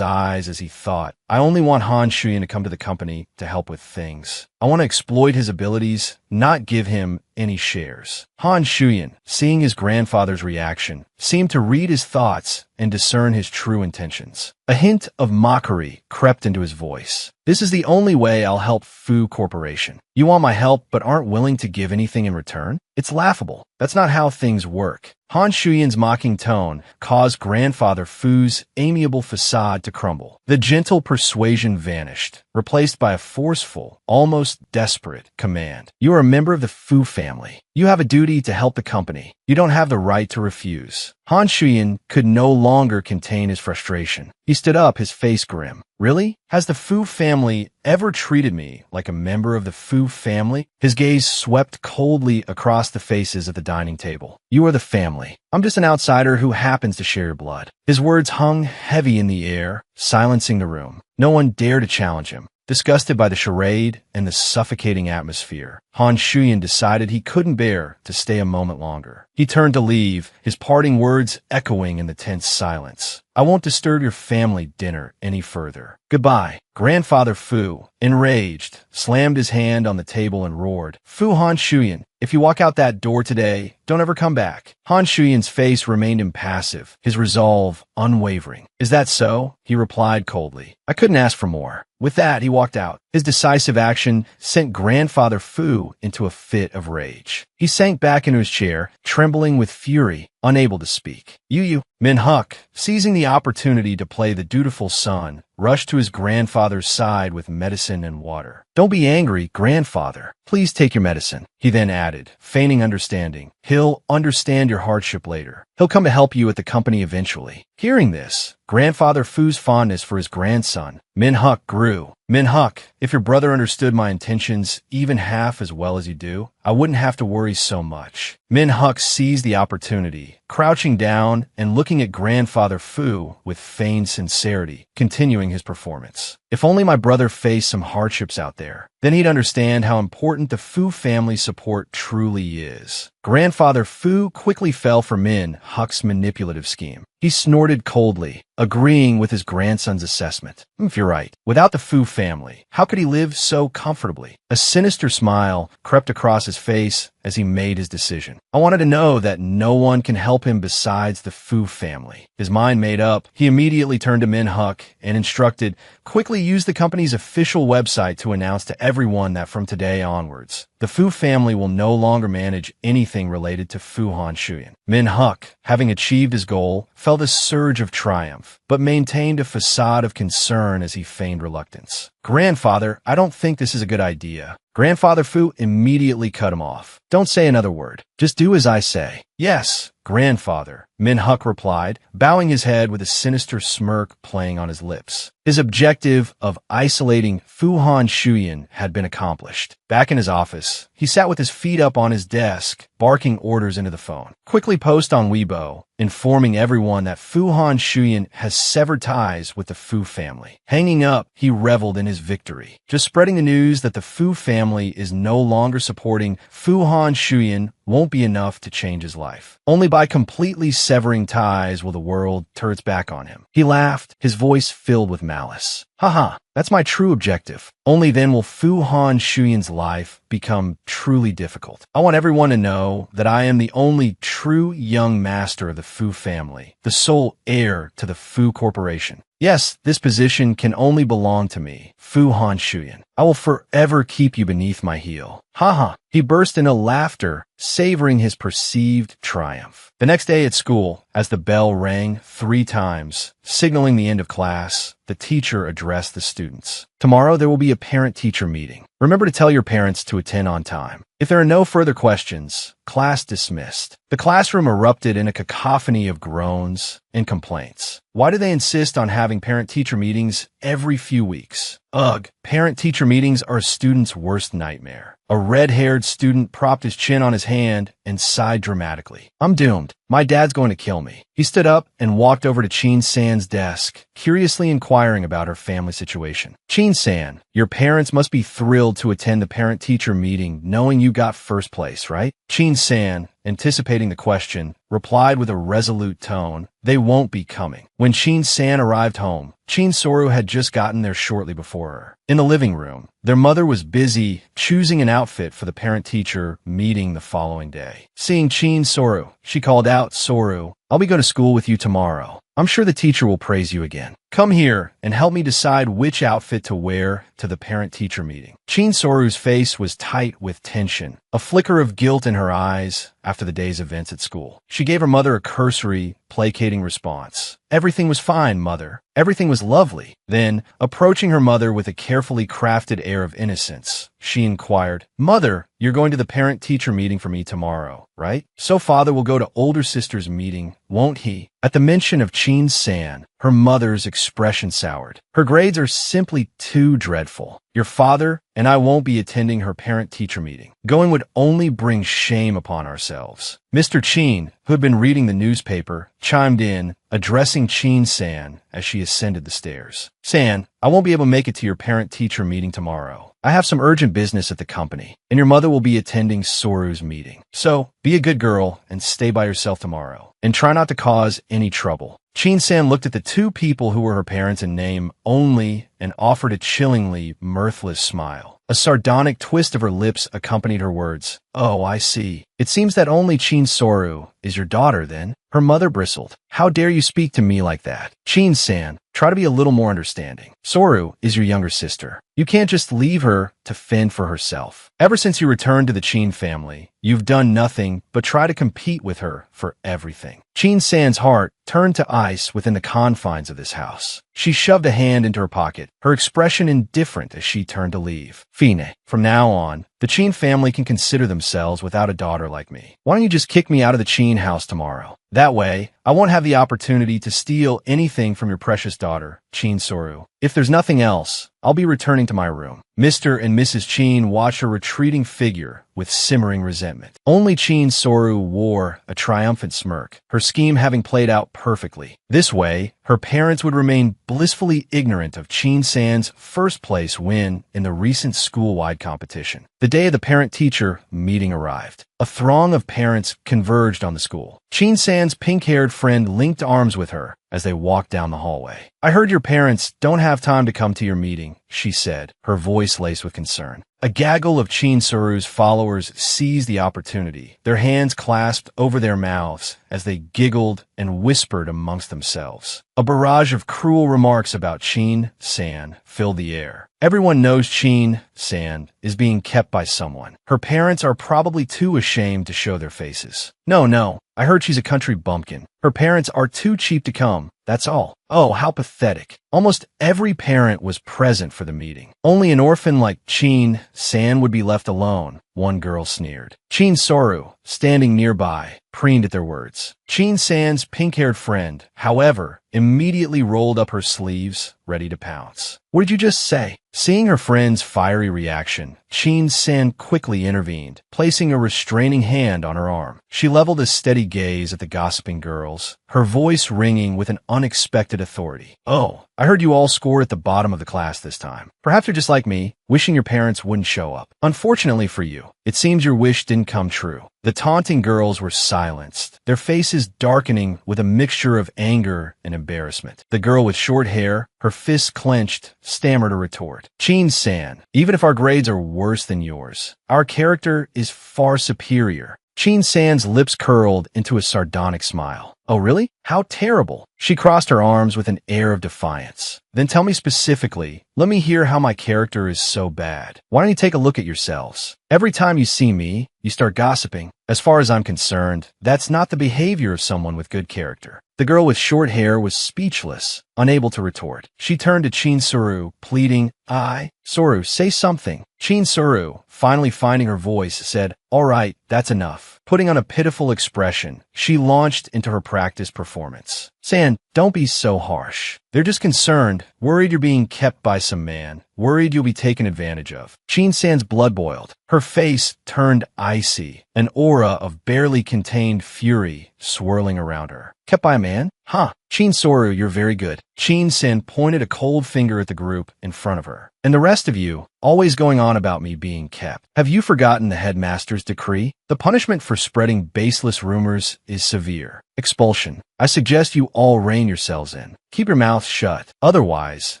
eyes as he thought, I only want Han Shuyan to come to the company to help with things. I want to exploit his abilities, not give him any shares. Han Shuyan, seeing his grandfather's reaction, seemed to read his thoughts and discern his true intentions. A hint of mockery crept into his voice. This is the only way I'll help Fu Corporation. You want my help but aren't willing to give anything in return? It's laughable. That's not how things work. Han Shuyan's mocking tone caused Grandfather Fu's amiable facade to crumble. The gentle persuasion vanished, replaced by a forceful, almost desperate command. You are a member of the Fu family. You have a duty to help the company. You don't have the right to refuse. Han Shuyan could no longer contain his frustration. He stood up, his face grim. Really? Has the Fu family ever treated me like a member of the Fu family? His gaze swept coldly across the faces at the dining table. You are the family. I'm just an outsider who happens to share your blood. His words hung heavy in the air, silencing the room. No one dared to challenge him. Disgusted by the charade and the suffocating atmosphere, Han Shuyan decided he couldn't bear to stay a moment longer. He turned to leave, his parting words echoing in the tense silence. I won't disturb your family dinner any further. Goodbye. Grandfather Fu, enraged, slammed his hand on the table and roared, Fu Han Shuyan, if you walk out that door today, don't ever come back. Han Shuyan's face remained impassive, his resolve unwavering. Is that so? He replied coldly. I couldn't ask for more. With that, he walked out. His decisive action sent Grandfather Fu into a fit of rage. He sank back into his chair, trembling with fury, unable to speak. You. Min Huck, seizing the opportunity to play the dutiful son, rushed to his grandfather's side with medicine and water. Don't be angry, grandfather. Please take your medicine. He then added, feigning understanding. He'll understand your hardship later. He'll come to help you at the company eventually. Hearing this, Grandfather Fu's fondness for his grandson, Min Huck, grew. Min Huck, if your brother understood my intentions even half as well as you do, I wouldn't have to worry so much. Min Huck seized the opportunity, crouching down and looking at Grandfather Fu with feigned sincerity, continuing his performance. If only my brother faced some hardships out there, then he'd understand how important the Fu family support truly is. Grandfather Fu quickly fell for Min Huck's manipulative scheme. He snorted coldly, agreeing with his grandson's assessment. If you're right, without the Fu family, how could he live so comfortably? A sinister smile crept across his face as he made his decision. I wanted to know that no one can help him besides the Fu family. His mind made up, he immediately turned to Min Huck and instructed, quickly use the company's official website to announce to everyone that from today onwards, the Fu family will no longer manage anything related to Fu Han Shuyan. Min Huck, having achieved his goal, felt a surge of triumph, but maintained a facade of concern as he feigned reluctance. Grandfather, I don't think this is a good idea. Grandfather Fu immediately cut him off. Don't say another word. Just do as I say. Yes, grandfather, Min Huck replied, bowing his head with a sinister smirk playing on his lips. His objective of isolating Fu Han Shuyan had been accomplished. Back in his office, he sat with his feet up on his desk, barking orders into the phone. Quickly post on Weibo, informing everyone that Fu Han Shuyan has severed ties with the Fu family. Hanging up, he reveled in his victory. Just spreading the news that the Fu family is no longer supporting Fu Han Shuyan won't be enough to change his life. Only by completely severing ties will the world turn its back on him. He laughed, his voice filled with malice. Haha, That's my true objective. Only then will Fu Han Shuyan's life become truly difficult. I want everyone to know that I am the only true young master of the Fu family, the sole heir to the Fu Corporation. Yes, this position can only belong to me, Fu Han Shuyan. I will forever keep you beneath my heel. Haha. He burst into laughter, savoring his perceived triumph. The next day at school, as the bell rang 3 times, signaling the end of class, the teacher addressed the students. Tomorrow there will be a parent-teacher meeting. Remember to tell your parents to attend on time. If there are no further questions, class dismissed. The classroom erupted in a cacophony of groans and complaints. Why do they insist on having parent-teacher meetings every few weeks? Ugh, parent-teacher meetings are a student's worst nightmare. A red-haired student propped his chin on his hand and sighed dramatically. I'm doomed. My dad's going to kill me. He stood up and walked over to Chin San's desk, curiously inquiring about her family situation. Chin San, your parents must be thrilled to attend the parent-teacher meeting knowing you got first place, right? Chin San, anticipating the question, replied with a resolute tone, they won't be coming. When Chin San arrived home, Chin Soru had just gotten there shortly before her. In the living room, their mother was busy choosing an outfit for the parent-teacher meeting the following day. Seeing Chin Soru, she called out, Soru, I'll be going to school with you tomorrow. I'm sure the teacher will praise you again. Come here and help me decide which outfit to wear to the parent-teacher meeting. Chin Soru's face was tight with tension, a flicker of guilt in her eyes after the day's events at school. She gave her mother a cursory, placating response. Everything was fine, mother. Everything was lovely. Then, approaching her mother with a carefully crafted air of innocence, she inquired, Mother, you're going to the parent-teacher meeting for me tomorrow, right? So father will go to older sister's meeting, won't he? At the mention of Chin San, her mother's expression soured. Her grades are simply too dreadful. Your father and I won't be attending her parent-teacher meeting. Going would only bring shame upon ourselves. Mr. Chin, who had been reading the newspaper, chimed in, addressing Chin San as she ascended the stairs. San, I won't be able to make it to your parent-teacher meeting tomorrow. I have some urgent business at the company, and your mother will be attending Soru's meeting. So, be a good girl and stay by yourself tomorrow, and try not to cause any trouble. Chin San looked at the 2 people who were her parents in name only and offered a chillingly mirthless smile. A sardonic twist of her lips accompanied her words. Oh, I see. It seems that only Chin Soru is your daughter, then? Her mother bristled. How dare you speak to me like that? Chin San, try to be a little more understanding. Soru is your younger sister. You can't just leave her to fend for herself. Ever since you returned to the Chin family, you've done nothing but try to compete with her for everything. Chin San's heart turned to ice within the confines of this house. She shoved a hand into her pocket, her expression indifferent as she turned to leave. Fine, from now on, the Chin family can consider themselves without a daughter like me. Why don't you just kick me out of the Chin house tomorrow? That way, I won't have the opportunity to steal anything from your precious daughter, Chin Soru. If there's nothing else, I'll be returning to my room. Mr. and Mrs. Chin watched her retreating figure with simmering resentment. Only Chin Soru wore a triumphant smirk, her scheme having played out perfectly. This way, her parents would remain blissfully ignorant of Chin San's first-place win in the recent school-wide competition. The day of the parent-teacher meeting arrived. A throng of parents converged on the school. Chin San's pink-haired friend linked arms with her as they walked down the hallway. I heard your parents don't have time to come to your meeting, she said, her voice laced with concern. A gaggle of Chin Soru's followers seized the opportunity, their hands clasped over their mouths as they giggled and whispered amongst themselves. A barrage of cruel remarks about Chin San filled the air. Everyone knows Chin San is being kept by someone. Her parents are probably too ashamed to show their faces. No, I heard she's a country bumpkin. Her parents are too cheap to come, that's all. Oh, how pathetic. Almost every parent was present for the meeting. Only an orphan like Chin San would be left alone, one girl sneered. Chin Soru, standing nearby, preened at their words. Chin San's pink-haired friend, however, immediately rolled up her sleeves, ready to pounce. What did you just say? Seeing her friend's fiery reaction, Chin San quickly intervened, placing a restraining hand on her arm. She leveled a steady gaze at the gossiping girls, her voice ringing with an unexpected authority. Oh, I heard you all scored at the bottom of the class this time. Perhaps you're just like me, wishing your parents wouldn't show up. Unfortunately for you, it seems your wish didn't come true. The taunting girls were silenced, their faces darkening with a mixture of anger and embarrassment. The girl with short hair, her fists clenched, stammered a retort. Chin-san, even if our grades are worse than yours, our character is far superior. Chin-san's lips curled into a sardonic smile. Oh, really? How terrible. She crossed her arms with an air of defiance. Then tell me specifically, let me hear how my character is so bad. Why don't you take a look at yourselves? Every time you see me, you start gossiping. As far as I'm concerned, that's not the behavior of someone with good character. The girl with short hair was speechless, unable to retort. She turned to Chin-suru, pleading, Soru, say something. Chin-suru, finally finding her voice, said, all right, that's enough. Putting on a pitiful expression, she launched into her practice performance. San, don't be so harsh. They're just concerned, worried you're being kept by some man, worried you'll be taken advantage of. Chin-san's blood boiled. Her face turned icy, an aura of barely contained fury swirling around her. Kept by a man? Huh. Chin-suru, you're very good. Chin-san pointed a cold finger at the group in front of her. And the rest of you, always going on about me being kept. Have you forgotten the headmaster's decree? The punishment for spreading baseless rumors is severe. Expulsion. I suggest you all rein yourselves in. Keep your mouths shut. Otherwise,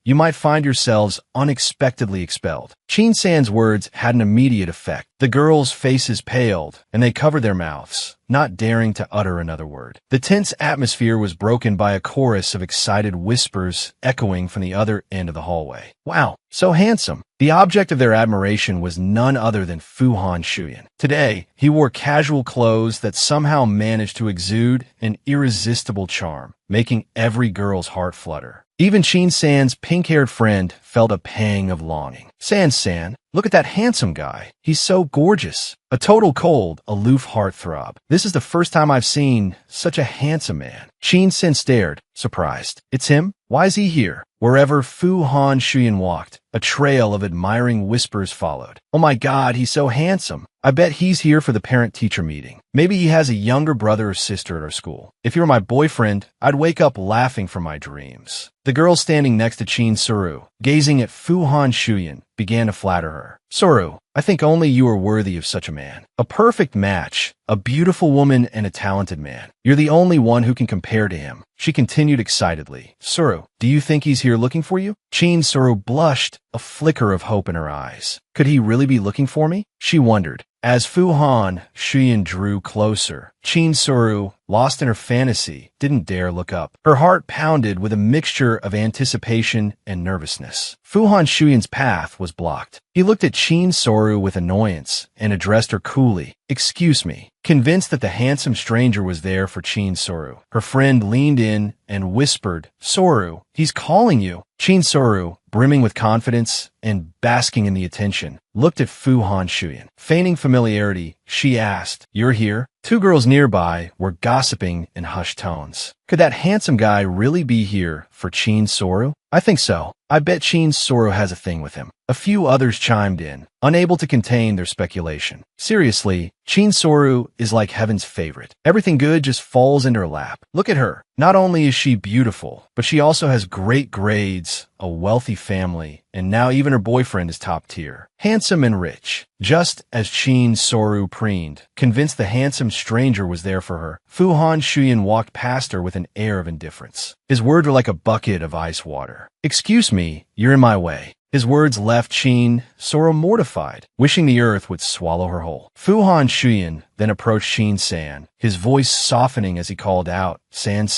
you might find yourselves unexpectedly expelled. Chin-san's words had an immediate effect. The girls' faces paled, and they covered their mouths, not daring to utter another word. The tense atmosphere was broken by a chorus of excited whispers echoing from the other end of the hallway. Wow, so handsome. The object of their admiration was none other than Fuhan Shuyan. Today, he wore casual clothes that somehow managed to exude an irresistible charm, making every girl's heart flutter. Even Chin-san's pink-haired friend felt a pang of longing. San, look at that handsome guy. He's so gorgeous. A total cold, aloof heartthrob. This is the first time I've seen such a handsome man. Chin-san stared, surprised. It's him? Why is he here? Wherever Fuhan Shuyan walked, a trail of admiring whispers followed. Oh my God, he's so handsome. I bet he's here for the parent-teacher meeting. Maybe he has a younger brother or sister at our school. If you were my boyfriend, I'd wake up laughing from my dreams. The girl standing next to Chin-suru, gazing at Fuhan Shuyan, began to flatter her. Suru, I think only you are worthy of such a man. A perfect match, a beautiful woman and a talented man. You're the only one who can compare to him. She continued excitedly. Suru, do you think he's here looking for you? Chin-suru blushed, a flicker of hope in her eyes. Could he really be looking for me? She wondered. As Fuhan Shuyan drew closer, Chin-suru, lost in her fantasy, didn't dare look up. Her heart pounded with a mixture of anticipation and nervousness. Fuhan Shuyan's path was blocked. He looked at Chin-suru with annoyance and addressed her coolly. Excuse me. Convinced that the handsome stranger was there for Chin-suru, her friend leaned in and whispered, Suru, he's calling you. Chin-suru, brimming with confidence and basking in the attention, looked at Fuhan Shuyan. Feigning familiarity, she asked, You're here? Two girls nearby were gossiping in hushed tones. Could that handsome guy really be here for Chin-suru? I think so. I bet Chin-suru has a thing with him. A few others chimed in, unable to contain their speculation. Seriously, Chin-suru is like heaven's favorite. Everything good just falls into her lap. Look at her. Not only is she beautiful, but she also has great grades, a wealthy family, and now even her boyfriend is top tier. Handsome and rich. Just as Chin-suru preened, convinced the handsome stranger was there for her, Fuhan Shuyan walked past her with an air of indifference. His words were like a bucket of ice water. Excuse me, you're in my way. His words left Chin-suru mortified, wishing the earth would swallow her whole. Fuhan Shuyan then approached Chin-san, his voice softening as he called out, San.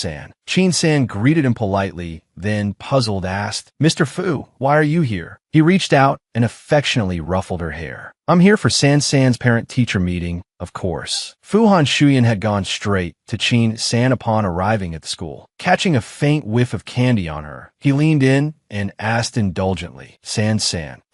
Chin-san greeted him politely, then, puzzled, asked, Mr. Fu, why are you here? He reached out and affectionately ruffled her hair. I'm here for San's parent-teacher meeting, of course. Fuhan Shuyan had gone straight to Chin-san upon arriving at the school. Catching a faint whiff of candy on her, he leaned in and asked indulgently, San,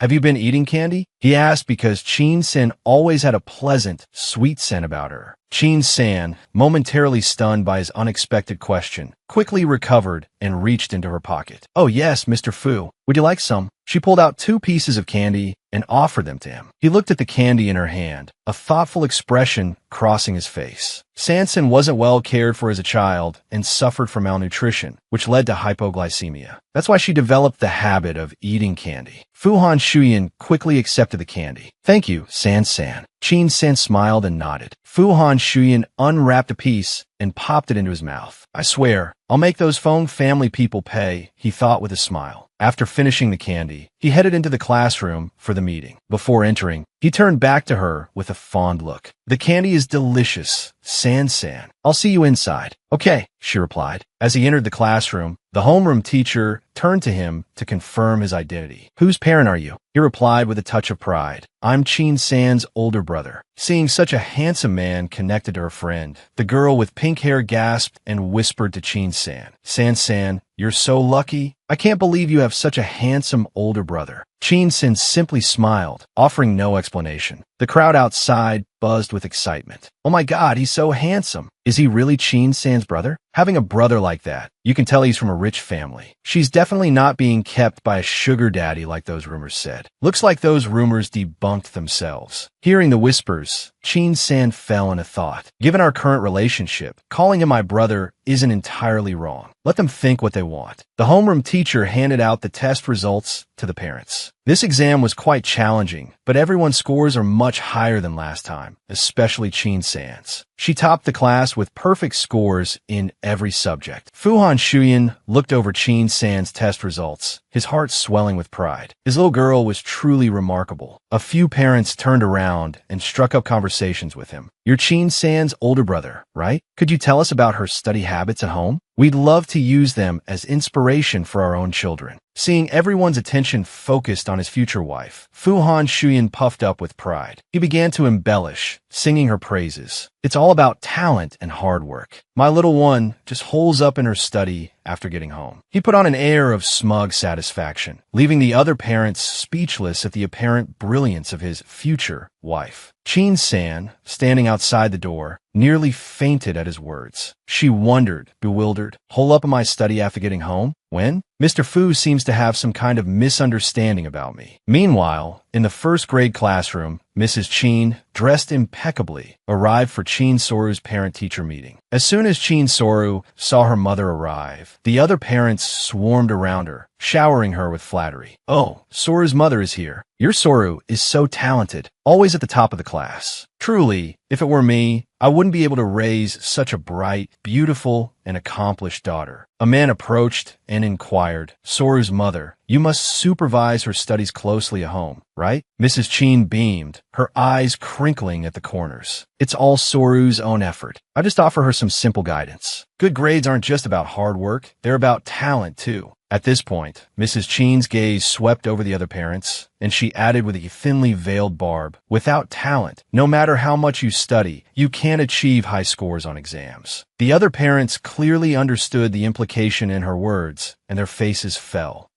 have you been eating candy? He asked because Chin-san always had a pleasant, sweet scent about her. Chin-san, momentarily stunned by his unexpected question, quickly recovered and reached into her pocket. Oh yes, Mr. Fu, would you like some? She pulled out 2 pieces of candy and offered them to him. He looked at the candy in her hand, a thoughtful expression crossing his face. Sanson wasn't well cared for as a child and suffered from malnutrition, which led to hypoglycemia. That's why she developed the habit of eating candy. Fuhan Shuyan quickly accepted the candy. "Thank you, San-san." Chin-san smiled and nodded. Fuhan Shuyan unwrapped a piece and popped it into his mouth. "I swear, I'll make those Feng family people pay," he thought with a smile. After finishing the candy, he headed into the classroom for the meeting. Before entering, he turned back to her with a fond look. "The candy is delicious, San-san. I'll see you inside." "Okay," she replied. As he entered the classroom, the homeroom teacher turned to him to confirm his identity. "Whose parent are you?" He replied with a touch of pride. "I'm Chin-san's older brother." Seeing such a handsome man connected to her friend, the girl with pink hair gasped and whispered to Chin-san, "San-san, you're so lucky. I can't believe you have such a handsome older brother." Chin-san simply smiled, offering no explanation. The crowd outside buzzed with excitement. "Oh my God, he's so handsome. Is he really Chin-san's brother?" Having a brother like that, you can tell he's from a rich family. She's definitely not being kept by a sugar daddy like those rumors said. Looks like those rumors debunked themselves. Hearing the whispers, Chin-san fell into thought. Given our current relationship, calling him my brother isn't entirely wrong. Let them think what they want. The homeroom teacher handed out the test results to the parents. This exam was quite challenging, but everyone's scores are much higher than last time, especially Chin-san's. She topped the class with perfect scores in every subject. Fuhan Shuyan looked over Chin-san's test results, his heart swelling with pride. His little girl was truly remarkable. A few parents turned around and struck up conversations with him. "You're Chin-san's older brother, right? Could you tell us about her study habits at home? We'd love to use them as inspiration for our own children." Seeing everyone's attention focused on his future wife, Fuhan Shuyan puffed up with pride. He began to embellish, singing her praises. "It's all about talent and hard work. My little one just holes up in her study after getting home." He put on an air of smug satisfaction, leaving the other parents speechless at the apparent brilliance of his future wife. Chin-san, standing outside the door, nearly fainted at his words. She wondered, bewildered, "Hole up in my study after getting home? When? Mr. Fu seems to have some kind of misunderstanding about me." Meanwhile, in the first grade classroom, Mrs. Chin, dressed impeccably, arrived for Chin Soru's parent-teacher meeting. As soon as Chin Soru saw her mother arrive, the other parents swarmed around her, showering her with flattery. "Oh, Soru's mother is here. Your Soru is so talented, always at the top of the class. Truly, if it were me, I wouldn't be able to raise such a bright, beautiful, and accomplished daughter." A man approached and inquired, "Soru's mother, you must supervise her studies closely at home, right?" Mrs. Chin beamed, her eyes crinkling at the corners. "It's all Soru's own effort. I just offer her some simple guidance. Good grades aren't just about hard work, they're about talent too." At this point, Mrs. Chin's gaze swept over the other parents, and she added with a thinly veiled barb, "Without talent, no matter how much you study, you can't achieve high scores on exams." The other parents clearly understood the implication in her words, and their faces fell.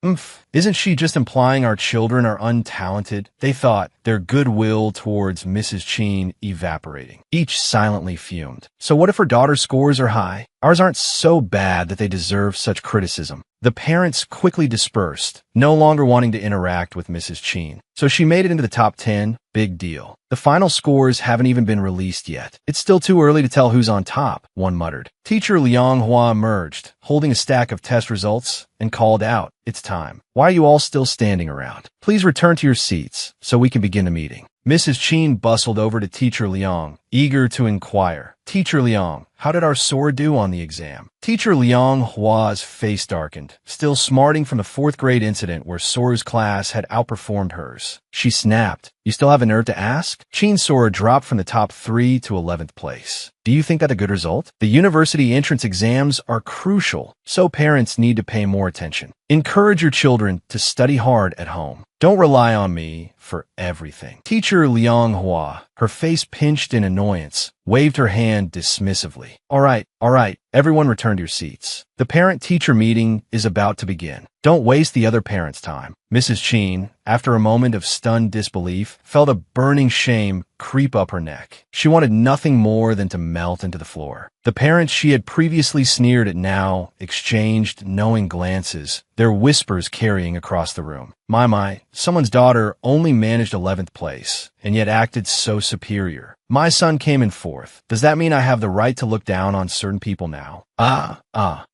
Isn't she just implying our children are untalented? They thought, their goodwill towards Mrs. Chin evaporating. Each silently fumed. So what if her daughter's scores are high? Ours aren't so bad that they deserve such criticism. The parents quickly dispersed, no longer wanting to interact with Mrs. Chin. So she made it into the top 10, big deal. The final scores haven't even been released yet. It's still too early to tell who's on top, one muttered. Teacher Liang Hua emerged, holding a stack of test results, and called out, "It's time. Why are you all still standing around? Please return to your seats so we can begin the meeting." Mrs. Chin bustled over to Teacher Liang, eager to inquire. "Teacher Liang, how did our Sora do on the exam?" Teacher Liang Hua's face darkened, still smarting from the 4th grade incident where Sora's class had outperformed hers. She snapped, "You still have a nerve to ask?" Chin Sora dropped from the top 3 to 11th place. "Do you think that a good result? The university entrance exams are crucial, so parents need to pay more attention. Encourage your children to study hard at home. Don't rely on me for everything." Teacher Liang Hua, her face pinched in annoyance, waved her hand dismissively. All right, everyone return to your seats. The parent-teacher meeting is about to begin. Don't waste the other parents' time." Mrs. Chin, after a moment of stunned disbelief, felt a burning shame creep up her neck. She wanted nothing more than to melt into the floor. The parents she had previously sneered at now exchanged knowing glances, their whispers carrying across the room. My, someone's daughter only managed 11th place, and yet acted so superior. My son came in 4th. Does that mean I have the right to look down on certain people now?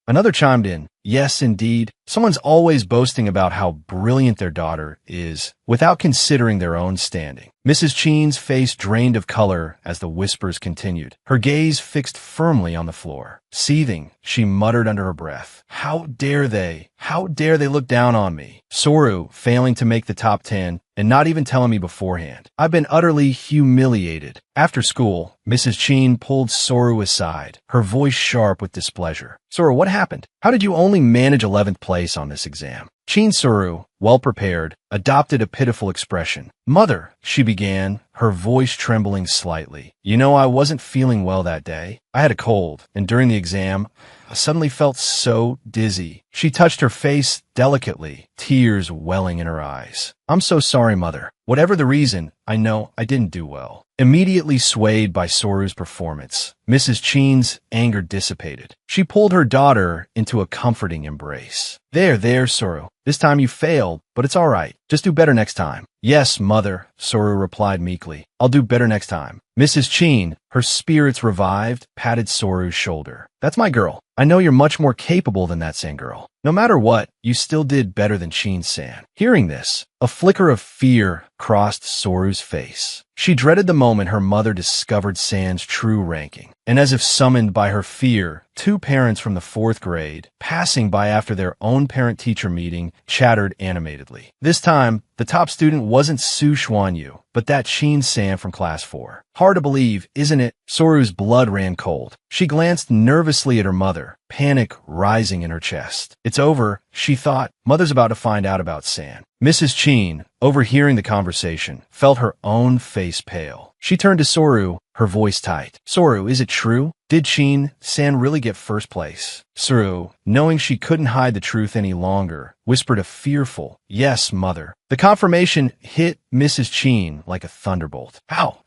Another chimed in. Yes, indeed. Someone's always boasting about how brilliant their daughter is, without considering their own standing. Mrs. Cheen's face drained of color as the whispers continued, her gaze fixed firmly on the floor. Seething, she muttered under her breath, How dare they look down on me? Soru, failing to make the top 10, and not even telling me beforehand. I've been utterly humiliated. After school, Mrs. Cheen pulled Soru aside, her voice sharp with displeasure. Soru, what happened? How did you only manage 11th place on this exam? Cheen Soru, well prepared, adopted a pitiful expression. Mother, she began, her voice trembling slightly. You know, I wasn't feeling well that day. I had a cold, and during the exam, I suddenly felt so dizzy. She touched her face delicately, tears welling in her eyes. I'm so sorry, Mother. Whatever the reason, I know I didn't do well. Immediately swayed by Soru's performance, Mrs. Cheen's anger dissipated. She pulled her daughter into a comforting embrace. There, Soru. This time you failed, but it's all right. Just do better next time. Yes, Mother, Soru replied meekly. I'll do better next time. Mrs. Cheen, her spirits revived, patted Soru's shoulder. That's my girl. I know you're much more capable than that San girl. No matter what, you still did better than Cheen-san. Hearing this, a flicker of fear crossed Soru's face. She dreaded the moment her mother discovered San's true ranking. And as if summoned by her fear, 2 parents from the 4th grade, passing by after their own parent-teacher meeting, chattered animatedly. This time, the top student wasn't Su Xuanyu, but that Cheen-san from class 4. Hard to believe, isn't it? Soru's blood ran cold. She glanced nervously at her mother, panic rising in her chest. It's over, she thought. Mother's about to find out about San. Mrs. Cheen, overhearing the conversation, felt her own face pale. She turned to Soru, her voice tight. Soru, is it true? Did Cheen-san really get 1st place? Soru, knowing she couldn't hide the truth any longer, whispered a fearful, Yes, Mother. The confirmation hit Mrs. Cheen like a thunderbolt. How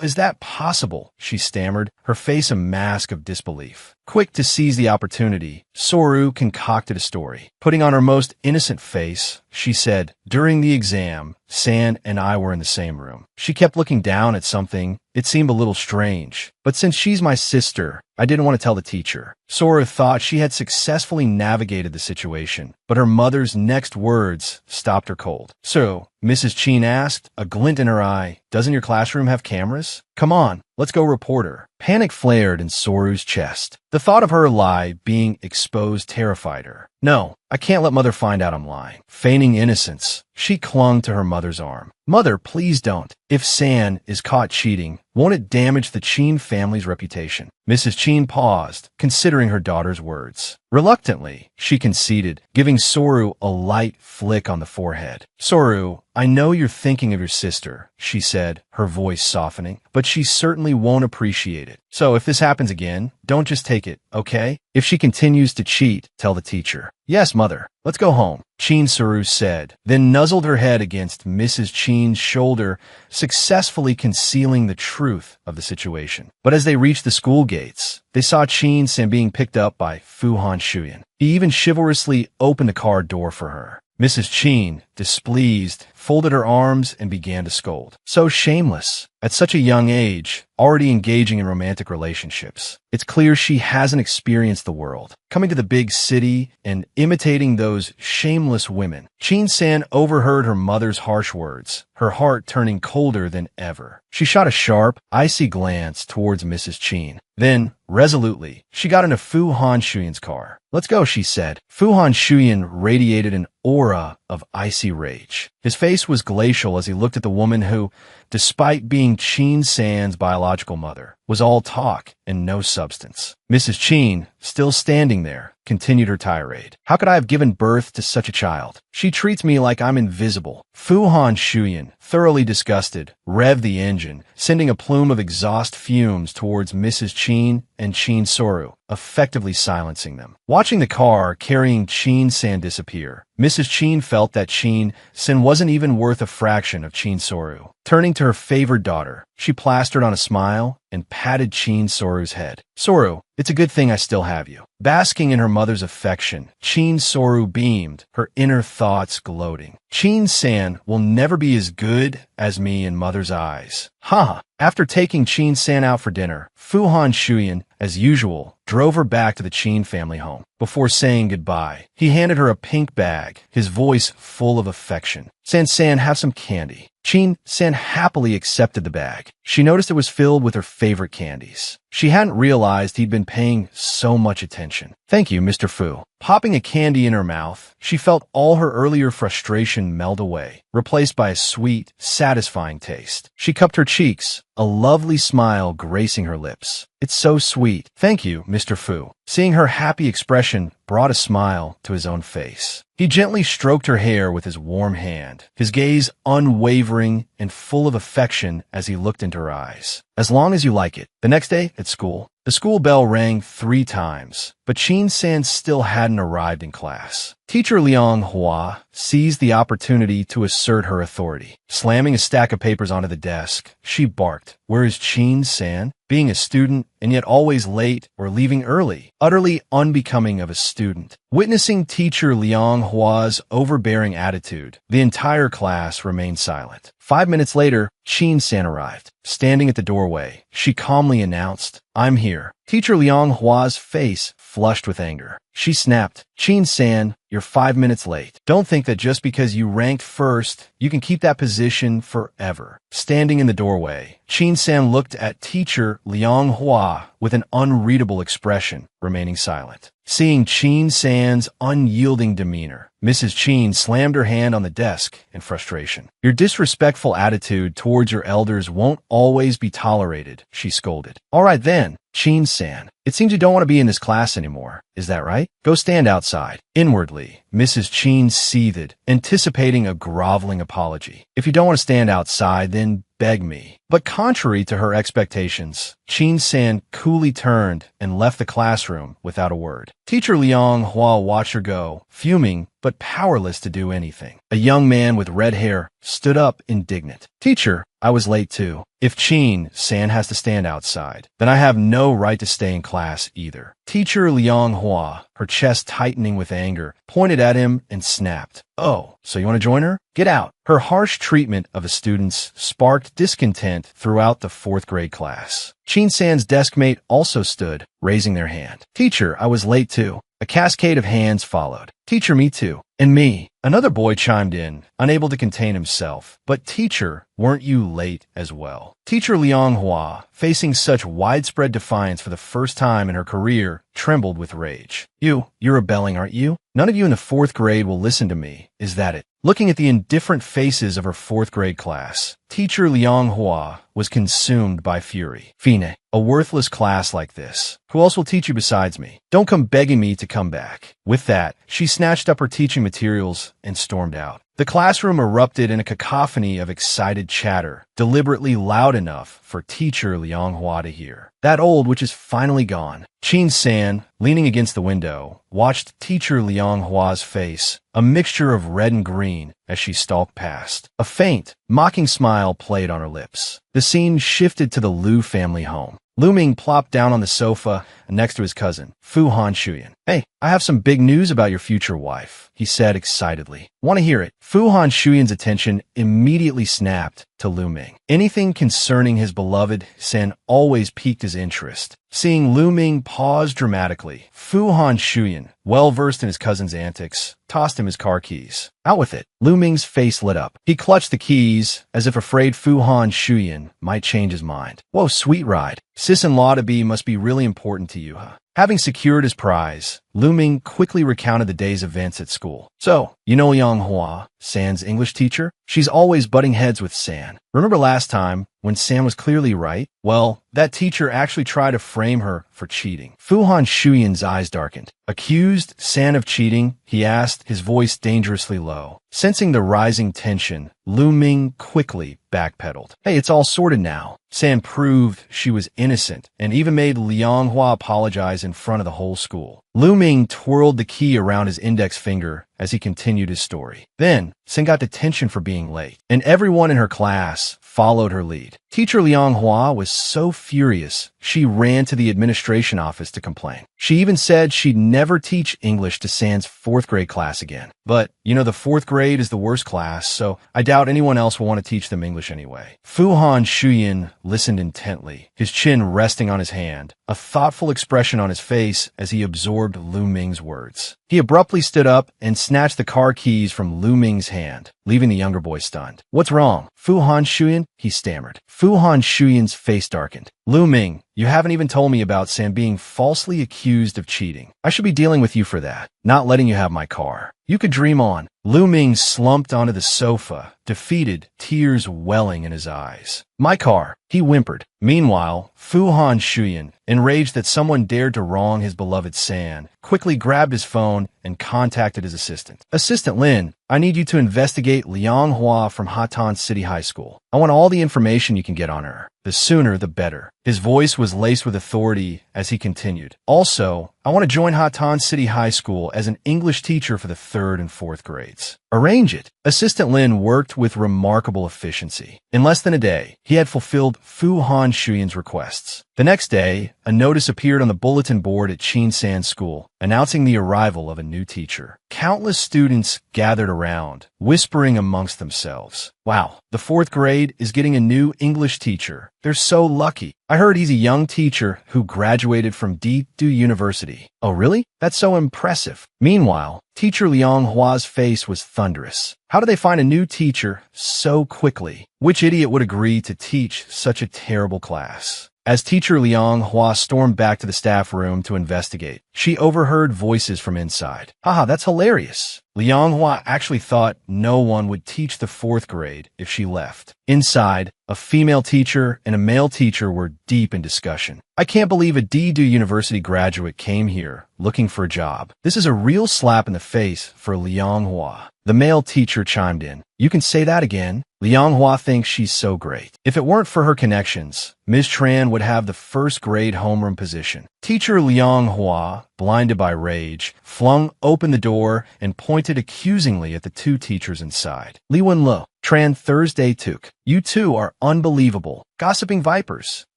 is that possible? She stammered, her face a mask of disbelief. Quick to seize the opportunity, Soru concocted a story. Putting on her most innocent face, she said, During the exam, San and I were in the same room. She kept looking down at something. It seemed a little strange. But since she's my sister, I didn't want to tell the teacher. Soru thought she had successfully navigated the situation, but her mother's next words stopped her cold. So, Mrs. Cheen asked, a glint in her eye, Doesn't your classroom have cameras? Come on, let's go report her. Panic flared in Soru's chest. The thought of her lie being exposed terrified her. No, I can't let Mother find out I'm lying. Feigning innocence, she clung to her mother's arm. Mother, please don't. If San is caught cheating, won't it damage the Cheen family's reputation? Mrs. Cheen paused, considering her daughter's words. Reluctantly, she conceded, giving Soru a light flick on the forehead. Soru, I know you're thinking of your sister, she said, her voice softening, but she certainly won't appreciate it. So if this happens again, don't just take it, okay? If she continues to cheat, tell the teacher. Yes, Mother. Let's go home, Cheen Soru said, then nuzzled her head against Mrs. Cheen's shoulder, successfully concealing the truth of the situation. But as they reached the school gates, they saw Cheen-san being picked up by Fu Han Shuyan. He even chivalrously opened the car door for her. Mrs. Cheen, displeased, folded her arms and began to scold. So shameless. At such a young age, already engaging in romantic relationships. It's clear she hasn't experienced the world. Coming to the big city and imitating those shameless women. Cheen-san overheard her mother's harsh words, her heart turning colder than ever. She shot a sharp, icy glance towards Mrs. Cheen. Then, resolutely, she got into Fu Han Shuyan's car. Let's go, she said. Fu Han Shuyan radiated an aura of icy rage. His face was glacial as he looked at the woman who, despite being Qin San's biological mother, was all talk and no substance. Mrs. Qin, still standing there, continued her tirade. How could I have given birth to such a child? She treats me like I'm invisible. Fu Han Shuyan, thoroughly disgusted, revved the engine, sending a plume of exhaust fumes towards Mrs. Qin and Qin Soru, effectively silencing them. Watching the car carrying Qin San disappear, Mrs. Qin felt that Qin San wasn't even worth a fraction of Qin Soru. Turning to her favored daughter, she plastered on a smile and patted Qin Soru's head. Soru, it's a good thing I still have you. Basking in her mother's affection, Qin Soru beamed, her inner thoughts gloating. Qin San will never be as good as me in mother's eyes. Ha! After taking Qin San out for dinner, Fu Han Shuyan, as usual, drove her back to the Qin family home. Before saying goodbye, he handed her a pink bag, his voice full of affection. San, have some candy. Qin San happily accepted the bag. She noticed it was filled with her favorite candies. She hadn't realized he'd been paying so much attention. Thank you, Mr. Fu. Popping a candy in her mouth, she felt all her earlier frustration melt away, replaced by a sweet, satisfying taste. She cupped her cheeks, a lovely smile gracing her lips. It's so sweet. Thank you, Mr. Fu. Seeing her happy expression brought a smile to his own face. He gently stroked her hair with his warm hand, his gaze unwavering and full of affection as he looked into her eyes. As long as you like it. The next day, at school, the school bell rang 3 times, but Qin San still hadn't arrived in class. Teacher Liang Hua seized the opportunity to assert her authority. Slamming a stack of papers onto the desk, she barked, "Where is Qin San?" Being a student, and yet always late or leaving early, utterly unbecoming of a student. Witnessing teacher Liang Hua's overbearing attitude, the entire class remained silent. 5 minutes later, Qin San arrived. Standing at the doorway, she calmly announced, "I'm here." Teacher Liang Hua's face flushed with anger. She snapped, "Qin San, you're 5 minutes late. Don't think that just because you ranked first, you can keep that position forever." Standing in the doorway, Qin San looked at teacher Liang Hua with an unreadable expression, remaining silent. Seeing Qin San's unyielding demeanor, Mrs. Qin slammed her hand on the desk in frustration. "Your disrespectful attitude towards your elders won't always be tolerated," she scolded. "All right then, Qin San. It seems you don't want to be in this class anymore. Is that right? Go stand outside." Inwardly, Mrs. Qin seethed, anticipating a groveling apology. "If you don't want to stand outside, then beg me." But contrary to her expectations, Qin San coolly turned and left the classroom without a word. Teacher Liang Hua watched her go, fuming but powerless to do anything. A young man with red hair stood up indignant. "Teacher, I was late too. If Qin San has to stand outside, then I have no right to stay in class either." Teacher Liang Hua, her chest tightening with anger, pointed at him and snapped, "Oh, so you want to join her? Get out." Her harsh treatment of the students sparked discontent throughout the 4th grade class. Qin San's deskmate also stood, raising their hand. "Teacher, I was late too." A cascade of hands followed. "Teacher, me too." "And me." Another boy chimed in, unable to contain himself. "But teacher, weren't you late as well?" Teacher Liang Hua, facing such widespread defiance for the first time in her career, trembled with rage. You're rebelling, aren't you? None of you in the 4th grade will listen to me. Is that it?" Looking at the indifferent faces of her 4th grade class, teacher Liang Hua was consumed by fury. "Fine, a worthless class like this. Who else will teach you besides me? Don't come begging me to come back." With that, she snatched up her teaching materials and stormed out. The classroom erupted in a cacophony of excited chatter, deliberately loud enough for teacher Liang Hua to hear. That old witch is finally gone. Qin San, leaning against the window, watched teacher Liang Hua's face, a mixture of red and green, as she stalked past. A faint, mocking smile played on her lips. The scene shifted to the Liu family home. Lu Ming plopped down on the sofa next to his cousin, Fu Han Shuyan. "Hey, I have some big news about your future wife," he said excitedly. "Want to hear it?" Fu Han Shuyan's attention immediately snapped to Lu Ming. Anything concerning his beloved Sen always piqued his interest. Seeing Lu Ming pause dramatically, Fu Han Shuyan, well-versed in his cousin's antics, tossed him his car keys. "Out with it." Lu Ming's face lit up. He clutched the keys, as if afraid Fu Han Shuyan might change his mind. "Whoa, sweet ride. Sis-in-law-to-be must be really important to you, huh?" Having secured his prize, Lu Ming quickly recounted the day's events at school. So, you know Liang Hua, San's English teacher? She's always butting heads with San. Remember last time, when San was clearly right? Well, that teacher actually tried to frame her for cheating. Fu Han Shuyan's eyes darkened. Accused San of cheating? He asked, his voice dangerously low. Sensing the rising tension, Lu Ming quickly backpedaled. Hey, it's all sorted now. San proved she was innocent and even made Liang Hua apologize in front of the whole school. Lu Ming twirled the key around his index finger as he continued his story. Then, San got detention for being late, and everyone in her class followed her lead. Teacher Liang Hua was so furious, she ran to the administration office to complain. She even said she'd never teach English to San's 4th grade class again. But, you know, the 4th grade is the worst class, so I doubt anyone else will want to teach them English anyway. Fu Han Shuyan listened intently, his chin resting on his hand, a thoughtful expression on his face as he absorbed Lu Ming's words. He abruptly stood up and snatched the car keys from Lu Ming's hand, leaving the younger boy stunned. What's wrong? Fu Han Shuyan? He stammered. Fu Han Shuyan's face darkened. Lu Ming, you haven't even told me about Sam being falsely accused of cheating. I should be dealing with you for that, not letting you have my car. You could dream on. Lu Ming slumped onto the sofa, defeated, tears welling in his eyes. My car, he whimpered. Meanwhile, Fu Han Shuyan, enraged that someone dared to wrong his beloved San, quickly grabbed his phone and contacted his assistant. Assistant Lin, I need you to investigate Liang Hua from Hatan City High School. I want all the information you can get on her. The sooner, the better. His voice was laced with authority as he continued. Also, I want to join Hatan City High School as an English teacher for the 3rd and 4th grades. Arrange it. Assistant Lin worked with remarkable efficiency. In less than a day, he had fulfilled Fu Han Shuyan's requests. The next day, a notice appeared on the bulletin board at Chin San School, announcing the arrival of a new teacher. Countless students gathered around, whispering amongst themselves. Wow, the 4th grade is getting a new English teacher. They're so lucky. I heard he's a young teacher who graduated from Du University. Oh, really? That's so impressive. Meanwhile, teacher Liang Hua's face was thunderous. How do they find a new teacher so quickly? Which idiot would agree to teach such a terrible class? As teacher Liang Hua stormed back to the staff room to investigate, she overheard voices from inside. Haha, that's hilarious. Liang Hua actually thought no one would teach the 4th grade if she left. Inside, a female teacher and a male teacher were deep in discussion. I can't believe a Du University graduate came here looking for a job. This is a real slap in the face for Liang Hua. The male teacher chimed in. You can say that again. Liang Hua thinks she's so great. If it weren't for her connections, Ms. Tran would have the 1st grade homeroom position. Teacher Liang Hua, blinded by rage, flung open the door and pointed accusingly at the 2 teachers inside. Li Wenlo, Tran Thursday Tuk. You two are unbelievable. Gossiping vipers.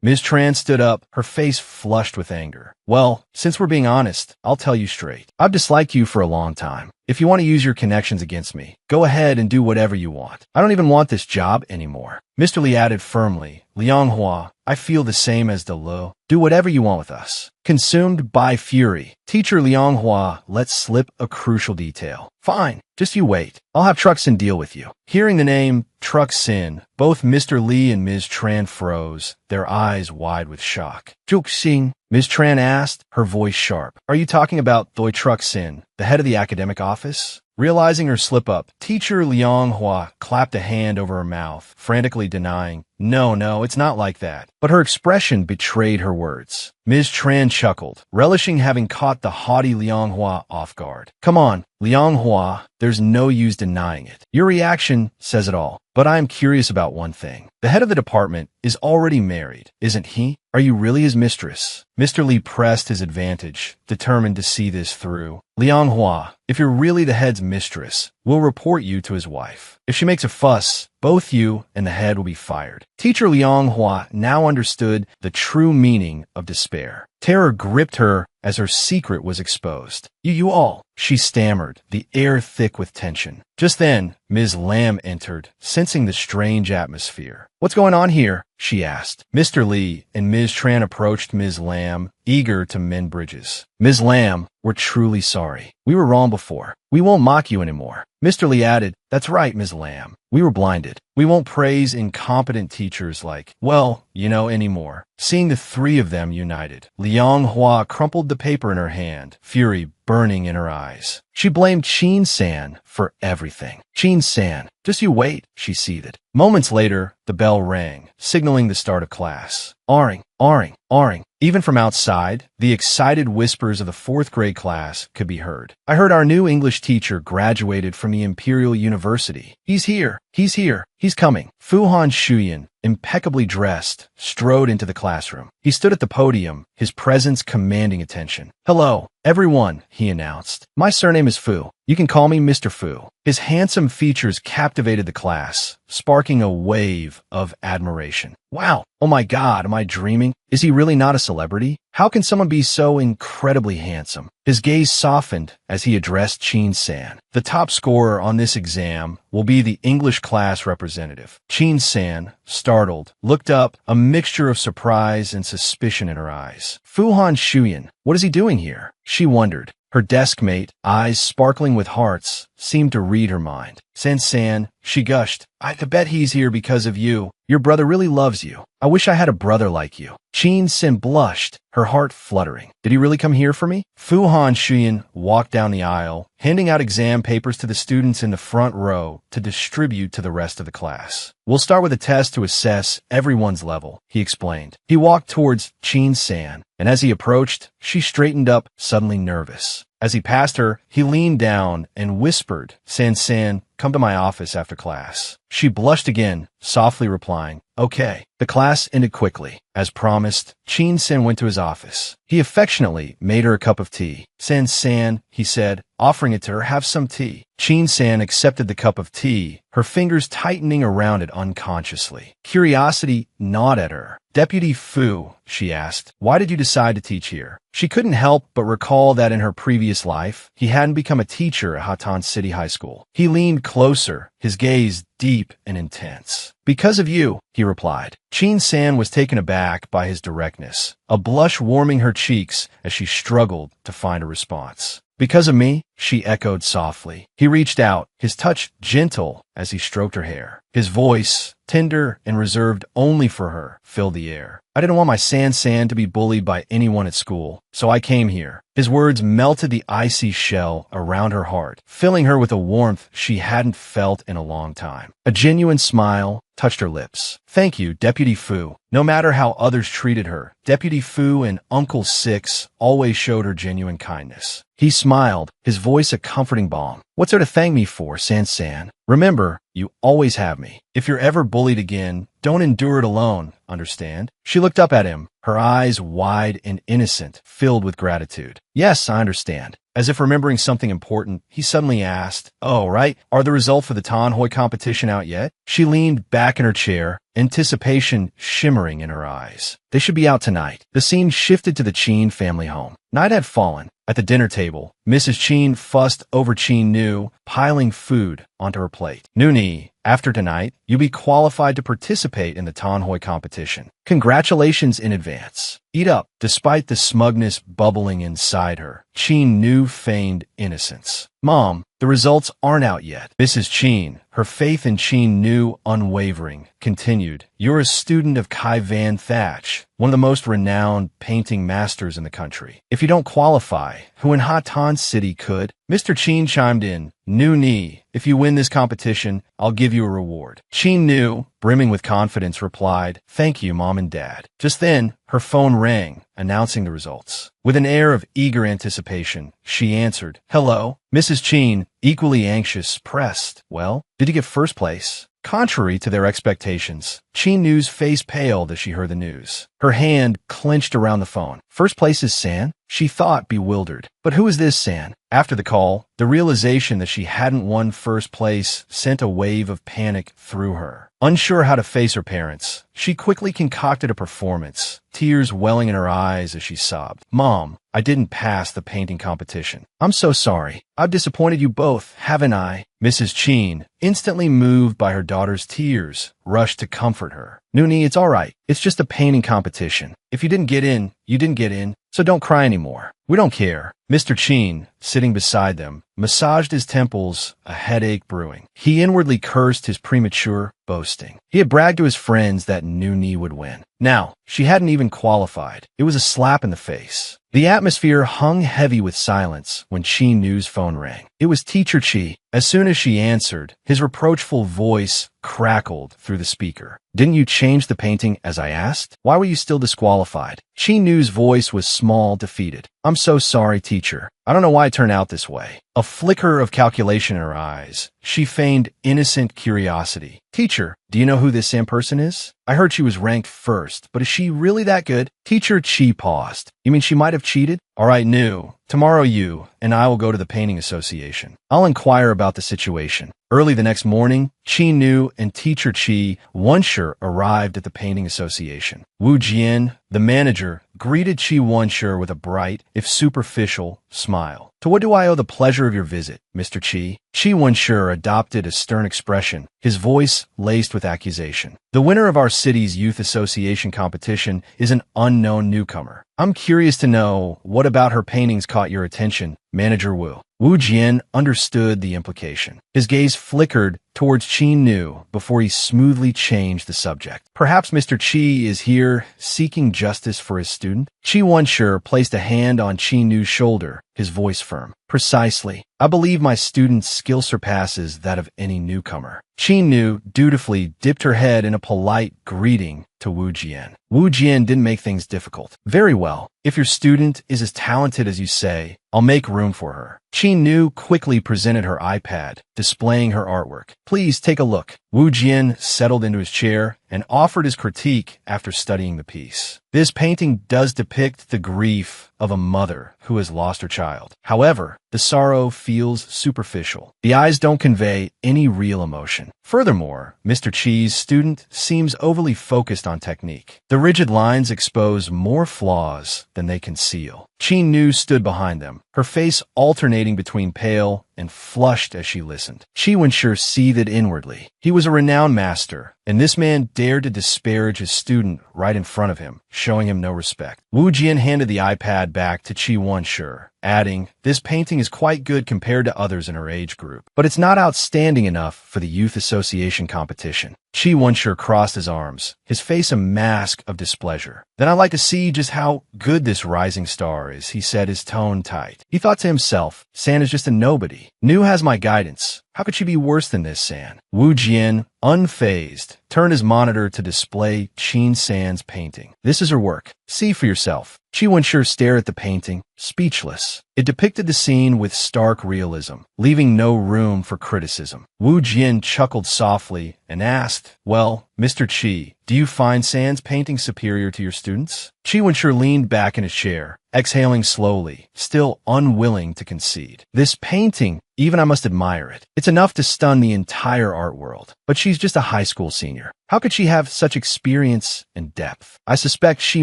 Ms. Tran stood up, her face flushed with anger. Well, since we're being honest, I'll tell you straight. I've disliked you for a long time. If you want to use your connections against me, go ahead and do whatever you want. I don't even want this job anymore. Mr. Li added firmly, Liang Hua, I feel the same as De Lo. Do whatever you want with us. Consumed by fury, teacher Liang Hua let slip a crucial detail. Fine, just you wait. I'll have Truck Sin deal with you. Hearing the name Truck Sin, both Mr. Li and Ms. Tran froze, their eyes wide with shock. Juk Xing, Ms. Tran asked, her voice sharp. Are you talking about Doi Truck Sin, the head of the academic office? Realizing her slip-up, teacher Liang Hua clapped a hand over her mouth, frantically denying, No, it's not like that. But her expression betrayed her words. Ms. Tran chuckled, relishing having caught the haughty Liang Hua off guard. Come on, Liang Hua, there's no use denying it. Your reaction says it all. But I am curious about one thing. The head of the department is already married, isn't he? Are you really his mistress? Mr. Li pressed his advantage, determined to see this through. Liang Hua, if you're really the head's mistress, we'll report you to his wife. If she makes a fuss, both you and the head will be fired. Teacher Liang Hua now understood the true meaning of despair. Terror gripped her as her secret was exposed. You all, she stammered, the air thick with tension. Just then, Ms. Lam entered, sensing the strange atmosphere. What's going on here? She asked. Mr. Li and Ms. Tran approached Ms. Lam, eager to mend bridges. Ms. Lam, we're truly sorry. We were wrong before. We won't mock you anymore. Mr. Li added, That's right, Ms. Lam. We were blinded. We won't praise incompetent teachers like, well, anymore. Seeing the three of them united, Liang Hua crumpled the paper in her hand, fury burning in her eyes. She blamed Qin-san for everything. Qin-san, just you wait, she seethed. Moments later, the bell rang, signaling the start of class. Aring, aring, aring. Even from outside, the excited whispers of the fourth grade class could be heard. I heard our new English teacher graduated from the Imperial University. He's here. He's here. He's coming. Fuhan Shuyan, impeccably dressed, strode into the classroom. He stood at the podium, his presence commanding attention. Hello, everyone, he announced. My surname is Fu. You can call me Mr. Fu. His handsome features captivated the class, sparking a wave of admiration. Wow, oh my God, am I dreaming? Is he really not a celebrity? How can someone be so incredibly handsome? His gaze softened as he addressed Qin-san. The top scorer on this exam will be the English class representative. Qin-san, startled, looked up, a mixture of surprise and suspicion in her eyes. Fuhan Shuyan, what is he doing here? She wondered. Her desk mate, eyes sparkling with hearts, seemed to read her mind. San, she gushed. I bet he's here because of you. Your brother really loves you. I wish I had a brother like you. Qin-san blushed, her heart fluttering. Did he really come here for me? Fuhan Shuyan walked down the aisle, handing out exam papers to the students in the front row to distribute to the rest of the class. We'll start with a test to assess everyone's level, he explained. He walked towards Qin-san, and as he approached, she straightened up, suddenly nervous. As he passed her, he leaned down and whispered, San, come to my office after class. She blushed again, softly replying, okay. The class ended quickly. As promised, Qin-san went to his office. He affectionately made her a cup of tea. San, he said, offering it to her, have some tea. Qin-san accepted the cup of tea, her fingers tightening around it unconsciously. Curiosity gnawed at her. Deputy Fu, she asked, why did you decide to teach here? She couldn't help but recall that in her previous life, he hadn't become a teacher at Hatan City High School. He leaned closer, his gaze deep and intense. Because of you, he replied. Qin-san was taken aback by his directness, a blush warming her cheeks as she struggled to find a response. Because of me, she echoed softly. He reached out, his touch gentle as he stroked her hair. His voice, tender and reserved only for her, filled the air. I didn't want my San to be bullied by anyone at school, so I came here. His words melted the icy shell around her heart, filling her with a warmth she hadn't felt in a long time. A genuine smile touched her lips. Thank you, Deputy Fu. No matter how others treated her, Deputy Fu and Uncle Six always showed her genuine kindness. He smiled, his voice a comforting balm. What's there to thank me for, San? Remember, you always have me. If you're ever bullied again, don't endure it alone, understand? She looked up at him, her eyes wide and innocent, filled with gratitude. Yes, I understand. As if remembering something important, he suddenly asked, oh, right, are the results for the Tanhoi competition out yet? She leaned back in her chair, anticipation shimmering in her eyes. They should be out tonight. The scene shifted to the Qin family home. Night had fallen. At the dinner table, Mrs. Qin fussed over Qin Nu, piling food onto her plate. Nuni, after tonight, you'll be qualified to participate in the Tanhoi competition. Congratulations in advance. Eat up. Despite the smugness bubbling inside her, Qin Nu feigned innocence. Mom, the results aren't out yet. Mrs. Qin, her faith in Qin Nu unwavering, continued. You're a student of Kai Van Thatch, one of the most renowned painting masters in the country. If you don't qualify, who in Hatan City could? Mr. Qin chimed in. Nu Ni, if you win this competition, I'll give you a reward. Qin Nu, brimming with confidence, replied, thank you, Mom and Dad. Just then, her phone rang, announcing the results. With an air of eager anticipation, she answered, hello. Mrs. Qin, equally anxious, pressed, well, did you get first place? Contrary to their expectations, Qin Nu's face paled as she heard the news. Her hand clenched around the phone. First place is San? She thought, bewildered. But who is this San? After the call, the realization that she hadn't won first place sent a wave of panic through her. Unsure how to face her parents, she quickly concocted a performance, tears welling in her eyes as she sobbed. Mom, I didn't pass the painting competition. I'm so sorry. I've disappointed you both, haven't I? Mrs. Qin, instantly moved by her daughter's tears, rushed to comfort her. Noonie, it's all right. It's just a painting competition. If you didn't get in, you didn't get in, so don't cry anymore. We don't care. Mr. Chin, sitting beside them, massaged his temples, a headache brewing. He inwardly cursed his premature boasting. He had bragged to his friends that Noonie would win. Now, she hadn't even qualified. It was a slap in the face. The atmosphere hung heavy with silence when Chi Nu's phone rang. It was Teacher Chi. As soon as she answered, his reproachful voice crackled through the speaker. Didn't you change the painting as I asked? Why were you still disqualified? Chi Nu's voice was small, defeated. I'm so sorry, teacher. I don't know why it turned out this way. A flicker of calculation in her eyes. She feigned innocent curiosity. Teacher, do you know who this Sam person is? I heard she was ranked first, but is she really that good? Teacher Chi paused. You mean she might have cheated? All right, Nu. Tomorrow you and I will go to the painting association. I'll inquire about the situation. Early the next morning, Chi Nu and Teacher Chi Wensher arrived at the painting association. Wu Jian, the manager, greeted Chi Wensher with a bright, if superficial, smile. To what do I owe the pleasure of your visit, Mr. Chi? Chi Wensher adopted a stern expression, his voice laced with accusation. The winner of our city's youth association competition is an unknown newcomer. I'm curious to know what about her paintings caught your attention, Manager Wu. Wu Jian understood the implication. His gaze flickered towards Chi Nu before he smoothly changed the subject. Perhaps Mr. Chi is here seeking justice for his student? Chi Wensher placed a hand on Chi Nu's shoulder, his voice firm. Precisely. I believe my student's skill surpasses that of any newcomer. Chi Nu dutifully dipped her head in a polite greeting to Wu Jian. Wu Jian didn't make things difficult. Very well. If your student is as talented as you say, I'll make room for her. Chi Nu quickly presented her iPad, displaying her artwork. Please take a look. Wu Jian settled into his chair and offered his critique after studying the piece. This painting does depict the grief of a mother who has lost her child. However, the sorrow feels superficial. The eyes don't convey any real emotion. Furthermore, Mr. Chi's student seems overly focused on technique. The rigid lines expose more flaws than they conceal. Chi Nu stood behind them, her face alternating between pale and flushed as she listened. Chi Wensher seethed inwardly. He was a renowned master, and this man dared to disparage his student right in front of him, showing him no respect. Wu Jian handed the iPad back to Chi Wensher, adding, this painting is quite good compared to others in her age group, but it's not outstanding enough for the youth association competition. Chi Wensher crossed his arms, his face a mask of displeasure. Then I'd like to see just how good this rising star is, he said, his tone tight. He thought to himself, San is just a nobody. Nu has my guidance. How could she be worse than this, San? Wu Jian, unfazed, turned his monitor to display Qin San's painting. This is her work. See for yourself. Chi Wensher stared at the painting, speechless. It depicted the scene with stark realism, leaving no room for criticism. Wu Jian chuckled softly and asked, well, Mr. Chi, do you find San's painting superior to your students? Chi Wensher leaned back in his chair, exhaling slowly, still unwilling to concede. This painting, even I must admire it. It's enough to stun the entire art world. But she's just a high school senior. How could she have such experience and depth? I suspect she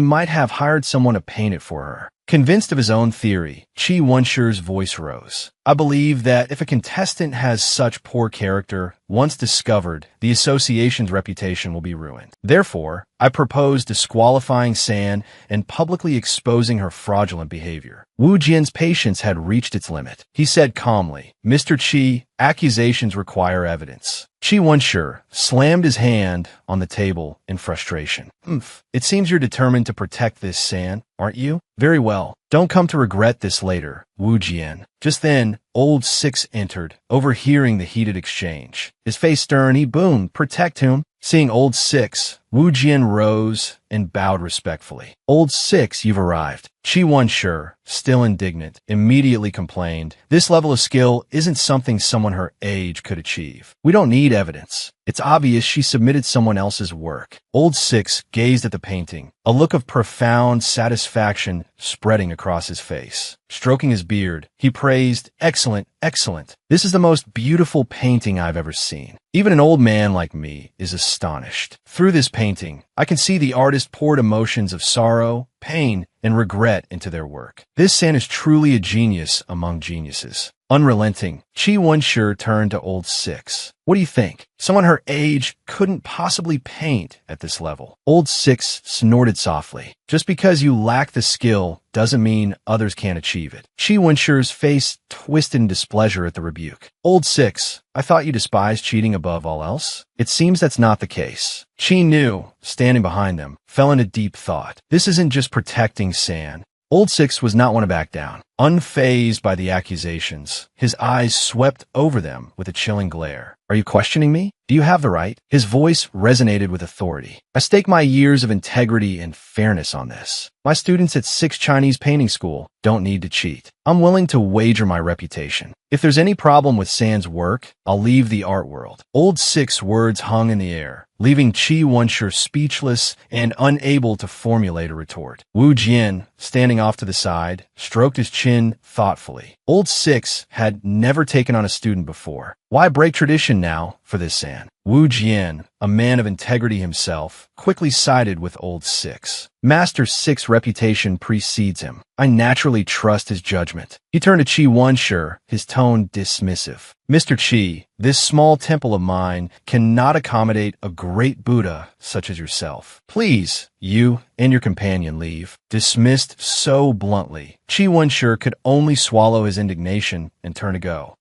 might have hired someone to paint it for her. Convinced of his own theory, Chi Wensher's voice rose. I believe that if a contestant has such poor character, once discovered, the association's reputation will be ruined. Therefore, I propose disqualifying San and publicly exposing her fraudulent behavior. Wu Jian's patience had reached its limit. He said calmly, Mr. Chi, accusations require evidence. Chi Wensher slammed his hand on the table in frustration. It seems you're determined to protect this, San, aren't you? Very well. Don't come to regret this later, Wu Jian. Just then, Old Six entered, overhearing the heated exchange. His face stern, he boomed, protect whom? Seeing Old Six, Wu Jian rose and bowed respectfully. Old Six, you've arrived. Chi Wensher, still indignant, immediately complained, this level of skill isn't something someone her age could achieve. We don't need evidence. It's obvious she submitted someone else's work. Old Six gazed at the painting, a look of profound satisfaction spreading across his face. Stroking his beard, he praised, excellent, excellent. This is the most beautiful painting I've ever seen. Even an old man like me is astonished. Through this painting, I can see the artist poured emotions of sorrow, pain, and regret into their work. This San is truly a genius among geniuses. Unrelenting, Chi Wen-shi turned to old Six. What do you think? Someone her age couldn't possibly paint at this level. Old Six snorted softly. Just because you lack the skill doesn't mean others can't achieve it. Chi Wen-shi's face twisted in displeasure at the rebuke. Old Six, I thought you despised cheating above all else. It seems that's not the case. Chi Nu, standing behind them, fell into deep thought. This isn't just protecting San. Old Six was not one to back down. Unfazed by the accusations, his eyes swept over them with a chilling glare. Are you questioning me? Do you have the right? His voice resonated with authority. I stake my years of integrity and fairness on this. My students at Six Chinese Painting School don't need to cheat. I'm willing to wager my reputation. If there's any problem with San's work, I'll leave the art world. Old Six words hung in the air, leaving Chi Wen-shi speechless and unable to formulate a retort. Wu Jian, standing off to the side, stroked his chin thoughtfully. Old Six had never taken on a student before. Why break tradition now for this San? Wu Jian, a man of integrity himself, quickly sided with Old Six. Master Six's reputation precedes him. I naturally trust his judgment. He turned to Chi Wen-shi, his tone dismissive. Mr. Chi, this small temple of mine cannot accommodate a great Buddha such as yourself. Please, you and your companion leave. Dismissed so bluntly, Chi Wen-shi could only swallow his indignation and turn to go.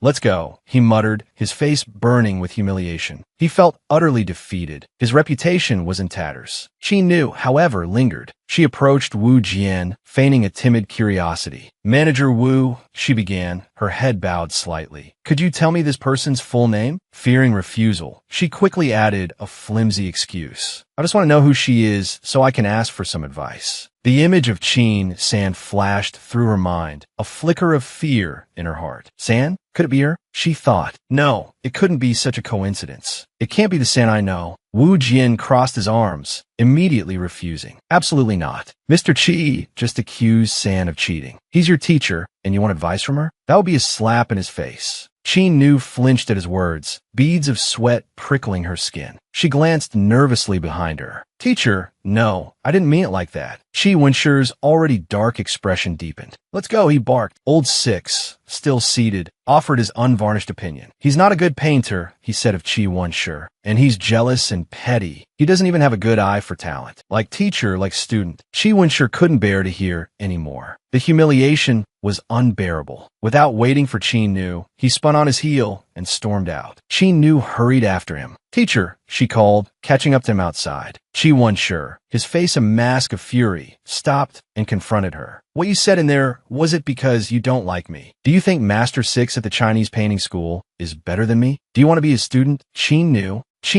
Let's go, he muttered, his face burning with humiliation. He felt utterly defeated. His reputation was in tatters. Chi Nu, however, lingered. She approached Wu Jian, feigning a timid curiosity. Manager Wu, she began, her head bowed slightly. Could you tell me this person's full name? Fearing refusal, she quickly added a flimsy excuse. I just want to know who she is so I can ask for some advice. The image of Qin San flashed through her mind, a flicker of fear in her heart. San? Could it be her? She thought. No, it couldn't be such a coincidence. It can't be the San I know. Wu Jian crossed his arms, immediately refusing. Absolutely not. Mr. Chi just accused San of cheating. He's your teacher, and you want advice from her? That would be a slap in his face. Chi Nu flinched at his words, beads of sweat prickling her skin. She glanced nervously behind her. Teacher, no, I didn't mean it like that. Chi Wen-shi's already dark expression deepened. Let's go, he barked. Old Six, still seated, offered his unvarnished opinion. He's not a good painter, he said of Chi Wen-shi, and he's jealous and petty. He doesn't even have a good eye for talent. Like teacher, like student. Chi Wen-shi couldn't bear to hear anymore. The humiliation was unbearable. Without waiting for Chi Nu, he spun on his heel and stormed out. Chi Nu hurried after him. Teacher, she called, catching up to him outside. Chi Wen-shi, his face a mask of fury, stopped and confronted her. What you said in there, was it because you don't like me? Do you think Master Six at the Chinese Painting School is better than me? Do you want to be a student? Chi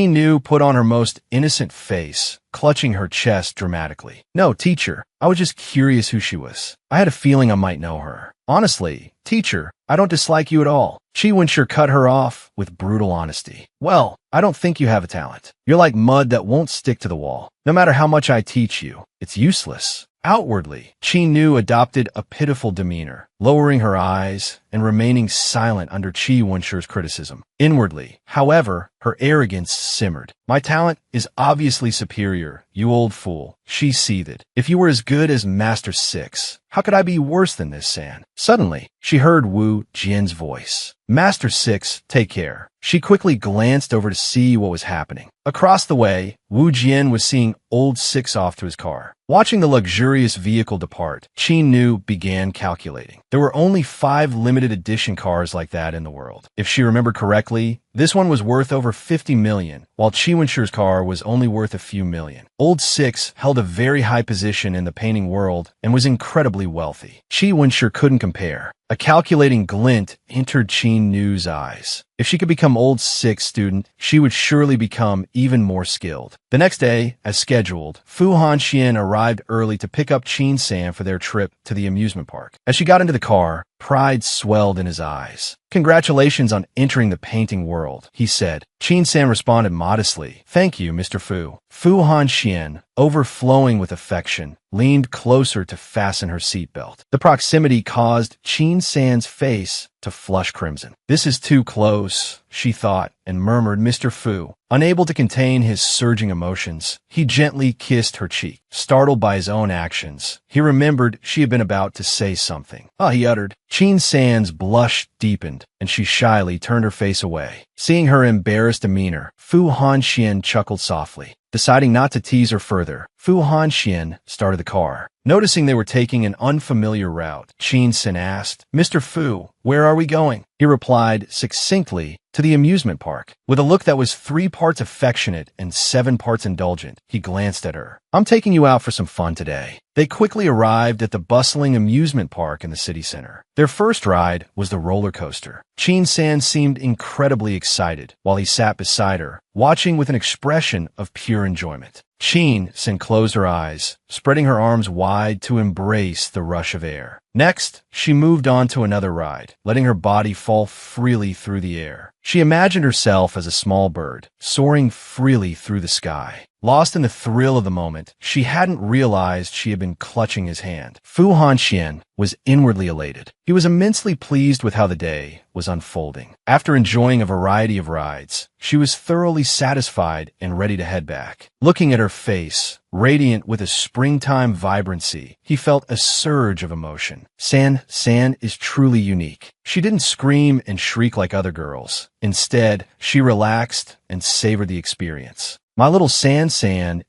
Nu put on her most innocent face, clutching her chest dramatically. No, teacher, I was just curious who she was. I had a feeling I might know her. Honestly, teacher, I don't dislike you at all. Chi Wen-shi cut her off with brutal honesty. Well, I don't think you have a talent. You're like mud that won't stick to the wall. No matter how much I teach you, it's useless. Outwardly, Chi Nu adopted a pitiful demeanor, lowering her eyes and remaining silent under Chi Wen-shi's criticism. Inwardly, however, her arrogance simmered. My talent is obviously superior, you old fool, she seethed. If you were as good as Master Six, how could I be worse than this, San? Suddenly, she heard Wu Jian's voice. Master Six, take care. She quickly glanced over to see what was happening. Across the way, Wu Jian was seeing Old Six off to his car. Watching the luxurious vehicle depart, Chi Nu began calculating. There were only 5 limited edition cars like that in the world. If she remembered correctly, this one was worth over 50 million, while Chi Wen-shi's car was only worth a few million. Old Six held a very high position in the painting world and was incredibly wealthy. Chi Wen-shi couldn't compare. A calculating glint entered Chi Nu's eyes. If she could become Old Six student, she would surely become even more skilled. The next day, as scheduled, Fu Hanxian arrived early to pick up Qin San for their trip to the amusement park. As she got into the car, pride swelled in his eyes. Congratulations on entering the painting world, he said. Qin San responded modestly. Thank you, Mr. Fu. Fu Hanxian overflowing with affection, leaned closer to fasten her seatbelt. The proximity caused Chin San's face to flush crimson. "This is too close," she thought, and murmured, "Mr. Fu." Unable to contain his surging emotions, he gently kissed her cheek. Startled by his own actions, he remembered she had been about to say something. He uttered. Chin San's blush deepened, and she shyly turned her face away. Seeing her embarrassed demeanor, Fu Hanxian chuckled softly. Deciding not to tease her further, Fu Hanxian started the car. Noticing they were taking an unfamiliar route, Chin San asked, "Mr. Fu, where are we going?" He replied succinctly, "To the amusement park." With a look that was 3 parts affectionate and 7 parts indulgent, he glanced at her. "I'm taking you out for some fun today." They quickly arrived at the bustling amusement park in the city center. Their first ride was the roller coaster. Chin San seemed incredibly excited while he sat beside her, watching with an expression of pure enjoyment. Chin San closed her eyes, spreading her arms wide to embrace the rush of air. Next, she moved on to another ride, letting her body fall freely through the air. She imagined herself as a small bird, soaring freely through the sky. Lost in the thrill of the moment, she hadn't realized she had been clutching his hand. Fu Hanxian was inwardly elated. He was immensely pleased with how the day was unfolding. After enjoying a variety of rides, she was thoroughly satisfied and ready to head back. Looking at her face, radiant with a springtime vibrancy, he felt a surge of emotion. San is truly unique. She didn't scream and shriek like other girls. Instead, she relaxed and savored the experience. "My little San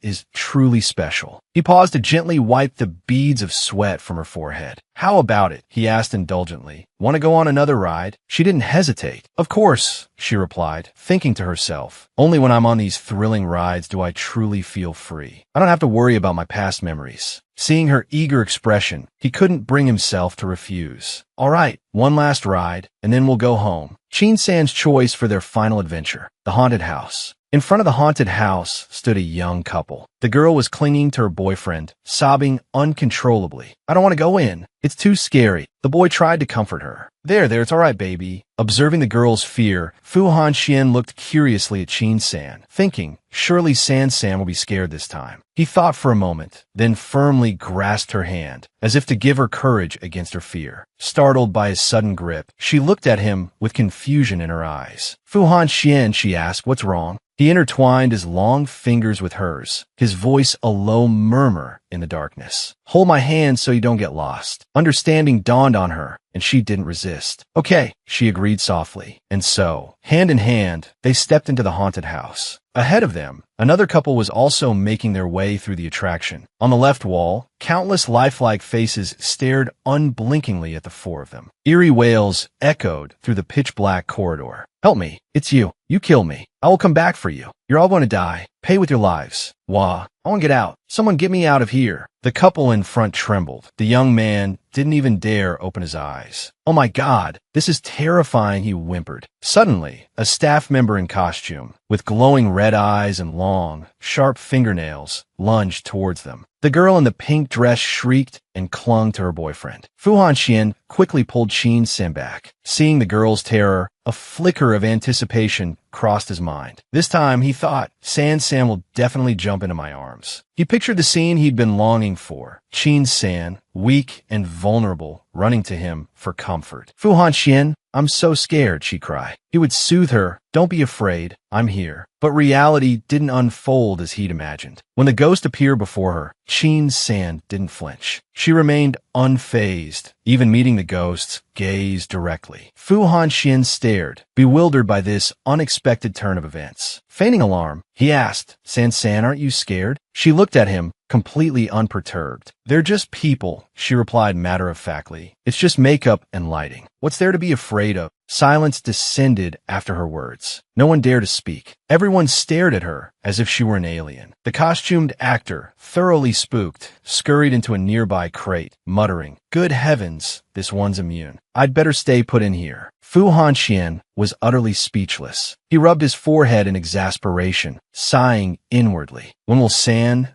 is truly special." He paused to gently wipe the beads of sweat from her forehead. "How about it?" he asked indulgently. "Want to go on another ride?" She didn't hesitate. "Of course," she replied, thinking to herself, "Only when I'm on these thrilling rides do I truly feel free. I don't have to worry about my past memories." Seeing her eager expression, he couldn't bring himself to refuse. "All right, one last ride, and then we'll go home." Chin San's choice for their final adventure, the haunted house. In front of the haunted house stood a young couple. The girl was clinging to her boyfriend, sobbing uncontrollably. "I don't want to go in. It's too scary." The boy tried to comfort her. There, it's all right, baby." Observing the girl's fear, Fu Hanxian looked curiously at Chin San, thinking, surely San will be scared this time. He thought for a moment, then firmly grasped her hand, as if to give her courage against her fear. Startled by his sudden grip, she looked at him with confusion in her eyes. "Fu Hanxian," she asked, "what's wrong?" He intertwined his long fingers with hers, his voice a low murmur in the darkness. "Hold my hand so you don't get lost." Understanding dawned on her, and she didn't resist. "Okay," she agreed softly. And so, hand in hand, they stepped into the haunted house. Ahead of them, another couple was also making their way through the attraction. On the left wall, countless lifelike faces stared unblinkingly at the 4 of them. Eerie wails echoed through the pitch-black corridor. "Help me. It's you. You kill me. I will come back for you. You're all going to die. Pay with your lives. Wah. I want to get out. Someone get me out of here." The couple in front trembled. The young man didn't even dare open his eyes. "Oh my God, this is terrifying," he whimpered. Suddenly, a staff member in costume, with glowing red eyes and long, sharp fingernails, lunged towards them. The girl in the pink dress shrieked and clung to her boyfriend. Fu Hanxian quickly pulled Chin San back. Seeing the girl's terror, a flicker of anticipation crossed his mind. This time, he thought, San will definitely jump into my arms. He pictured the scene he'd been longing for. Chin San, weak and vulnerable, running to him for comfort. "Fu Hanxian, I'm so scared," she cried. He would soothe her. "Don't be afraid. I'm here." But reality didn't unfold as he'd imagined. When the ghost appeared before her, Chin San didn't flinch. She remained unfazed, even meeting the ghost's gaze directly. Fu Hanxian stared, bewildered by this unexpected turn of events. Feigning alarm, he asked, San, aren't you scared?" She looked at him, completely unperturbed. "They're just people," she replied matter-of-factly. "It's just makeup and lighting. What's there to be afraid of?" Silence descended after her words. No one dared to speak. Everyone stared at her as if she were an alien. The costumed actor, thoroughly spooked, scurried into a nearby crate, muttering, "Good heavens, this one's immune. I'd better stay put in here." Fu Hanxian was utterly speechless. He rubbed his forehead in exasperation, sighing inwardly. "When will San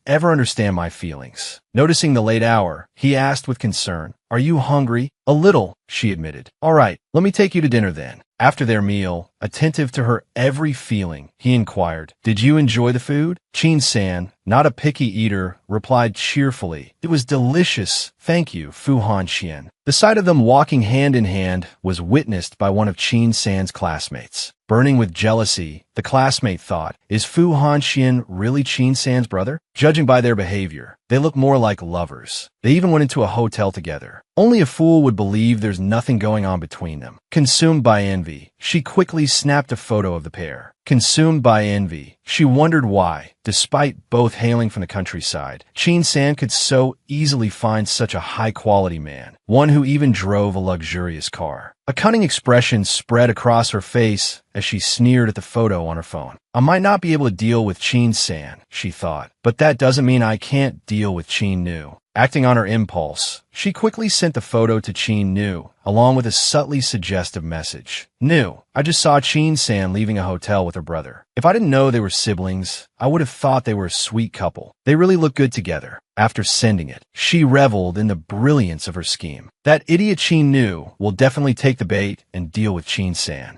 ever understand my feelings?" Noticing the late hour, he asked with concern, "Are you hungry?" "A little," she admitted. "All right, let me take you to dinner then." After their meal, attentive to her every feeling. He inquired, "Did you enjoy the food?" Qin-san, not a picky eater, replied cheerfully, "It was delicious, thank you, Fu Han-xian." The sight of them walking hand in hand was witnessed by one of Qin-san's classmates. Burning with jealousy, the classmate thought, "Is Fu Han-xian really Qin-san's brother?" Judging by their behavior, they look more like lovers. They even went into a hotel together. Only a fool would believe there's nothing going on between them. Consumed by envy, she quickly snapped a photo of the pair. Consumed by envy, she wondered why, despite both hailing from the countryside, Qin-san could so easily find such a high-quality man, one who even drove a luxurious car. A cunning expression spread across her face as she sneered at the photo on her phone. "I might not be able to deal with Qin-san," she thought, "but that doesn't mean I can't deal with Qin-nu." Acting on her impulse, she quickly sent the photo to Qin-nu, along with a subtly suggestive message. "Nu, I just saw Qin-san leaving a hotel with her brother. If I didn't know they were siblings, I would have thought they were a sweet couple. They really look good together." After sending it, she reveled in the brilliance of her scheme. That idiot Qin-nu will definitely take the bait and deal with Qin-san.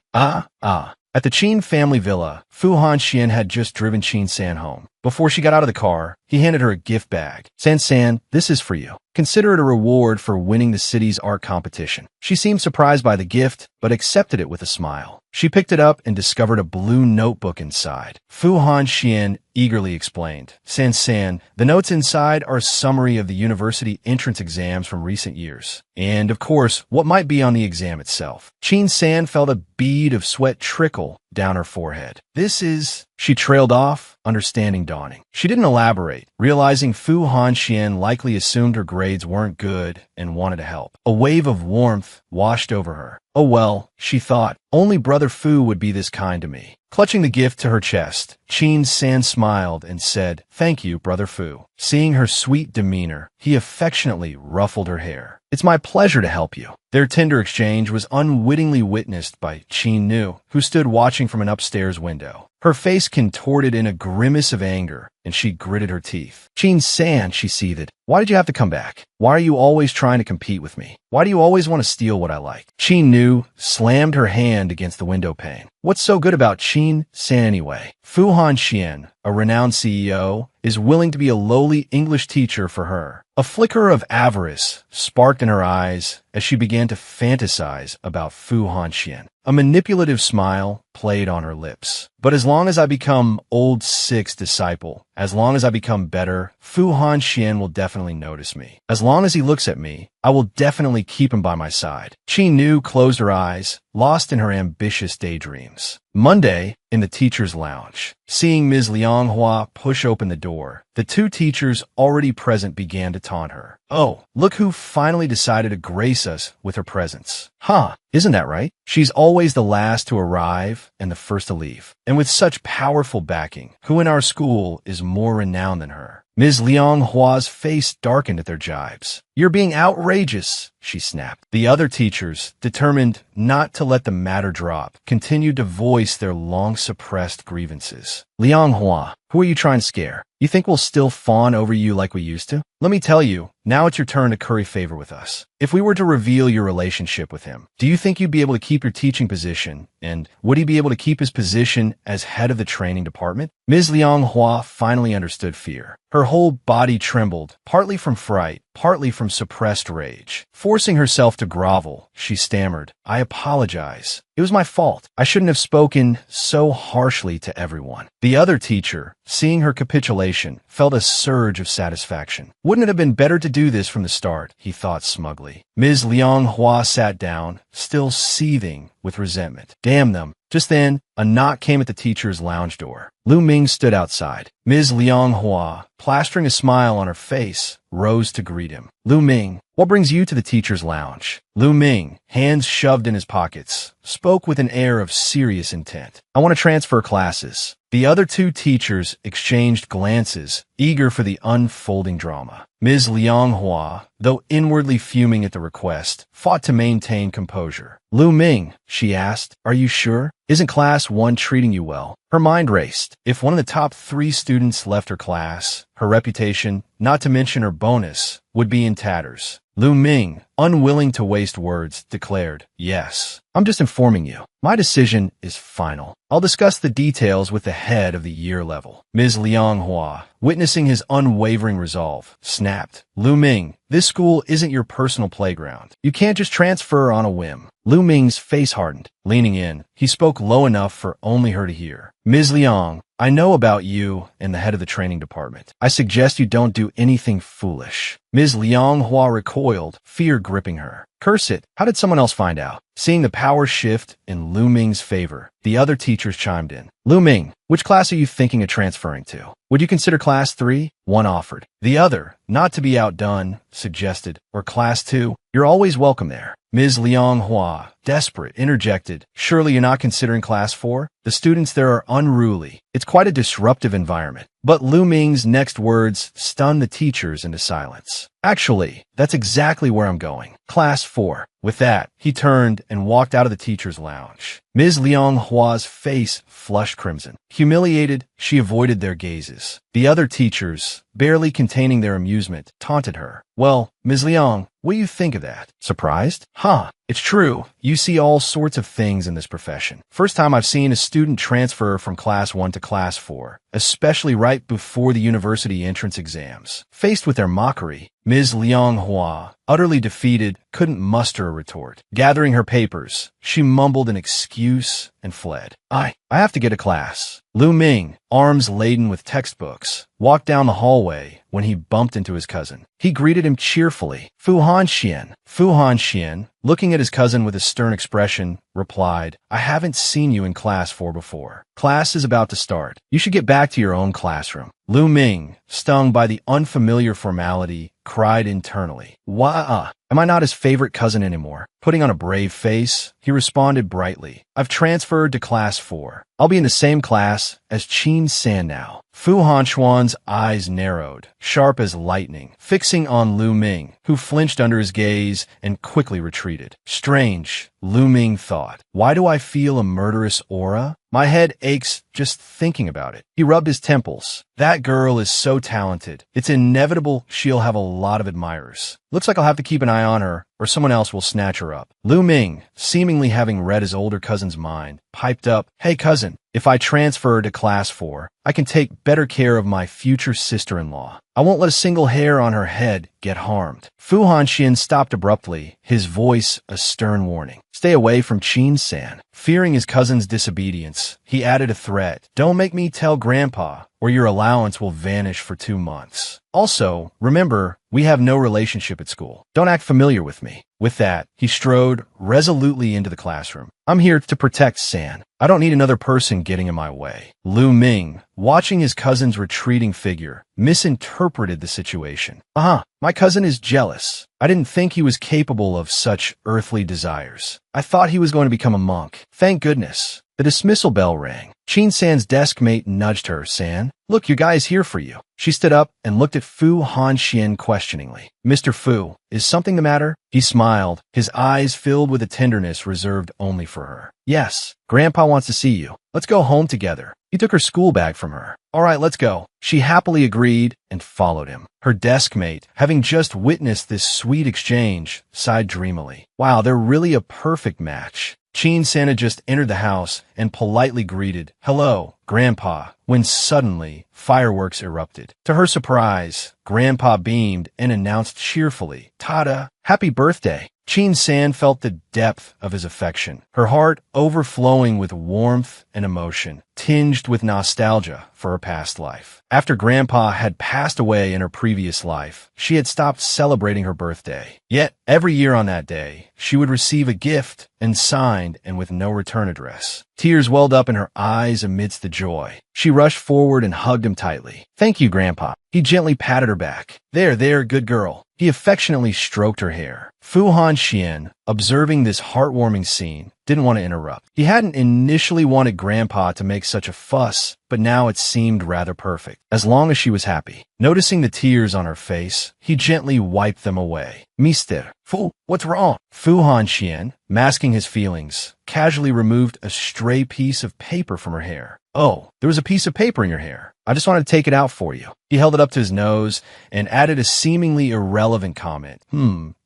At the Qin family villa, Fu Han-xian had just driven Qin-san home. Before she got out of the car, he handed her a gift bag. "San-san, this is for you. Consider it a reward for winning the city's art competition." She seemed surprised by the gift, but accepted it with a smile. She picked it up and discovered a blue notebook inside. Fu Han-xian eagerly explained, "San-san, the notes inside are a summary of the university entrance exams from recent years. And, of course, what might be on the exam itself." Qin-san felt a bead of sweat trickle down her forehead. "This is..." She trailed off, understanding dawning. She didn't elaborate, realizing Fu Han-xian likely assumed her grades weren't good and wanted to help. A wave of warmth washed over her. "Oh well," she thought, "only Brother Fu would be this kind to me." Clutching the gift to her chest, Qin-san smiled and said, "Thank you, Brother Fu." Seeing her sweet demeanor, he affectionately ruffled her hair. "It's my pleasure to help you." Their tender exchange was unwittingly witnessed by Qin-nu, who stood watching from an upstairs window. Her face contorted in a grimace of anger, and she gritted her teeth. "Qin-san," she seethed, "why did you have to come back? Why are you always trying to compete with me? Why do you always want to steal what I like?" Qin-nu slammed her hand against the window pane. "What's so good about Qin-san anyway? Fu Han-xian, a renowned CEO, is willing to be a lowly English teacher for her." A flicker of avarice sparked in her eyes as she began to fantasize about Fu Han-xian. A manipulative smile played on her lips. "But as long as I become old Six's disciple, as long as I become better, Fu Han-xian will definitely notice me. As long as he looks at me, I will definitely keep him by my side." Qin-nu closed her eyes, lost in her ambitious daydreams. Monday, in the teacher's lounge. Seeing Ms. Lianghua push open the door, the two teachers already present began to taunt her. "Oh, look who finally decided to grace us with her presence. Huh, isn't that right? She's always the last to arrive and the first to leave. And with such powerful backing, who in our school is more renowned than her?" Ms. Lianghua's face darkened at their jibes. "You're being outrageous," she snapped. The other teachers, determined not to let the matter drop, continued to voice their long-suppressed grievances. "Lianghua, who are you trying to scare? You think we'll still fawn over you like we used to? Let me tell you, now it's your turn to curry favor with us. If we were to reveal your relationship with him, do you think you'd be able to keep your teaching position? And would he be able to keep his position as head of the training department?" Ms. Lianghua finally understood fear. Her whole body trembled, partly from fright, partly from suppressed rage. Forcing herself to grovel, she stammered, "I apologize. It was my fault. I shouldn't have spoken so harshly to everyone." The other teacher, seeing her capitulation, felt a surge of satisfaction. Wouldn't it have been better to do this from the start, he thought smugly. Ms. Lianghua sat down, still seething with resentment. Damn them. Just then, a knock came at the teacher's lounge door. Lu Ming stood outside. Ms. Lianghua, plastering a smile on her face, rose to greet him. "Lu Ming, what brings you to the teacher's lounge?" Lu Ming, hands shoved in his pockets, spoke with an air of serious intent. "I want to transfer classes." The other two teachers exchanged glances, eager for the unfolding drama. Ms. Lianghua, though inwardly fuming at the request, fought to maintain composure. "Lu Ming," she asked, "are you sure? Isn't class 1 treating you well?" Her mind raced. If one of the top 3 students left her class, her reputation, not to mention her bonus, would be in tatters. Lu Ming, unwilling to waste words, declared, "Yes. I'm just informing you. My decision is final. I'll discuss the details with the head of the year level." Ms. Liang Hua, witnessing his unwavering resolve, snapped, "Lu Ming, this school isn't your personal playground. You can't just transfer on a whim." Lu Ming's face hardened. Leaning in, he spoke low enough for only her to hear. "Ms. Liang, I know about you and the head of the training department. I suggest you don't do anything foolish." Ms. Liang Hua recoiled, fear gripping her. "Curse it, how did someone else find out?" Seeing the power shift in Lu Ming's favor, the other teachers chimed in. "Lu Ming, which class are you thinking of transferring to? Would you consider Class 3? One offered. The other, not to be outdone, suggested, or Class 2? You're always welcome there." Ms. Liang Hua, desperate, interjected, "Surely you're not considering Class 4? The students there are unruly. It's quite a disruptive environment." But Lu Ming's next words stunned the teachers into silence. "Actually, that's exactly where I'm going. Class 4. With that, he turned and walked out of the teacher's lounge. Ms. Liang Hua's face flushed crimson. Humiliated, she avoided their gazes. The other teachers, barely containing their amusement, taunted her. "Well, Ms. Liang, what do you think of that? Surprised? Huh. It's true. You see all sorts of things in this profession. First time I've seen a student transfer from Class 1 to Class 4, especially right before the university entrance exams." Faced with their mockery, Ms. Liang Hua, utterly defeated, couldn't muster a retort. Gathering her papers, she mumbled an excuse and fled. I have to get to class." Lu Ming, arms laden with textbooks, walked down the hallway when he bumped into his cousin. He greeted him cheerfully. Fu Hanxian, looking at his cousin with a stern expression, replied, "I haven't seen you in Class 4 before. Class is about to start. You should get back to your own classroom." Lu Ming, stung by the unfamiliar formality, cried internally, "Why, am I not his favorite cousin anymore?" Putting on a brave face, he responded brightly, "I've transferred to Class 4. I'll be in the same class as Qin San now." Fu Hanxuan's eyes narrowed, sharp as lightning, fixing on Lu Ming, who flinched under his gaze and quickly retreated. Strange, Lu Ming thought. Why do I feel a murderous aura? My head aches just thinking about it. He rubbed his temples. That girl is so talented. It's inevitable she'll have a lot of admirers. Looks like I'll have to keep an eye on her, or someone else will snatch her up. Lu Ming, seemingly having read his older cousin's mind, piped up, "Hey cousin, if I transfer to Class 4, I can take better care of my future sister-in-law. I won't let a single hair on her head get harmed." Fu Hanxian stopped abruptly, his voice a stern warning. "Stay away from Qin San." Fearing his cousin's disobedience, he added a threat. "Don't make me tell Grandpa, or your allowance will vanish for 2 months. Also, remember, we have no relationship at school. Don't act familiar with me." With that, he strode resolutely into the classroom. "I'm here to protect San. I don't need another person getting in my way." Lu Ming, watching his cousin's retreating figure, misinterpreted the situation. My cousin is jealous. I didn't think he was capable of such earthly desires. I thought he was going to become a monk. Thank goodness." The dismissal bell rang. Qin San's desk mate nudged her. "San, look, your guy is here for you." She stood up and looked at Fu Hanxian questioningly. "Mr. Fu, is something the matter?" He smiled, his eyes filled with a tenderness reserved only for her. "Yes, Grandpa wants to see you. Let's go home together." He took her school bag from her. "All right, let's go." She happily agreed and followed him. Her desk mate, having just witnessed this sweet exchange, sighed dreamily. Wow, they're really a perfect match. Qin San had just entered the house and politely greeted, "Hello, Grandpa," when suddenly fireworks erupted. To her surprise, Grandpa beamed and announced cheerfully, "Tada, happy birthday." Qin San felt the depth of his affection, her heart overflowing with warmth and emotion, tinged with nostalgia for her past life. After Grandpa had passed away in her previous life, she had stopped celebrating her birthday. Yet, every year on that day, she would receive a gift, and signed and with no return address. Tears welled up in her eyes amidst the joy. She rushed forward and hugged him tightly. "Thank you, Grandpa." He gently patted her back. There, good girl." He affectionately stroked her hair. Fu Hanxian, observing this heartwarming scene, didn't want to interrupt. He hadn't initially wanted Grandpa to make such a fuss, but now it seemed rather perfect, as long as she was happy. Noticing the tears on her face, he gently wiped them away. "Mister Fu, what's wrong?" Fu Hanxian, masking his feelings, casually removed a stray piece of paper from her hair. "Oh, there was a piece of paper in your hair. I just wanted to take it out for you. He held it up to his nose and added a seemingly irrelevant comment.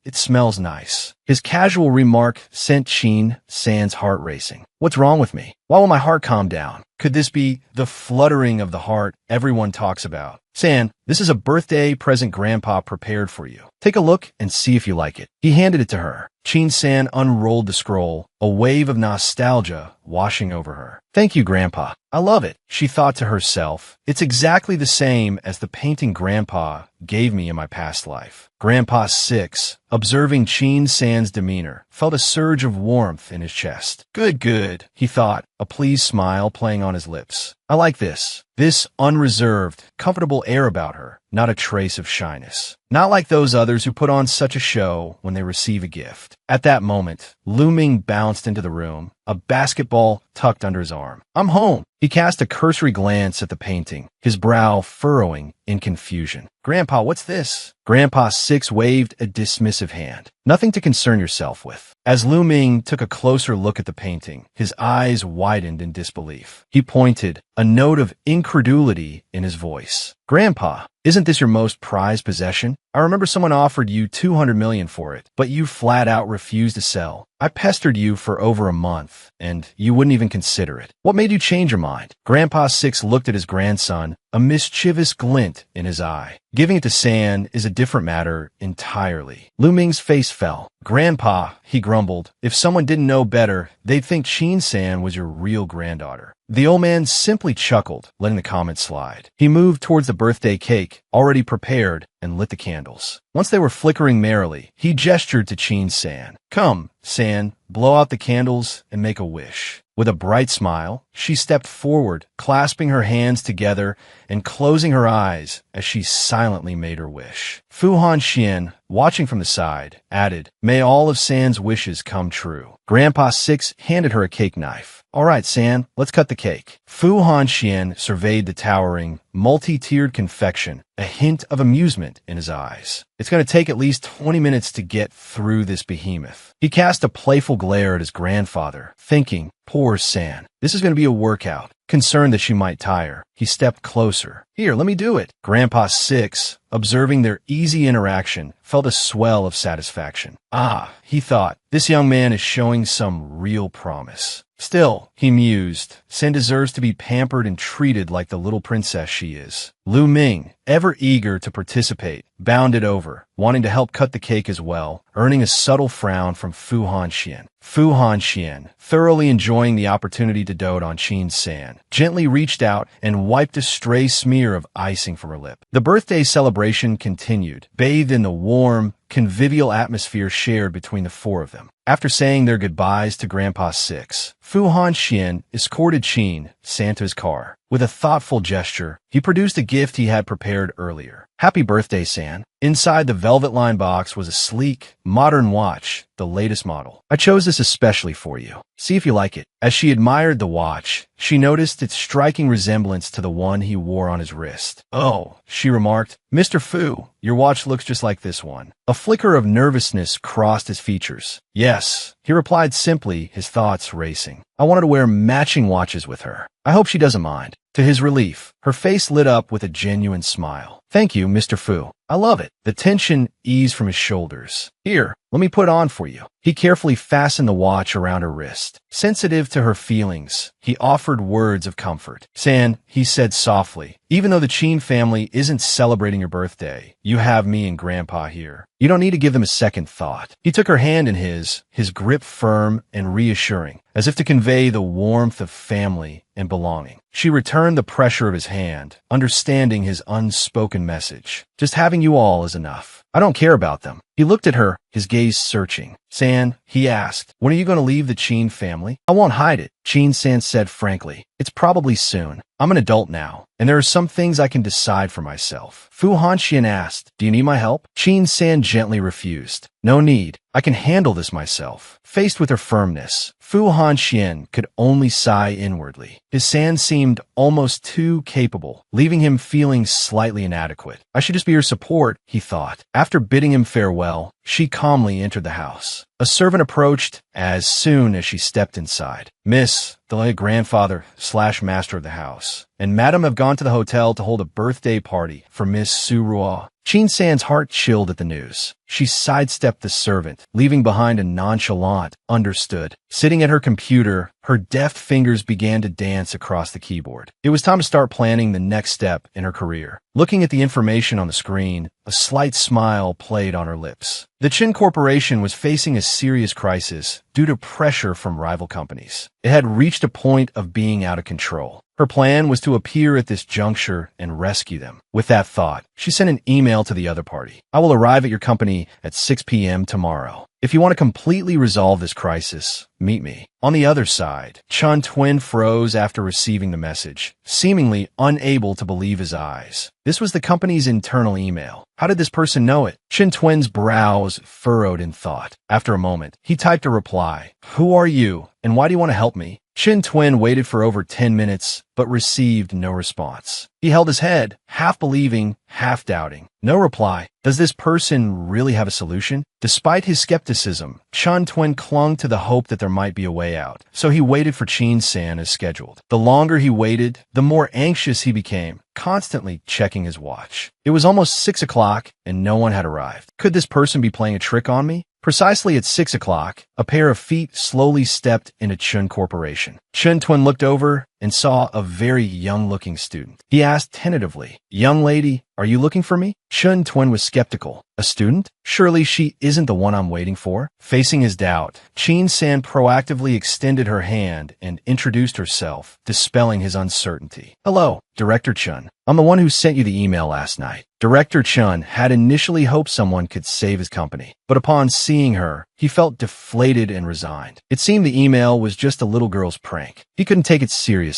It smells nice. His casual remark sent Qin San's heart racing. What's wrong with me? Why will my heart calm down? Could this be the fluttering of the heart everyone talks about? San, this is a birthday present Grandpa prepared for you. Take a look and see if you like it. He handed it to her. Qin San unrolled the scroll, a wave of nostalgia washing over her. Thank you, Grandpa. I love it, she thought to herself. It's exactly the same as the painting Grandpa gave me in my past life. Grandpa 6, observing Qin San's demeanor, felt a surge of warmth in his chest. Good, he thought, a pleased smile playing on his lips. I like this. This unreserved, comfortable air about her, not a trace of shyness. Not like those others who put on such a show when they receive a gift. At that moment, Lu Ming bounced into the room, a basketball tucked under his arm. I'm home. He cast a cursory glance at the painting, his brow furrowing in confusion. Grandpa, what's this? Grandpa 6 waved a dismissive hand. Nothing to concern yourself with. As Lu Ming took a closer look at the painting, his eyes widened in disbelief. He pointed, a note of incredulity in his voice. Grandpa, isn't this your most prized possession? I remember someone offered you $200 million for it, but you flat out refused to sell. I pestered you for over a month, and you wouldn't even consider it. What made you change your mind? Grandpa 6 looked at his grandson, a mischievous glint in his eye. Giving it to San is a different matter entirely. Lu Ming's face fell. Grandpa, he grumbled, if someone didn't know better, they'd think Qin San was your real granddaughter. The old man simply chuckled, letting the comment slide. He moved towards the birthday cake, already prepared, and lit the candles. Once they were flickering merrily, he gestured to Qin San. Come, San, blow out the candles and make a wish. With a bright smile, she stepped forward, clasping her hands together and closing her eyes as she silently made her wish. Fu Hanxian, watching from the side, added, May all of San's wishes come true. Grandpa 6 handed her a cake knife. All right, San, let's cut the cake. Fu Hanxian surveyed the towering, multi-tiered confection, a hint of amusement in his eyes. It's going to take at least 20 minutes to get through this behemoth. He cast a playful glare at his grandfather, thinking, poor San, this is going to be a workout. Concerned that she might tire, he stepped closer. Here, let me do it. Grandpa 6, observing their easy interaction, felt a swell of satisfaction. Ah, he thought, this young man is showing some real promise. Still, he mused, San deserves to be pampered and treated like the little princess she is. Lu Ming, ever eager to participate, bounded over, wanting to help cut the cake as well, earning a subtle frown from Fu Hanxian. Fu Hanxian, thoroughly enjoying the opportunity to dote on Qin San, gently reached out and wiped a stray smear of icing from her lip. The birthday celebration continued, bathed in the warm, convivial atmosphere shared between the four of them. After saying their goodbyes to Grandpa 6, Fu Hanxian escorted Qin San to his car. With a thoughtful gesture, he produced a gift he had prepared earlier. Happy birthday, San. Inside the velvet-lined box was a sleek, modern watch, the latest model. I chose this especially for you. See if you like it. As she admired the watch, she noticed its striking resemblance to the one he wore on his wrist. Oh, she remarked, Mr. Fu, your watch looks just like this one. A flicker of nervousness crossed his features. Yes, he replied simply, his thoughts racing. I wanted to wear matching watches with her. I hope she doesn't mind. To his relief, her face lit up with a genuine smile. Thank you, Mr. Fu. I love it. The tension eased from his shoulders. Here, let me put it on for you. He carefully fastened the watch around her wrist. Sensitive to her feelings, he offered words of comfort. San, he said softly, even though the Qin family isn't celebrating your birthday, you have me and Grandpa here. You don't need to give them a second thought. He took her hand in his grip firm and reassuring, as if to convey the warmth of family and belonging. She returned the pressure of his hand, understanding his unspoken message. Just having you all is enough. I don't care about them. He looked at her, his gaze searching. San, he asked, when are you going to leave the Qin family? I won't hide it, Qin San said frankly. It's probably soon. I'm an adult now, and there are some things I can decide for myself. Fu Hanxian asked, do you need my help? Qin San gently refused. No need. I can handle this myself. Faced with her firmness, Fu Hanxian could only sigh inwardly. His San seemed almost too capable, leaving him feeling slightly inadequate. I should just be her support, he thought. After bidding him farewell, she calmly entered the house. A servant approached as soon as she stepped inside. Miss, the late grandfather/master of the house, and Madam have gone to the hotel to hold a birthday party for Miss Surua. Chin-san's heart chilled at the news. She sidestepped the servant, leaving behind a nonchalant, understood. Sitting at her computer, her deft fingers began to dance across the keyboard. It was time to start planning the next step in her career. Looking at the information on the screen, a slight smile played on her lips. The Chin Corporation was facing a serious crisis due to pressure from rival companies. It had reached a point of being out of control. Her plan was to appear at this juncture and rescue them. With that thought, she sent an email to the other party. I will arrive at your company at 6 p.m. tomorrow. If you want to completely resolve this crisis, meet me. On the other side, Chun Twin froze after receiving the message, seemingly unable to believe his eyes. This was the company's internal email. How did this person know it? Chin Twin's brows furrowed in thought. After a moment, he typed a reply. Who are you, and why do you want to help me? Chin Twin waited for over 10 minutes, but received no response. He held his head, half believing, half doubting. No reply. Does this person really have a solution? Despite his skepticism, Chun Twin clung to the hope that there might be a way out, so he waited for Chin-san as scheduled. The longer he waited, the more anxious he became, constantly checking his watch. It was almost 6 o'clock, and no one had arrived. Could this person be playing a trick on me? Precisely at 6 o'clock, a pair of feet slowly stepped into Chun Corporation. Chun Twin looked over and saw a very young-looking student. He asked tentatively, "Young lady, are you looking for me?" Chun Twin was skeptical. A student? Surely she isn't the one I'm waiting for. Facing his doubt, Chin-san proactively extended her hand and introduced herself, dispelling his uncertainty. Hello, Director Chun. I'm the one who sent you the email last night. Director Chun had initially hoped someone could save his company, but upon seeing her, he felt deflated and resigned. It seemed the email was just a little girl's prank. He couldn't take it seriously.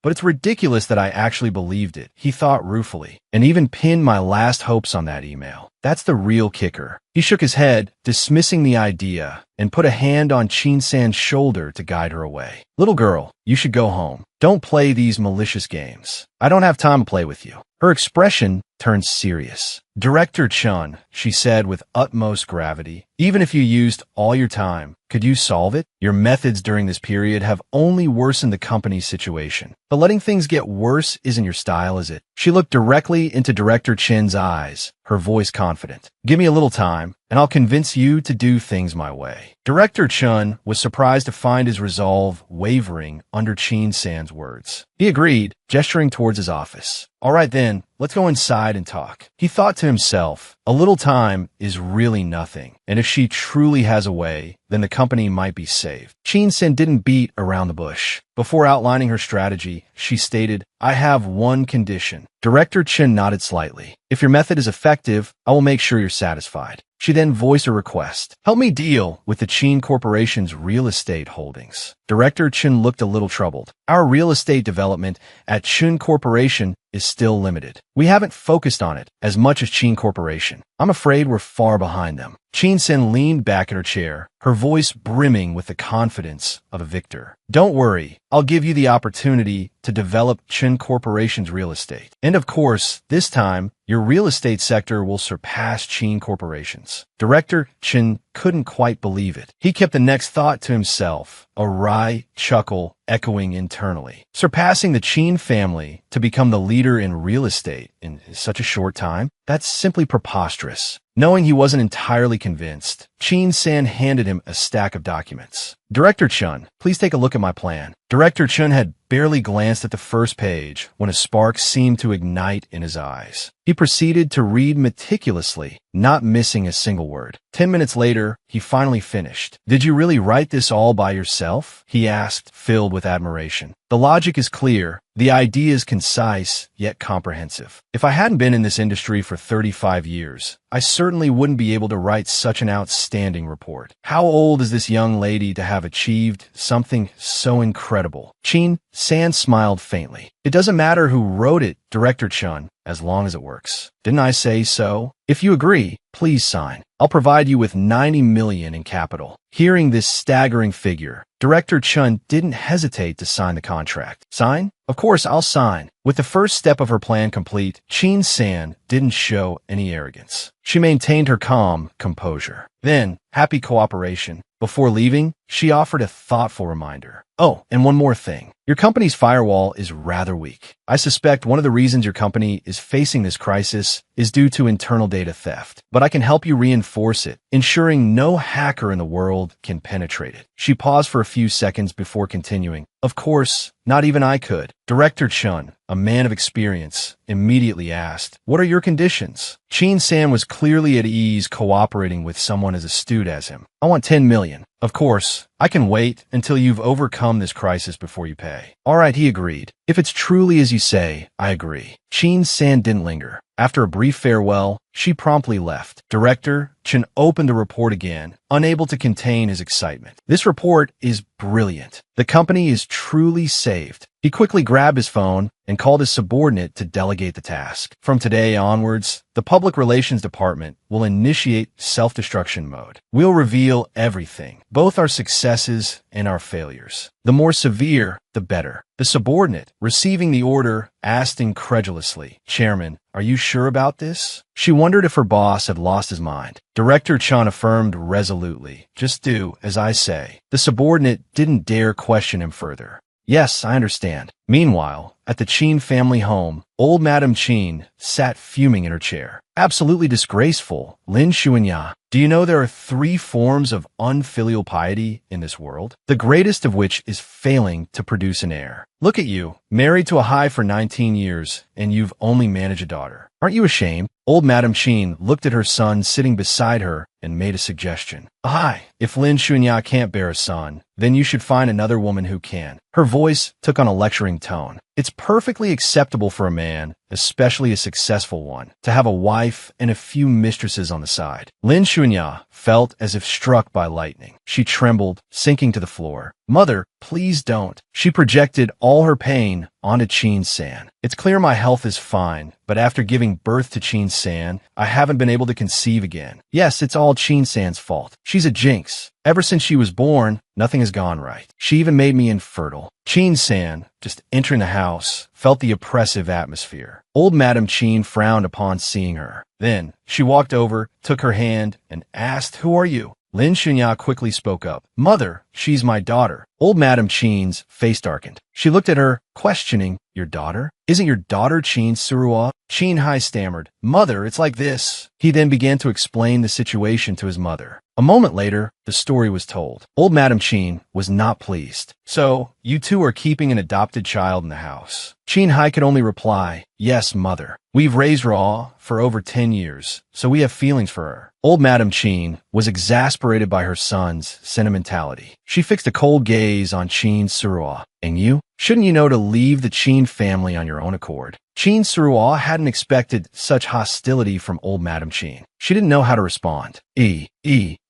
But it's ridiculous that I actually believed it, he thought ruefully, and even pinned my last hopes on that email. That's the real kicker. He shook his head, dismissing the idea, and put a hand on Chin-san's shoulder to guide her away. Little girl, you should go home. Don't play these malicious games. I don't have time to play with you. Her expression turned serious. Director Chun, she said with utmost gravity, even if you used all your time, could you solve it? Your methods during this period have only worsened the company's situation. But letting things get worse isn't your style, is it? She looked directly into Director Chin's eyes, her voice confident. Give me a little time, and I'll convince you to do things my way. Director Chun was surprised to find his resolve wavering under Chin-san's words. He agreed, gesturing towards his office. All right then, let's go inside and talk. He thought to himself, a little time is really nothing, and if she truly has a way, then the company might be saved. Chin-san didn't beat around the bush. Before outlining her strategy, she stated, I have one condition. Director Chin nodded slightly. If your method is effective, I will make sure you're satisfied. She then voiced a request. Help me deal with the Chin Corporation's real estate holdings. Director Chin looked a little troubled. Our real estate development at Chin Corporation is still limited. We haven't focused on it as much as Chin Corporation. I'm afraid we're far behind them. Chin-san leaned back in her chair, her voice brimming with the confidence of a victor. Don't worry, I'll give you the opportunity to develop Chin Corporation's real estate. And of course, this time, your real estate sector will surpass Chin Corporation's. Director Chin couldn't quite believe it. He kept the next thought to himself, a wry chuckle echoing internally. Surpassing the Chin family to become the leader in real estate in such a short time? That's simply preposterous. Knowing he wasn't entirely convinced, Chin-san handed him a stack of documents. Director Chun, please take a look at my plan. Director Chun had barely glanced at the first page when a spark seemed to ignite in his eyes. He proceeded to read meticulously, not missing a single word. 10 minutes later, he finally finished. Did you really write this all by yourself? He asked, filled with admiration. The logic is clear. The idea is concise, yet comprehensive. If I hadn't been in this industry for 35 years, I certainly wouldn't be able to write such an outstanding report. How old is this young lady to have achieved something so incredible? Chin-san smiled faintly. It doesn't matter who wrote it, Director Chun, as long as it works. Didn't I say so? If you agree, please sign. I'll provide you with 90 million in capital. Hearing this staggering figure, Director Chun didn't hesitate to sign the contract. Sign? Of course, I'll sign. With the first step of her plan complete, Chin San didn't show any arrogance. She maintained her calm composure. Then, happy cooperation. Before leaving, she offered a thoughtful reminder. Oh, and one more thing. Your company's firewall is rather weak. I suspect one of the reasons your company is facing this crisis is due to internal data theft, but I can help you reinforce it, ensuring no hacker in the world can penetrate it. She paused for a few seconds before continuing. Of course, not even I could. Director Chun, a man of experience, immediately asked, "What are your conditions?" Chin San was clearly at ease cooperating with someone as astute as him. "I want 10 million. Of course, I can wait until you've overcome this crisis before you pay." "All right," he agreed. "If it's truly as you say, I agree." Chin San didn't linger. After a brief farewell, she promptly left. Director Chen opened the report again, unable to contain his excitement. "This report is brilliant. The company is truly saved." He quickly grabbed his phone and called his subordinate to delegate the task. From today onwards, the Public Relations Department will initiate self-destruction mode. We'll reveal everything, both our successes and our failures. The more severe, the better. The subordinate, receiving the order, asked incredulously, "Chairman, are you sure about this?" She wondered if her boss had lost his mind. Director Chan affirmed resolutely, "Just do as I say." The subordinate didn't dare question him further. "Yes, I understand." Meanwhile, at the Chin family home, old Madam Chin sat fuming in her chair. "Absolutely disgraceful, Lin Xuanya. Do you know there are 3 forms of unfilial piety in this world? The greatest of which is failing to produce an heir. Look at you, married to a high for 19 years, and you've only managed a daughter. Aren't you ashamed?" Old Madam Chin looked at her son sitting beside her and made a suggestion. "Aye, if Lin Xuanya can't bear a son, then you should find another woman who can." Her voice took on a lecturing tone. "It's perfectly acceptable for a man, especially a successful one, to have a wife and a few mistresses on the side." Lin Xuanya felt as if struck by lightning. She trembled, sinking to the floor. "Mother, please don't." She projected all her pain onto Chin San. "It's clear my health is fine, but after giving birth to Chin San, I haven't been able to conceive again. Yes, it's all Chin San's fault. She's a jinx. Ever since she was born, nothing has gone right. She even made me infertile." Chin San, just entering the house, felt the oppressive atmosphere. Old Madam Chin frowned upon seeing her. Then, she walked over, took her hand, and asked, "Who are you?" Lin Xuanya quickly spoke up. "Mother, she's my daughter." Old Madam Chin's face darkened. She looked at her, questioning, "Your daughter? Isn't your daughter Chin Surua?" Chin Hai stammered, "Mother, it's like this." He then began to explain the situation to his mother. A moment later, the story was told. Old Madam Chin was not pleased. "So, you two are keeping an adopted child in the house?" Chin Hai could only reply, "Yes, mother. We've raised her all for over 10 years, so we have feelings for her." Old Madam Chin was exasperated by her son's sentimentality. She fixed a cold gaze on Chin Surua. "And you? Shouldn't you know to leave the Chin family on your own accord?" Chin Surua hadn't expected such hostility from old Madam Chin. She didn't know how to respond.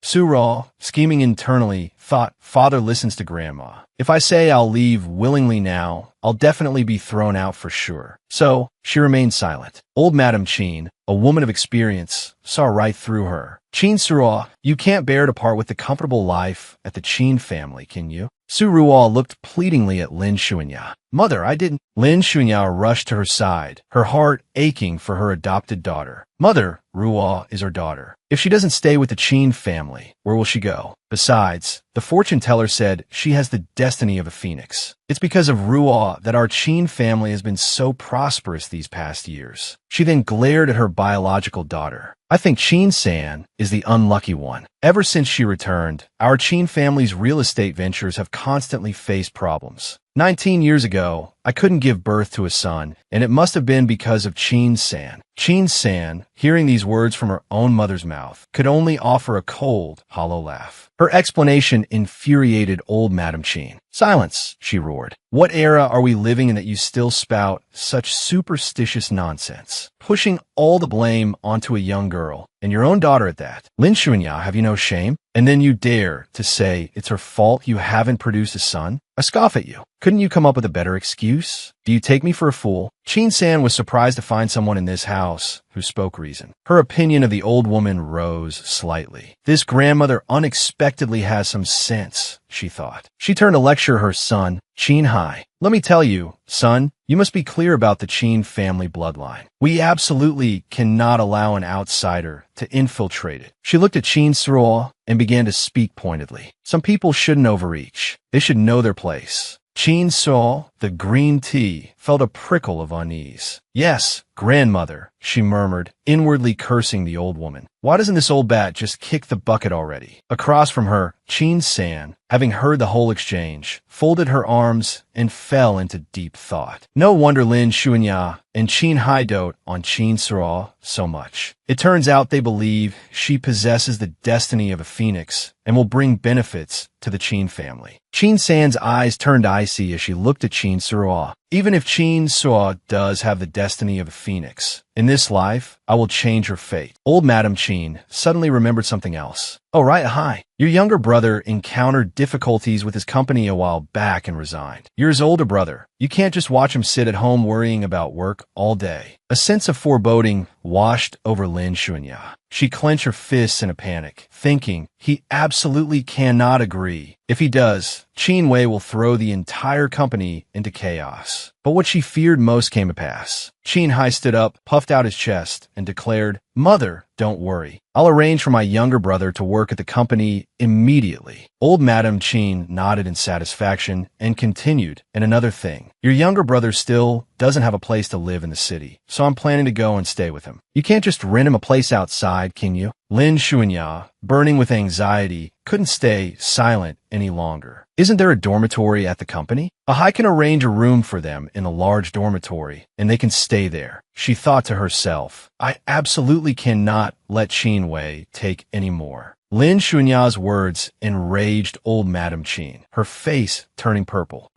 Surua, scheming internally, thought, "Father listens to Grandma. If I say I'll leave willingly now, I'll definitely be thrown out for sure." So, she remained silent. Old Madam Chin, a woman of experience, saw right through her. "Chin Surua, you can't bear to part with the comfortable life at the Chin family, can you?" Surua looked pleadingly at Lin Xuanya. "Mother, I didn't." Lin Xuanya rushed to her side, her heart aching for her adopted daughter. "Mother, Ruo is her daughter. If she doesn't stay with the Chin family, where will she go? Besides, the fortune teller said she has the destiny of a phoenix. It's because of Ruo that our Chin family has been so prosperous these past years." She then glared at her biological daughter. "I think Chin San is the unlucky one. Ever since she returned, our Chin family's real estate ventures have constantly faced problems. 19 years ago, I couldn't give birth to a son, and it must have been because of Chin San." Chin San, hearing these words from her own mother's mouth, could only offer a cold, hollow laugh. Her explanation infuriated old Madam Chin. "Silence," she roared. "What era are we living in that you still spout such superstitious nonsense? Pushing all the blame onto a young girl, and your own daughter at that. Lin Xuanya, have you no shame? And then you dare to say it's her fault you haven't produced a son? I scoff at you. Couldn't you come up with a better excuse? Do you take me for a fool?" Chin San was surprised to find someone in this house who spoke reason. Her opinion of the old woman rose slightly. "This grandmother unexpectedly has some sense," she thought. She turned to lecture her son, Chin Hai. Let me tell you, son, you must be clear about the Qin family bloodline. We absolutely cannot allow an outsider to infiltrate it. She looked at Qin Suo and began to speak pointedly. Some people shouldn't overreach. They should know their place. Qin Suo, the green tea, felt a prickle of unease. Yes, grandmother, she murmured, inwardly cursing the old woman. Why doesn't this old bat just kick the bucket already? Across from her, Qin San, having heard the whole exchange, folded her arms and fell into deep thought. No wonder Lin Xuanya and Qin Hai dote on Qin Suo so much. It turns out they believe she possesses the destiny of a phoenix and will bring benefits to the Qin family. Qin San's eyes turned icy as she looked at Qin Suo. Even if Qin Suo does have the destiny of a phoenix, in this life, I will change her fate. Old Madam Qin suddenly remembered something else. Oh, right, hi. Your younger brother encountered difficulties with his company a while back and resigned. You're his older brother. You can't just watch him sit at home worrying about work all day. A sense of foreboding washed over Lin Xuanya. She clenched her fists in a panic, thinking, he absolutely cannot agree. If he does, Qin Wei will throw the entire company into chaos. But what she feared most came to pass. Qin Hai stood up, puffed out his chest, and declared, Mother, don't worry. I'll arrange for my younger brother to work at the company immediately. Old Madam Qin nodded in satisfaction and continued, and another thing. Your younger brother still doesn't have a place to live in the city, so I'm planning to go and stay with him. You can't just rent him a place outside, can you? Lin Xuanya, burning with anxiety, couldn't stay silent any longer. Isn't there a dormitory at the company? I can arrange a room for them in a large dormitory, and they can stay there. She thought to herself, I absolutely cannot let Qin Wei take any more. Lin Xuanya's words enraged old Madam Qin, her face turning purple.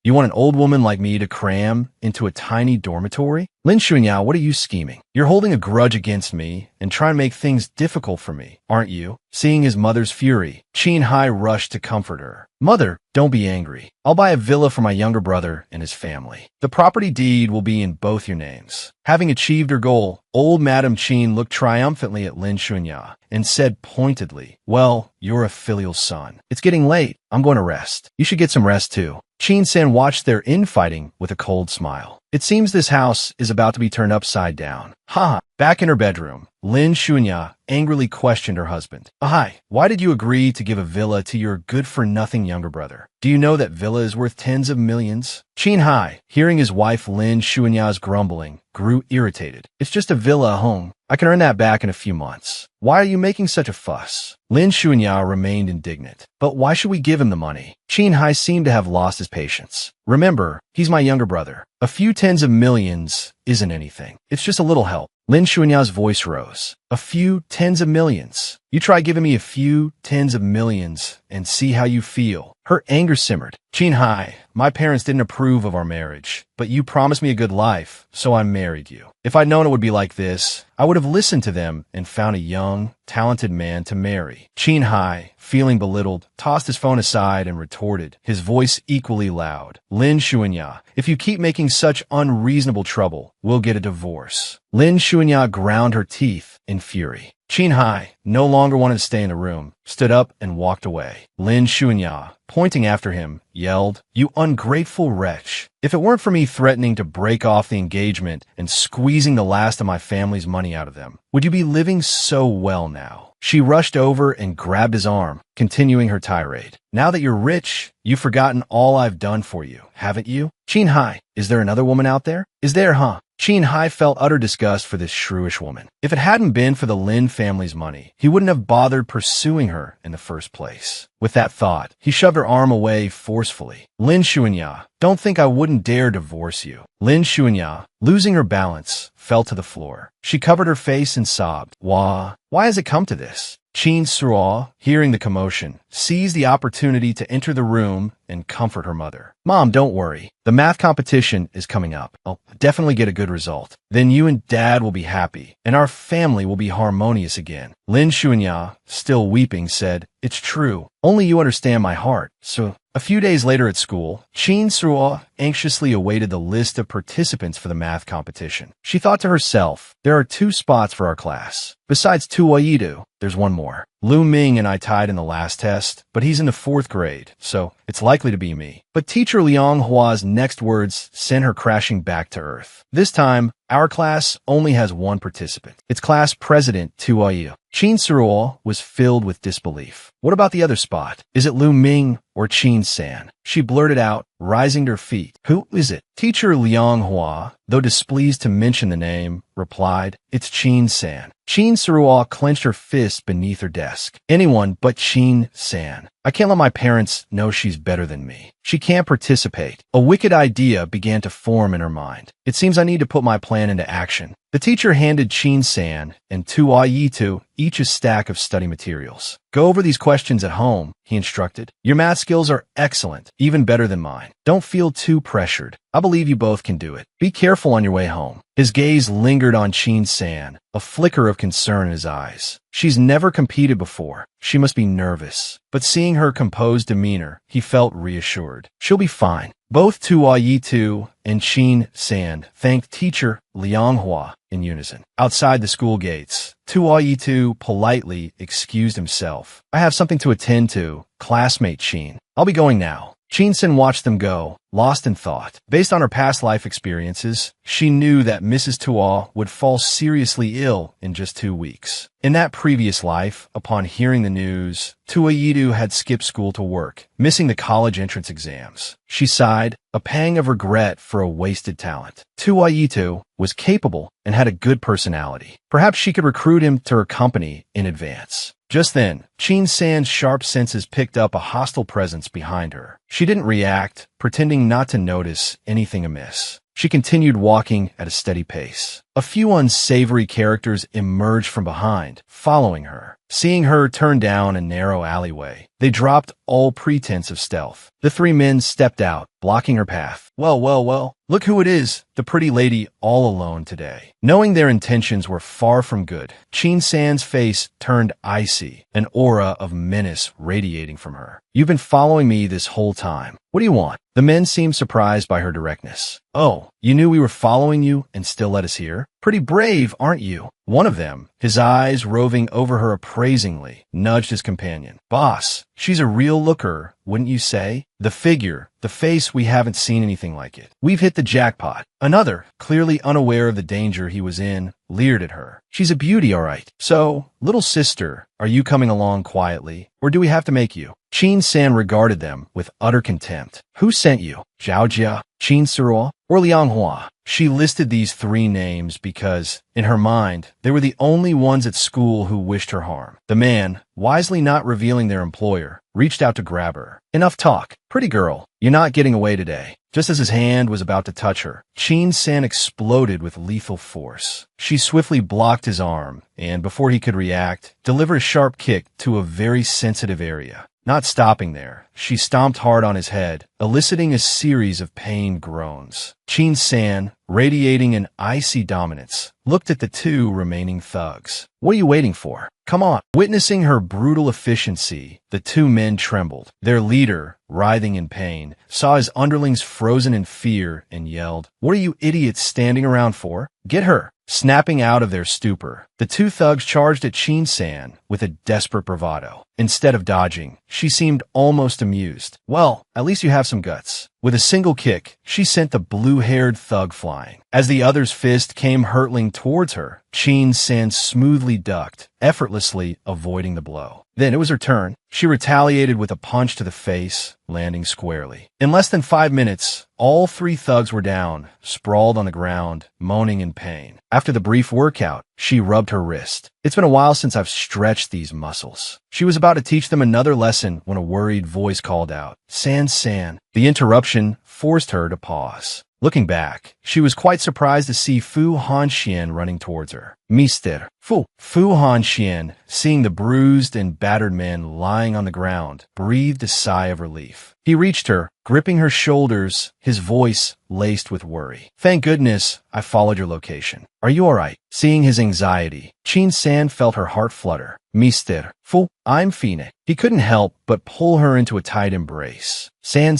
You want an old woman like me to cram into a tiny dormitory? Lin Xuanya, what are you scheming? You're holding a grudge against me and trying to make things difficult for me, aren't you? Seeing his mother's fury, Qin Hai rushed to comfort her. Mother, don't be angry. I'll buy a villa for my younger brother and his family. The property deed will be in both your names. Having achieved her goal, old Madam Qin looked triumphantly at Lin Xuanya and said pointedly, well, you're a filial son. It's getting late. I'm going to rest. You should get some rest too. Qin San watched their infighting with a cold smile. It seems this house is about to be turned upside down. Ha! Back in her bedroom, Lin Xuanya angrily questioned her husband. Hi, why did you agree to give a villa to your good-for-nothing younger brother? Do you know that villa is worth tens of millions? Qin Hai, hearing his wife Lin Xuanya's grumbling, grew irritated. It's just a villa at home. I can earn that back in a few months. Why are you making such a fuss? Lin Xuanya remained indignant. But why should we give him the money? Qin Hai seemed to have lost his patience. Remember, he's my younger brother. A few tens of millions isn't anything. It's just a little help. Lin Xuanya's voice rose. A few tens of millions. You try giving me a few tens of millions and see how you feel. Her anger simmered. Qin Hai, my parents didn't approve of our marriage, but you promised me a good life, so I married you. If I'd known it would be like this, I would have listened to them and found a young, talented man to marry. Qin Hai, feeling belittled, tossed his phone aside and retorted, his voice equally loud. Lin Xuanya, if you keep making such unreasonable trouble, we'll get a divorce. Lin Xuanya ground her teeth in fury. Qin Hai, no longer wanted to stay in the room, stood up and walked away. Lin Xuanya, pointing after him, yelled, You ungrateful wretch. If it weren't for me threatening to break off the engagement and squeezing the last of my family's money out of them, would you be living so well now? She rushed over and grabbed his arm, continuing her tirade. Now that you're rich, you've forgotten all I've done for you, haven't you? Qin Hai, is there another woman out there? Is there, huh? Qin Hai felt utter disgust for this shrewish woman. If it hadn't been for the Lin family's money, he wouldn't have bothered pursuing her in the first place. With that thought, he shoved her arm away forcefully. Lin Xuanya, don't think I wouldn't dare divorce you. Lin Xuanya, losing her balance, fell to the floor. She covered her face and sobbed. Why has it come to this? Qin Suo, hearing the commotion, seized the opportunity to enter the room and comfort her mother. Mom, don't worry. The math competition is coming up. I'll definitely get a good result. Then you and Dad will be happy, and our family will be harmonious again. Lin Xuanya, still weeping, said, It's true. Only you understand my heart. So, a few days later at school, Qin Suo anxiously awaited the list of participants for the math competition. She thought to herself, there are 2 spots for our class. Besides Tu Yidu, there's one more. Lu Ming and I tied in the last test, but he's in the 4th grade, so it's likely to be me. But teacher Teacher Liang Hua's next words sent her crashing back to earth. This time, our class only has one participant. It's class president Tua Yu. Qin Suruo was filled with disbelief. What about the other spot? Is it Lu Ming or Qin San? She blurted out, rising to her feet. Who is it? Teacher Liang Hua, though displeased to mention the name, replied, It's Qin San. Qin Suruo clenched her fist beneath her desk. Anyone but Qin San. I can't let my parents know she's better than me. She can't participate. A wicked idea began to form in her mind. It seems I need to put my plan into action. The teacher handed Qin San and Tua Yitu each a stack of study materials. Go over these questions at home, he instructed. Your math skills are excellent, even better than mine. Don't feel too pressured. I believe you both can do it. Be careful on your way home. His gaze lingered on Qin San, a flicker of concern in his eyes. She's never competed before. She must be nervous. But seeing her composed demeanor, he felt reassured. She'll be fine. Both Tua Yitu and Qin San thanked teacher Liang Hua in unison. Outside the school gates, Tua Yitu politely excused himself. I have something to attend to, classmate Qin. I'll be going now. Qin San watched them go, lost in thought. Based on her past life experiences, she knew that Mrs. Tua would fall seriously ill in just 2 weeks. In that previous life, upon hearing the news, Tua Yitu had skipped school to work, missing the college entrance exams. She sighed, a pang of regret for a wasted talent. Tua Yitu was capable and had a good personality. Perhaps she could recruit him to her company in advance. Just then, Qin San's sharp senses picked up a hostile presence behind her. She didn't react, pretending not to notice anything amiss. She continued walking at a steady pace. A few unsavory characters emerged from behind, following her. Seeing her turn down a narrow alleyway, they dropped all pretense of stealth. The 3 men stepped out, blocking her path. Well, look who it is, the pretty lady all alone today. Knowing their intentions were far from good, Qin San's face turned icy, an aura of menace radiating from her. You've been following me this whole time. What do you want? The men seemed surprised by her directness. Oh, you knew we were following you and still let us here? Pretty brave, aren't you? One of them, his eyes roving over her appraisingly, nudged his companion. Boss, she's a real looker, wouldn't you say? The figure, the face, we haven't seen anything like it. We've hit the jackpot. Another, clearly unaware of the danger he was in, leered at her. She's a beauty, all right. So, little sister, are you coming along quietly, or do we have to make you? Qin San regarded them with utter contempt. Who sent you? Zhao Jia, Qin Suruo, or Liang Hua? She listed these 3 names because, in her mind, they were the only ones at school who wished her harm. The man, wisely not revealing their employer, reached out to grab her. Enough talk. Pretty girl, you're not getting away today. Just as his hand was about to touch her, Qin San exploded with lethal force. She swiftly blocked his arm, and before he could react, delivered a sharp kick to a very sensitive area. Not stopping there, she stomped hard on his head, eliciting a series of pained groans. Qin San, radiating an icy dominance, looked at the 2 remaining thugs. What are you waiting for? Come on. Witnessing her brutal efficiency, the 2 men trembled. Their leader, writhing in pain, saw his underlings frozen in fear and yelled, What are you idiots standing around for? Get her! Snapping out of their stupor, the 2 thugs charged at Qin San with a desperate bravado. Instead of dodging, she seemed almost amused. Well, at least you have some guts. With a single kick, she sent the blue-haired thug flying. As the other's fist came hurtling towards her, Qin San smoothly ducked, effortlessly avoiding the blow. Then it was her turn. She retaliated with a punch to the face, landing squarely. In less than 5 minutes, all 3 thugs were down, sprawled on the ground, moaning in pain. After the brief workout, she rubbed her wrist. It's been a while since I've stretched these muscles. She was about to teach them another lesson when a worried voice called out, San San. The interruption forced her to pause. Looking back, she was quite surprised to see Fu Hanxian running towards her. Mister Fu. Fu Hanxian, seeing the bruised and battered men lying on the ground, breathed a sigh of relief. He reached her, gripping her shoulders, his voice laced with worry. Thank goodness I followed your location. Are you all right? Seeing his anxiety, Qin San felt her heart flutter. Mister Fu, I'm fine. He couldn't help but pull her into a tight embrace. San,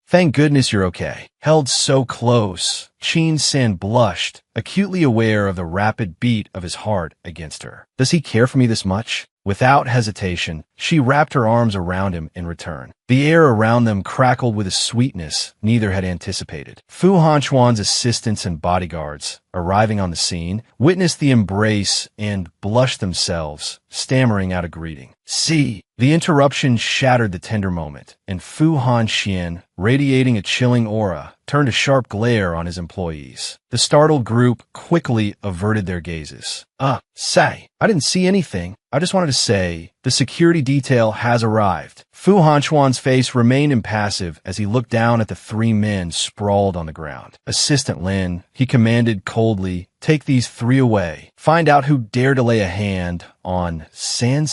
thank goodness you're okay. Held so close, Qin San blushed, acutely aware of the rapid beat of his heart against her. Does he care for me this much? Without hesitation, she wrapped her arms around him in return. The air around them crackled with a sweetness neither had anticipated. Fu Hanchuan's assistants and bodyguards, arriving on the scene, witnessed the embrace and blushed themselves, stammering out a greeting. See, the interruption shattered the tender moment, and Fu Hanxian, radiating a chilling aura, turned a sharp glare on his employees. The startled group quickly averted their gazes. Say, I didn't see anything. I just wanted to say, the security detail has arrived. Fu Hanchuan's face remained impassive as he looked down at the three men sprawled on the ground. Assistant Lin, he commanded coldly, take these three away. Find out who dared to lay a hand on San.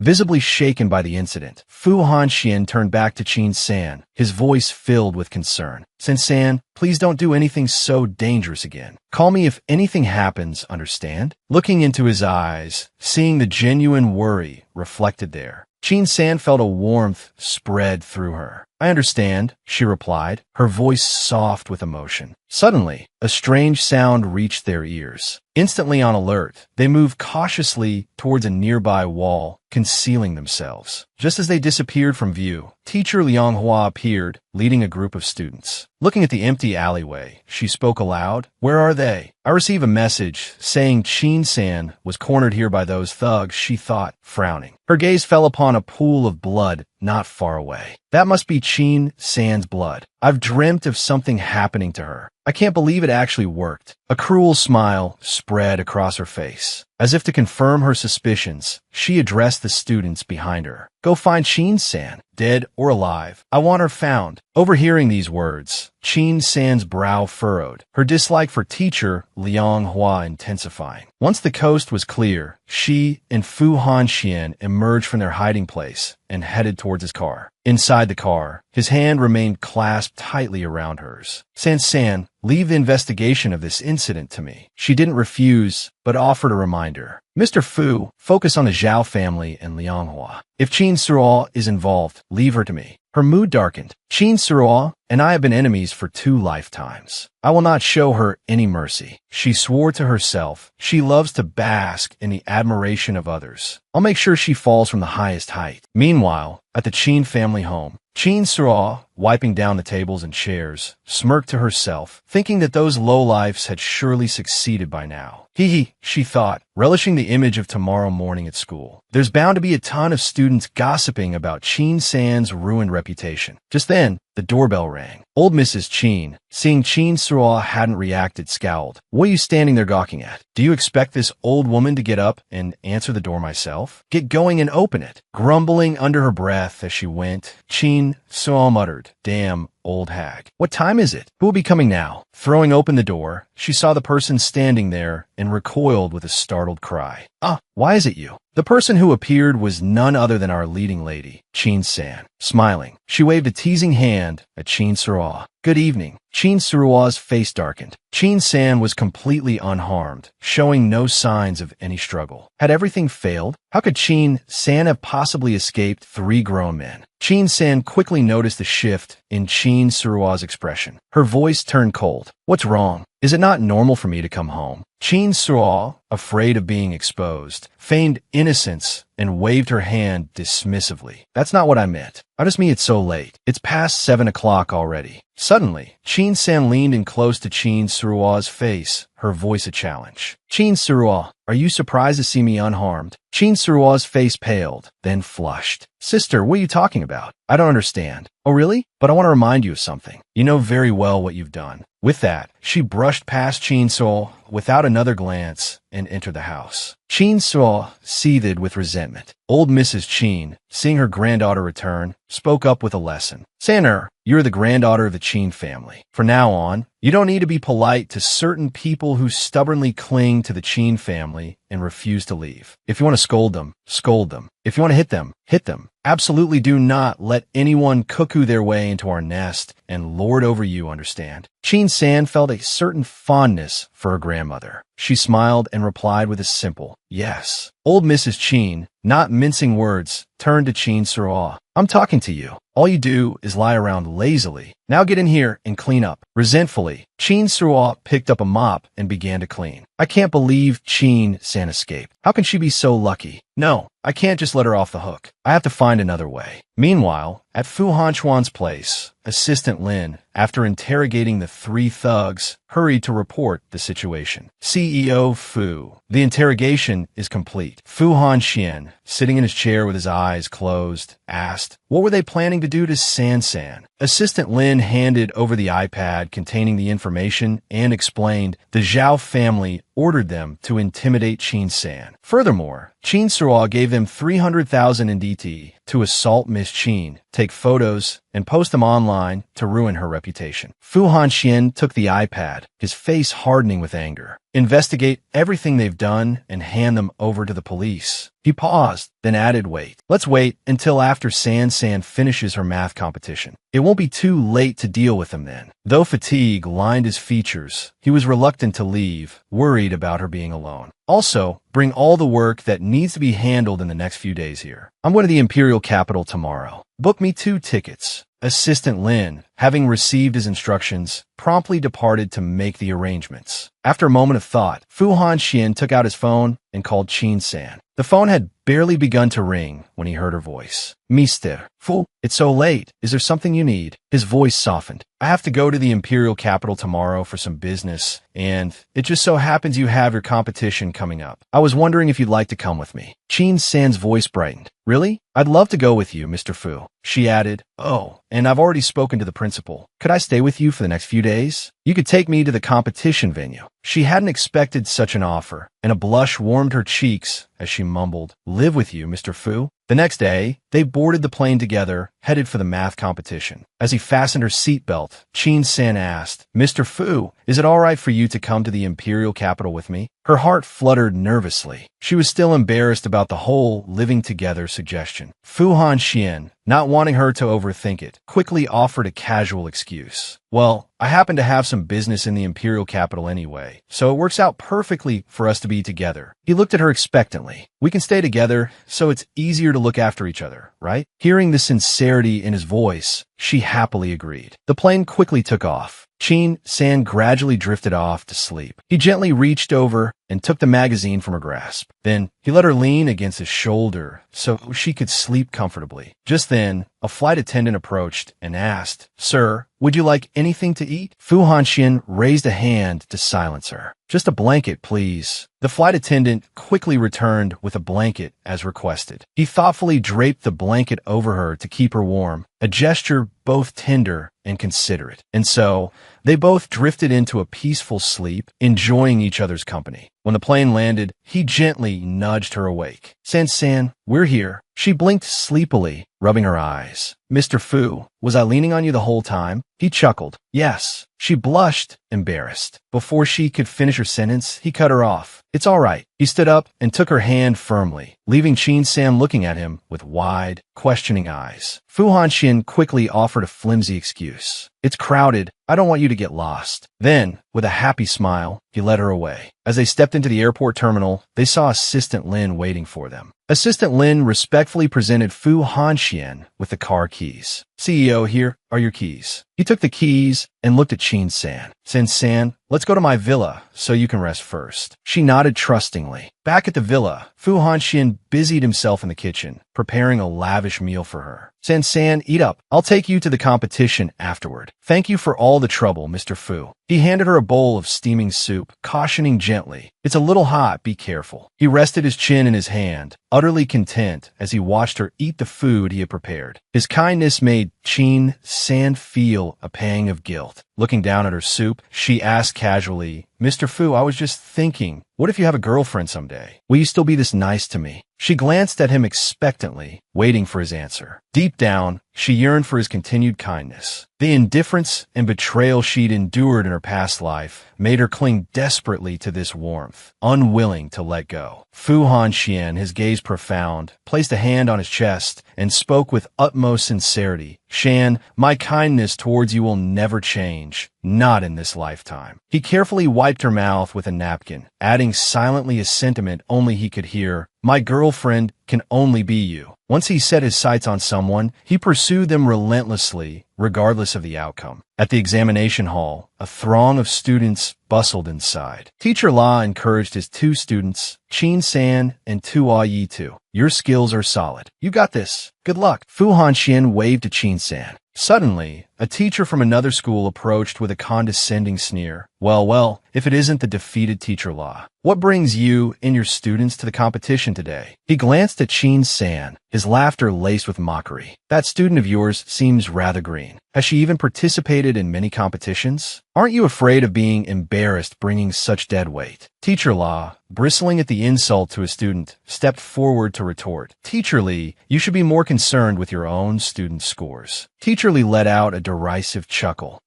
Visibly shaken by the incident, Fu Hanxian turned back to Qin San, his voice filled with concern. San, please don't do anything so dangerous again. Call me if anything happens, understand? Looking into his eyes, seeing the genuine worry reflected there, Qin San felt a warmth spread through her. I understand, she replied, her voice soft with emotion. Suddenly, a strange sound reached their ears. Instantly on alert, they moved cautiously towards a nearby wall, concealing themselves. Just as they disappeared from view, teacher Liang Hua appeared, leading a group of students. Looking at the empty alleyway, she spoke aloud. Where are they? I receive a message saying Qin San was cornered here by those thugs, she thought, frowning. Her gaze fell upon a pool of blood not far away. That must be Qin San's blood. I've dreamt of something happening to her. I can't believe it actually worked. A cruel smile spread across her face. As if to confirm her suspicions, she addressed the students behind her. Go find Qin San, dead or alive. I want her found. Overhearing these words, Qin San's brow furrowed, her dislike for teacher Liang Hua intensifying. Once the coast was clear, she and Fu Hanxian emerged from their hiding place and headed towards his car. Inside the car, his hand remained clasped tightly around hers. San, leave the investigation of this incident to me. She didn't refuse, but offered a reminder. Mr. Fu, focus on the Zhao family and Liang Hua. If Qin Suruo is involved, leave her to me. Her mood darkened. Qin Suruo and I have been enemies for 2 lifetimes. I will not show her any mercy. She swore to herself. She loves to bask in the admiration of others. I'll make sure she falls from the highest height. Meanwhile, at the Qin family home, Qin Suruo, wiping down the tables and chairs, smirked to herself, thinking that those lowlifes had surely succeeded by now. Hee, she thought, relishing the image of tomorrow morning at school. There's bound to be a ton of students gossiping about Qin San's ruined reputation. Just then, the doorbell rang. Old Mrs. Qin, seeing Qin Suruo hadn't reacted, scowled. What are you standing there gawking at? Do you expect this old woman to get up and answer the door myself? Get going and open it. Grumbling under her breath as she went, Qin Suruo muttered, damn old hag. What time is it? Who will be coming now? Throwing open the door, she saw the person standing there and recoiled with a startled cry. Why is it you? The person who appeared was none other than our leading lady, Qin San. Smiling, she waved a teasing hand at Qin Suruo. Good evening. Qin Suruo's face darkened. Qin San was completely unharmed, showing no signs of any struggle. Had everything failed? How could Qin San have possibly escaped 3 grown men? Qin San quickly noticed the shift in Qin Suruo's expression. Her voice turned cold. What's wrong? Is it not normal for me to come home? Qin Suruo, afraid of being exposed, feigned innocence and waved her hand dismissively. That's not what I meant. I just mean it's so late. It's past 7 o'clock already. Suddenly, Qin San leaned in close to Qin Suruo's face, her voice a challenge. Qin Suruo, are you surprised to see me unharmed? Qin Suruo's face paled, then flushed. Sister, what are you talking about? I don't understand. Oh, really? But I want to remind you of something. You know very well what you've done. With that, she brushed past Qin Suruo without another glance and entered the house. Qin Suruo seethed with resentment. Old Mrs. Qin, seeing her granddaughter return, spoke up with a lesson. San'er, you're the granddaughter of the Qin family. From now on, you don't need to be polite to certain people who stubbornly cling to the Qin family and refuse to leave. If you want to scold them, scold them. If you want to hit them, hit them. Absolutely do not let anyone cuckoo their way into our nest and lord over you, understand? Qin San felt a certain fondness for her grandmother. She smiled and replied with a simple, yes. Old Mrs. Qin, not mincing words, turned to Qin Suruo. I'm talking to you. All you do is lie around lazily. Now get in here and clean up. Resentfully, Qin Suruo picked up a mop and began to clean. I can't believe Qin San escaped. How can she be so lucky? No, I can't just let her off the hook. I have to find another way. Meanwhile, at Fu Hanquan's place, Assistant Lin, after interrogating the three thugs, hurried to report the situation. CEO Fu. The interrogation is complete. Fu Hanxian, sitting in his chair with his eyes closed, asked, what were they planning to do to San San? Assistant Lin handed over the iPad containing the information and explained the Zhao family ordered them to intimidate Qin San. Furthermore, Qin Suruo gave them 300,000 NDT to assault Miss Qin, take photos, and post them online to ruin her reputation. Fu Hanxian took the iPad, his face hardening with anger. Investigate everything they've done and hand them over to the police. He paused, then added, wait. Let's wait until after San San finishes her math competition. It won't be too late to deal with them then. Though fatigue lined his features, he was reluctant to leave, worried about her being alone. Also, bring all the work that needs to be handled in the next few days here. I'm going to the Imperial Capital tomorrow. Book me 2 tickets. Assistant Lin, having received his instructions, promptly departed to make the arrangements. After a moment of thought, Fu Hanxian took out his phone and called Qin San. The phone had barely begun to ring when he heard her voice. Mr. Fu, it's so late. Is there something you need? His voice softened. I have to go to the Imperial Capital tomorrow for some business, and it just so happens you have your competition coming up. I was wondering if you'd like to come with me. Qin San's voice brightened. Really? I'd love to go with you, Mr. Fu. She added, oh, and I've already spoken to the principal. Could I stay with you for the next few days? You could take me to the competition venue. She hadn't expected such an offer, and a blush warmed her cheeks as she mumbled, live with you, Mr. Fu. The next day, they boarded the plane together, headed for the math competition. As he fastened her seatbelt, Qin San asked, Mr. Fu, is it all right for you to come to the Imperial Capital with me? Her heart fluttered nervously. She was still embarrassed about the whole living together suggestion. Fu Hanxian, not wanting her to overthink it, quickly offered a casual excuse. Well, I happen to have some business in the Imperial Capital anyway, so it works out perfectly for us to be together. He looked at her expectantly. We can stay together, so it's easier to look after each other, right? Hearing the sincerity in his voice, she happily agreed. The plane quickly took off. Qin San gradually drifted off to sleep. He gently reached over and took the magazine from her grasp. Then he let her lean against his shoulder so she could sleep comfortably. Just then, a flight attendant approached and asked, Sir, would you like anything to eat? Fu Hanxian raised a hand to silence her. Just a blanket, please. The flight attendant quickly returned with a blanket as requested. He thoughtfully draped the blanket over her to keep her warm, a gesture both tender and considerate. And so, they both drifted into a peaceful sleep, enjoying each other's company. When the plane landed, he gently nudged her awake. San San, we're here. She blinked sleepily, rubbing her eyes. Mr. Fu, was I leaning on you the whole time? He chuckled. Yes. She blushed, embarrassed. Before she could finish her sentence, he cut her off. It's all right. He stood up and took her hand firmly, leaving Qin San looking at him with wide, questioning eyes. Fu Hanxian quickly offered a flimsy excuse. It's crowded. I don't want you to get lost. Then, with a happy smile, he led her away. As they stepped into the airport terminal, they saw Assistant Lin waiting for them. Assistant Lin respectfully presented Fu Hanxian with the car keys. CEO, here are your keys. He took the keys and looked at Qin San. San, let's go to my villa so you can rest first. She nodded trustingly. Back at the villa, Fu Hanxian busied himself in the kitchen, preparing a lavish meal for her. San, eat up. I'll take you to the competition afterward. Thank you for all the trouble, Mr. Fu. He handed her a bowl of steaming soup, cautioning gently, it's a little hot, be careful. He rested his chin in his hand, utterly content as he watched her eat the food he had prepared. His kindness made Qin San feel a pang of guilt. Looking down at her soup, she asked casually, Mr. Fu, I was just thinking, what if you have a girlfriend someday? Will you still be this nice to me? She glanced at him expectantly, waiting for his answer. Deep down, she yearned for his continued kindness. The indifference and betrayal she'd endured in her past life made her cling desperately to this warmth, unwilling to let go. Fu Hanxian, his gaze profound, placed a hand on his chest and spoke with utmost sincerity. Shan, my kindness towards you will never change. Not in this lifetime. He carefully wiped her mouth with a napkin, adding silently a sentiment only he could hear. My girlfriend can only be you. Once he set his sights on someone, he pursued them relentlessly, regardless of the outcome. At the examination hall, a throng of students bustled inside. Teacher La encouraged his two students, Chin San and Tu Yi Tu. Your skills are solid. You got this. Good luck. Fu Hanxian waved to Chin San. Suddenly, a teacher from another school approached with a condescending sneer. Well, if it isn't the defeated Teacher La. What brings you and your students to the competition today? He glanced at Chin San, his laughter laced with mockery. That student of yours seems rather green. Has she even participated in many competitions? Aren't you afraid of being embarrassed bringing such dead weight? Teacher La, bristling at the insult to a student, stepped forward to retort. Teacher Lee, you should be more concerned with your own student scores. Teacher Lee let out a derisive chuckle.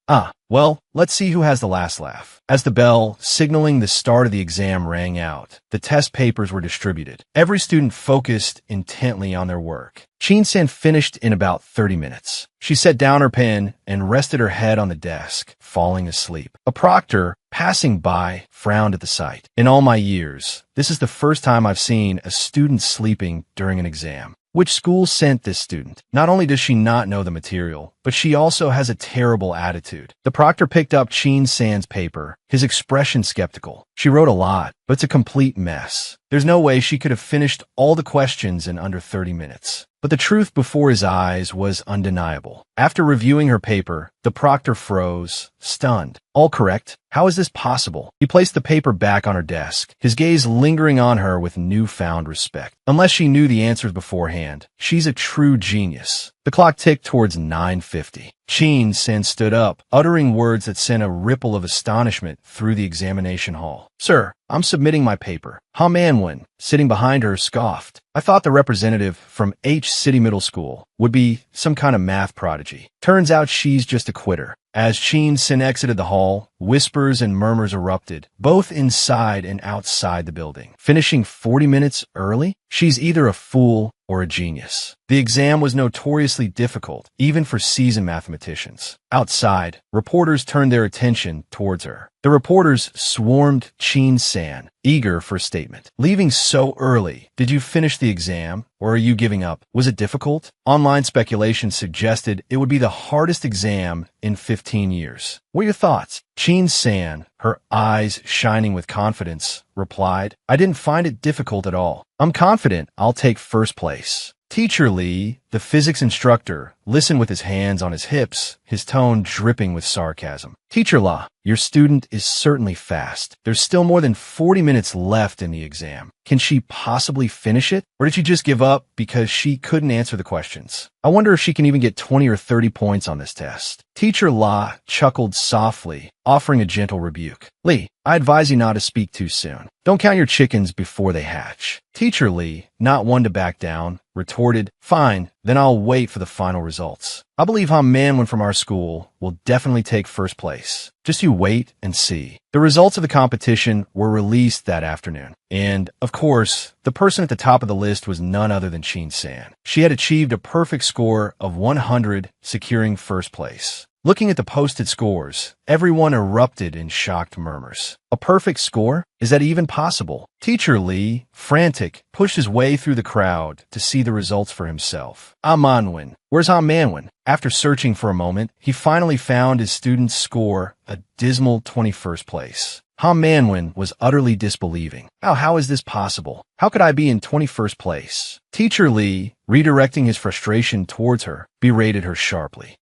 Well, let's see who has the last laugh. As the bell, signaling the start of the exam, rang out, the test papers were distributed. Every student focused intently on their work. Chin San finished in about 30 minutes. She set down her pen and rested her head on the desk, falling asleep. A proctor, passing by, frowned at the sight. In all my years, this is the first time I've seen a student sleeping during an exam. Which school sent this student? Not only does she not know the material, but she also has a terrible attitude. The proctor picked up Chin San's paper, his expression skeptical. She wrote a lot, but it's a complete mess. There's no way she could have finished all the questions in under 30 minutes. But the truth before his eyes was undeniable. After reviewing her paper, the proctor froze, stunned. All correct. How is this possible? He placed the paper back on her desk, his gaze lingering on her with newfound respect. Unless she knew the answers beforehand, she's a true genius. The clock ticked towards 9:50. Chin San stood up, uttering words that sent a ripple of astonishment through the examination hall. Sir, I'm submitting my paper. Ha Manwen, sitting behind her, scoffed. I thought the representative from H City Middle School would be some kind of math prodigy. Turns out she's just a quitter. As Chin San exited the hall, whispers and murmurs erupted, both inside and outside the building. Finishing 40 minutes early? She's either a fool or a genius. The exam was notoriously difficult, even for seasoned mathematicians. Outside, reporters turned their attention towards her. The reporters swarmed Chin San, eager for a statement. Leaving so early, did you finish the exam, or are you giving up? Was it difficult? Online speculation suggested it would be the hardest exam in 15 years. What are your thoughts? Chin San, her eyes shining with confidence, replied, I didn't find it difficult at all. I'm confident I'll take first place. Teacher Lee, the physics instructor, listened with his hands on his hips, his tone dripping with sarcasm. Teacher La, your student is certainly fast. There's still more than 40 minutes left in the exam. Can she possibly finish it? Or did she just give up because she couldn't answer the questions? I wonder if she can even get 20 or 30 points on this test. Teacher La chuckled softly, offering a gentle rebuke. Lee, I advise you not to speak too soon. Don't count your chickens before they hatch. Teacher Lee, not one to back down, retorted, Fine, then I'll wait for the final results. I believe Ha Manwen from our school will definitely take first place. Just you wait and see. The results of the competition were released that afternoon. And, of course, the person at the top of the list was none other than Chin San. She had achieved a perfect score of 100, securing first place. Looking at the posted scores, everyone erupted in shocked murmurs. A perfect score? Is that even possible? Teacher Lee, frantic, pushed his way through the crowd to see the results for himself. Manwen. Where's Manwen? After searching for a moment, he finally found his student's score, a dismal 21st place. Manwen was utterly disbelieving. How is this possible? How could I be in 21st place? Teacher Lee, redirecting his frustration towards her, berated her sharply.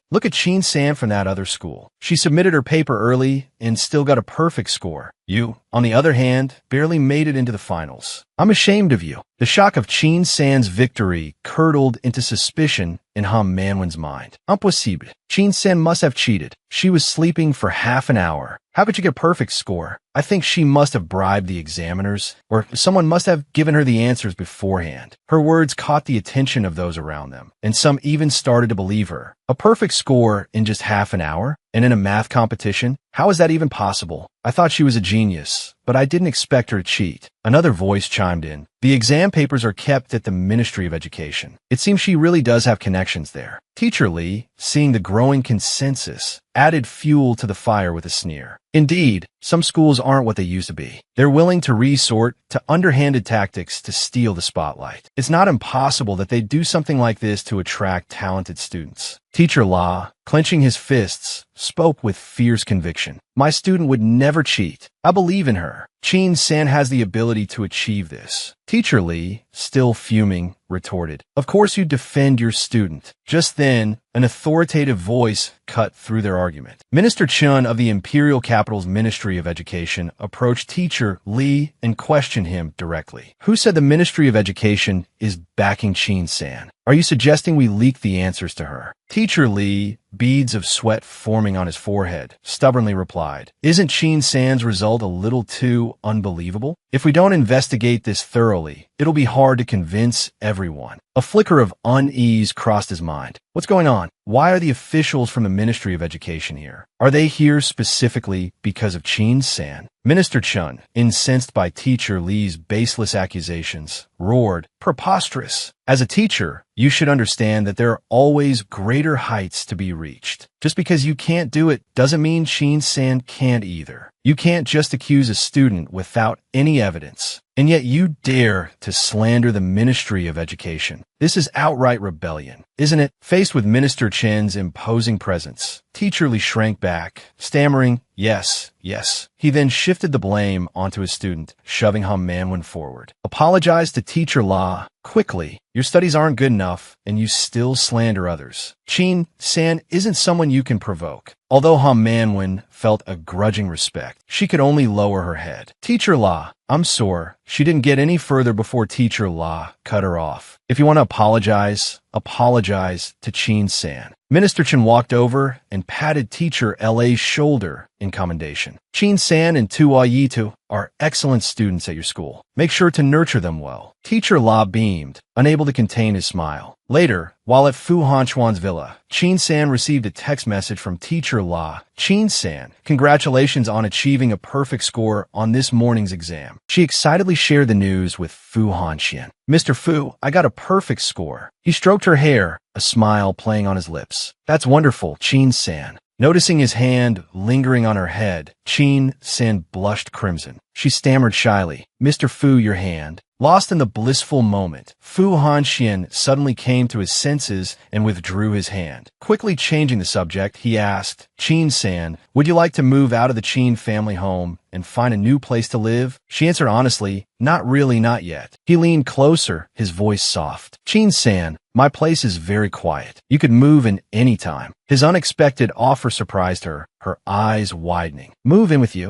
Look at Chin San from that other school. She submitted her paper early and still got a perfect score. You, on the other hand, barely made it into the finals. I'm ashamed of you. The shock of Chin San's victory curdled into suspicion in Ha Manwen's mind. Impossible. Chin San must have cheated. She was sleeping for half an hour. How could you get a perfect score? I think she must have bribed the examiners, or someone must have given her the answers beforehand. Her words caught the attention of those around them, and some even started to believe her. A perfect score in just half an hour? And in a math competition? How is that even possible? I thought she was a genius, but I didn't expect her to cheat. Another voice chimed in. The exam papers are kept at the Ministry of Education. It seems she really does have connections there. Teacher Lee, seeing the growing consensus, added fuel to the fire with a sneer. Indeed, some schools aren't what they used to be. They're willing to resort to underhanded tactics to steal the spotlight. It's not impossible that they'd do something like this to attract talented students. Teacher La, clenching his fists, spoke with fierce conviction. My student would never cheat. I believe in her. Chin San has the ability to achieve this. Teacher Lee, still fuming, retorted. Of course you defend your student. Just then, an authoritative voice cut through their argument. Minister Chun of the Imperial Capital's Ministry of Education approached Teacher Lee and questioned him directly. Who said the Ministry of Education is backing Chin San? Are you suggesting we leak the answers to her? Teacher Lee, beads of sweat forming on his forehead, stubbornly replied, Isn't Chin San's result a little too unbelievable? If we don't investigate this thoroughly, it'll be hard to convince everyone. A flicker of unease crossed his mind. What's going on? Why are the officials from the Ministry of Education here? Are they here specifically because of Chin San? Minister Chun, incensed by Teacher Lee's baseless accusations, roared, Preposterous! As a teacher, you should understand that there are always greater heights to be reached. Just because you can't do it doesn't mean Chin San can't either. You can't just accuse a student without any evidence. And yet you dare to slander the Ministry of Education. This is outright rebellion, isn't it? Faced with Minister Chen's imposing presence, Teacher Lee shrank back, stammering, yes. He then shifted the blame onto his student, shoving Han Manwen forward. Apologized to Teacher La quickly. Your studies aren't good enough, and you still slander others. Chin San isn't someone you can provoke. Although Han Manwen felt a grudging respect, she could only lower her head. Teacher La, I'm sore. She didn't get any further before Teacher La cut her off. If you want to apologize to Chin San. Minister Chen walked over and patted Teacher La's shoulder in commendation. Chin San and Tu Yitu are excellent students at your school. Make sure to nurture them well. Teacher La beamed, unable to contain his smile. Later, while at Fu Hanchuan's villa, Chin San received a text message from Teacher La. Chin San, congratulations on achieving a perfect score on this morning's exam. She excitedly shared the news with Fu Hanxian. Mr. Fu, I got a perfect score. He stroked her hair, a smile playing on his lips. That's wonderful, Chin San. Noticing his hand lingering on her head, Chin San blushed crimson. She stammered shyly, Mr. Fu, your hand. Lost in the blissful moment, Fu Hanxian suddenly came to his senses and withdrew his hand. Quickly changing the subject, he asked, Chin San, would you like to move out of the Chin family home and find a new place to live? She answered honestly, not really, not yet. He leaned closer, his voice soft. Chin San, my place is very quiet. You could move in any time. His unexpected offer surprised her, her eyes widening. Move in with you?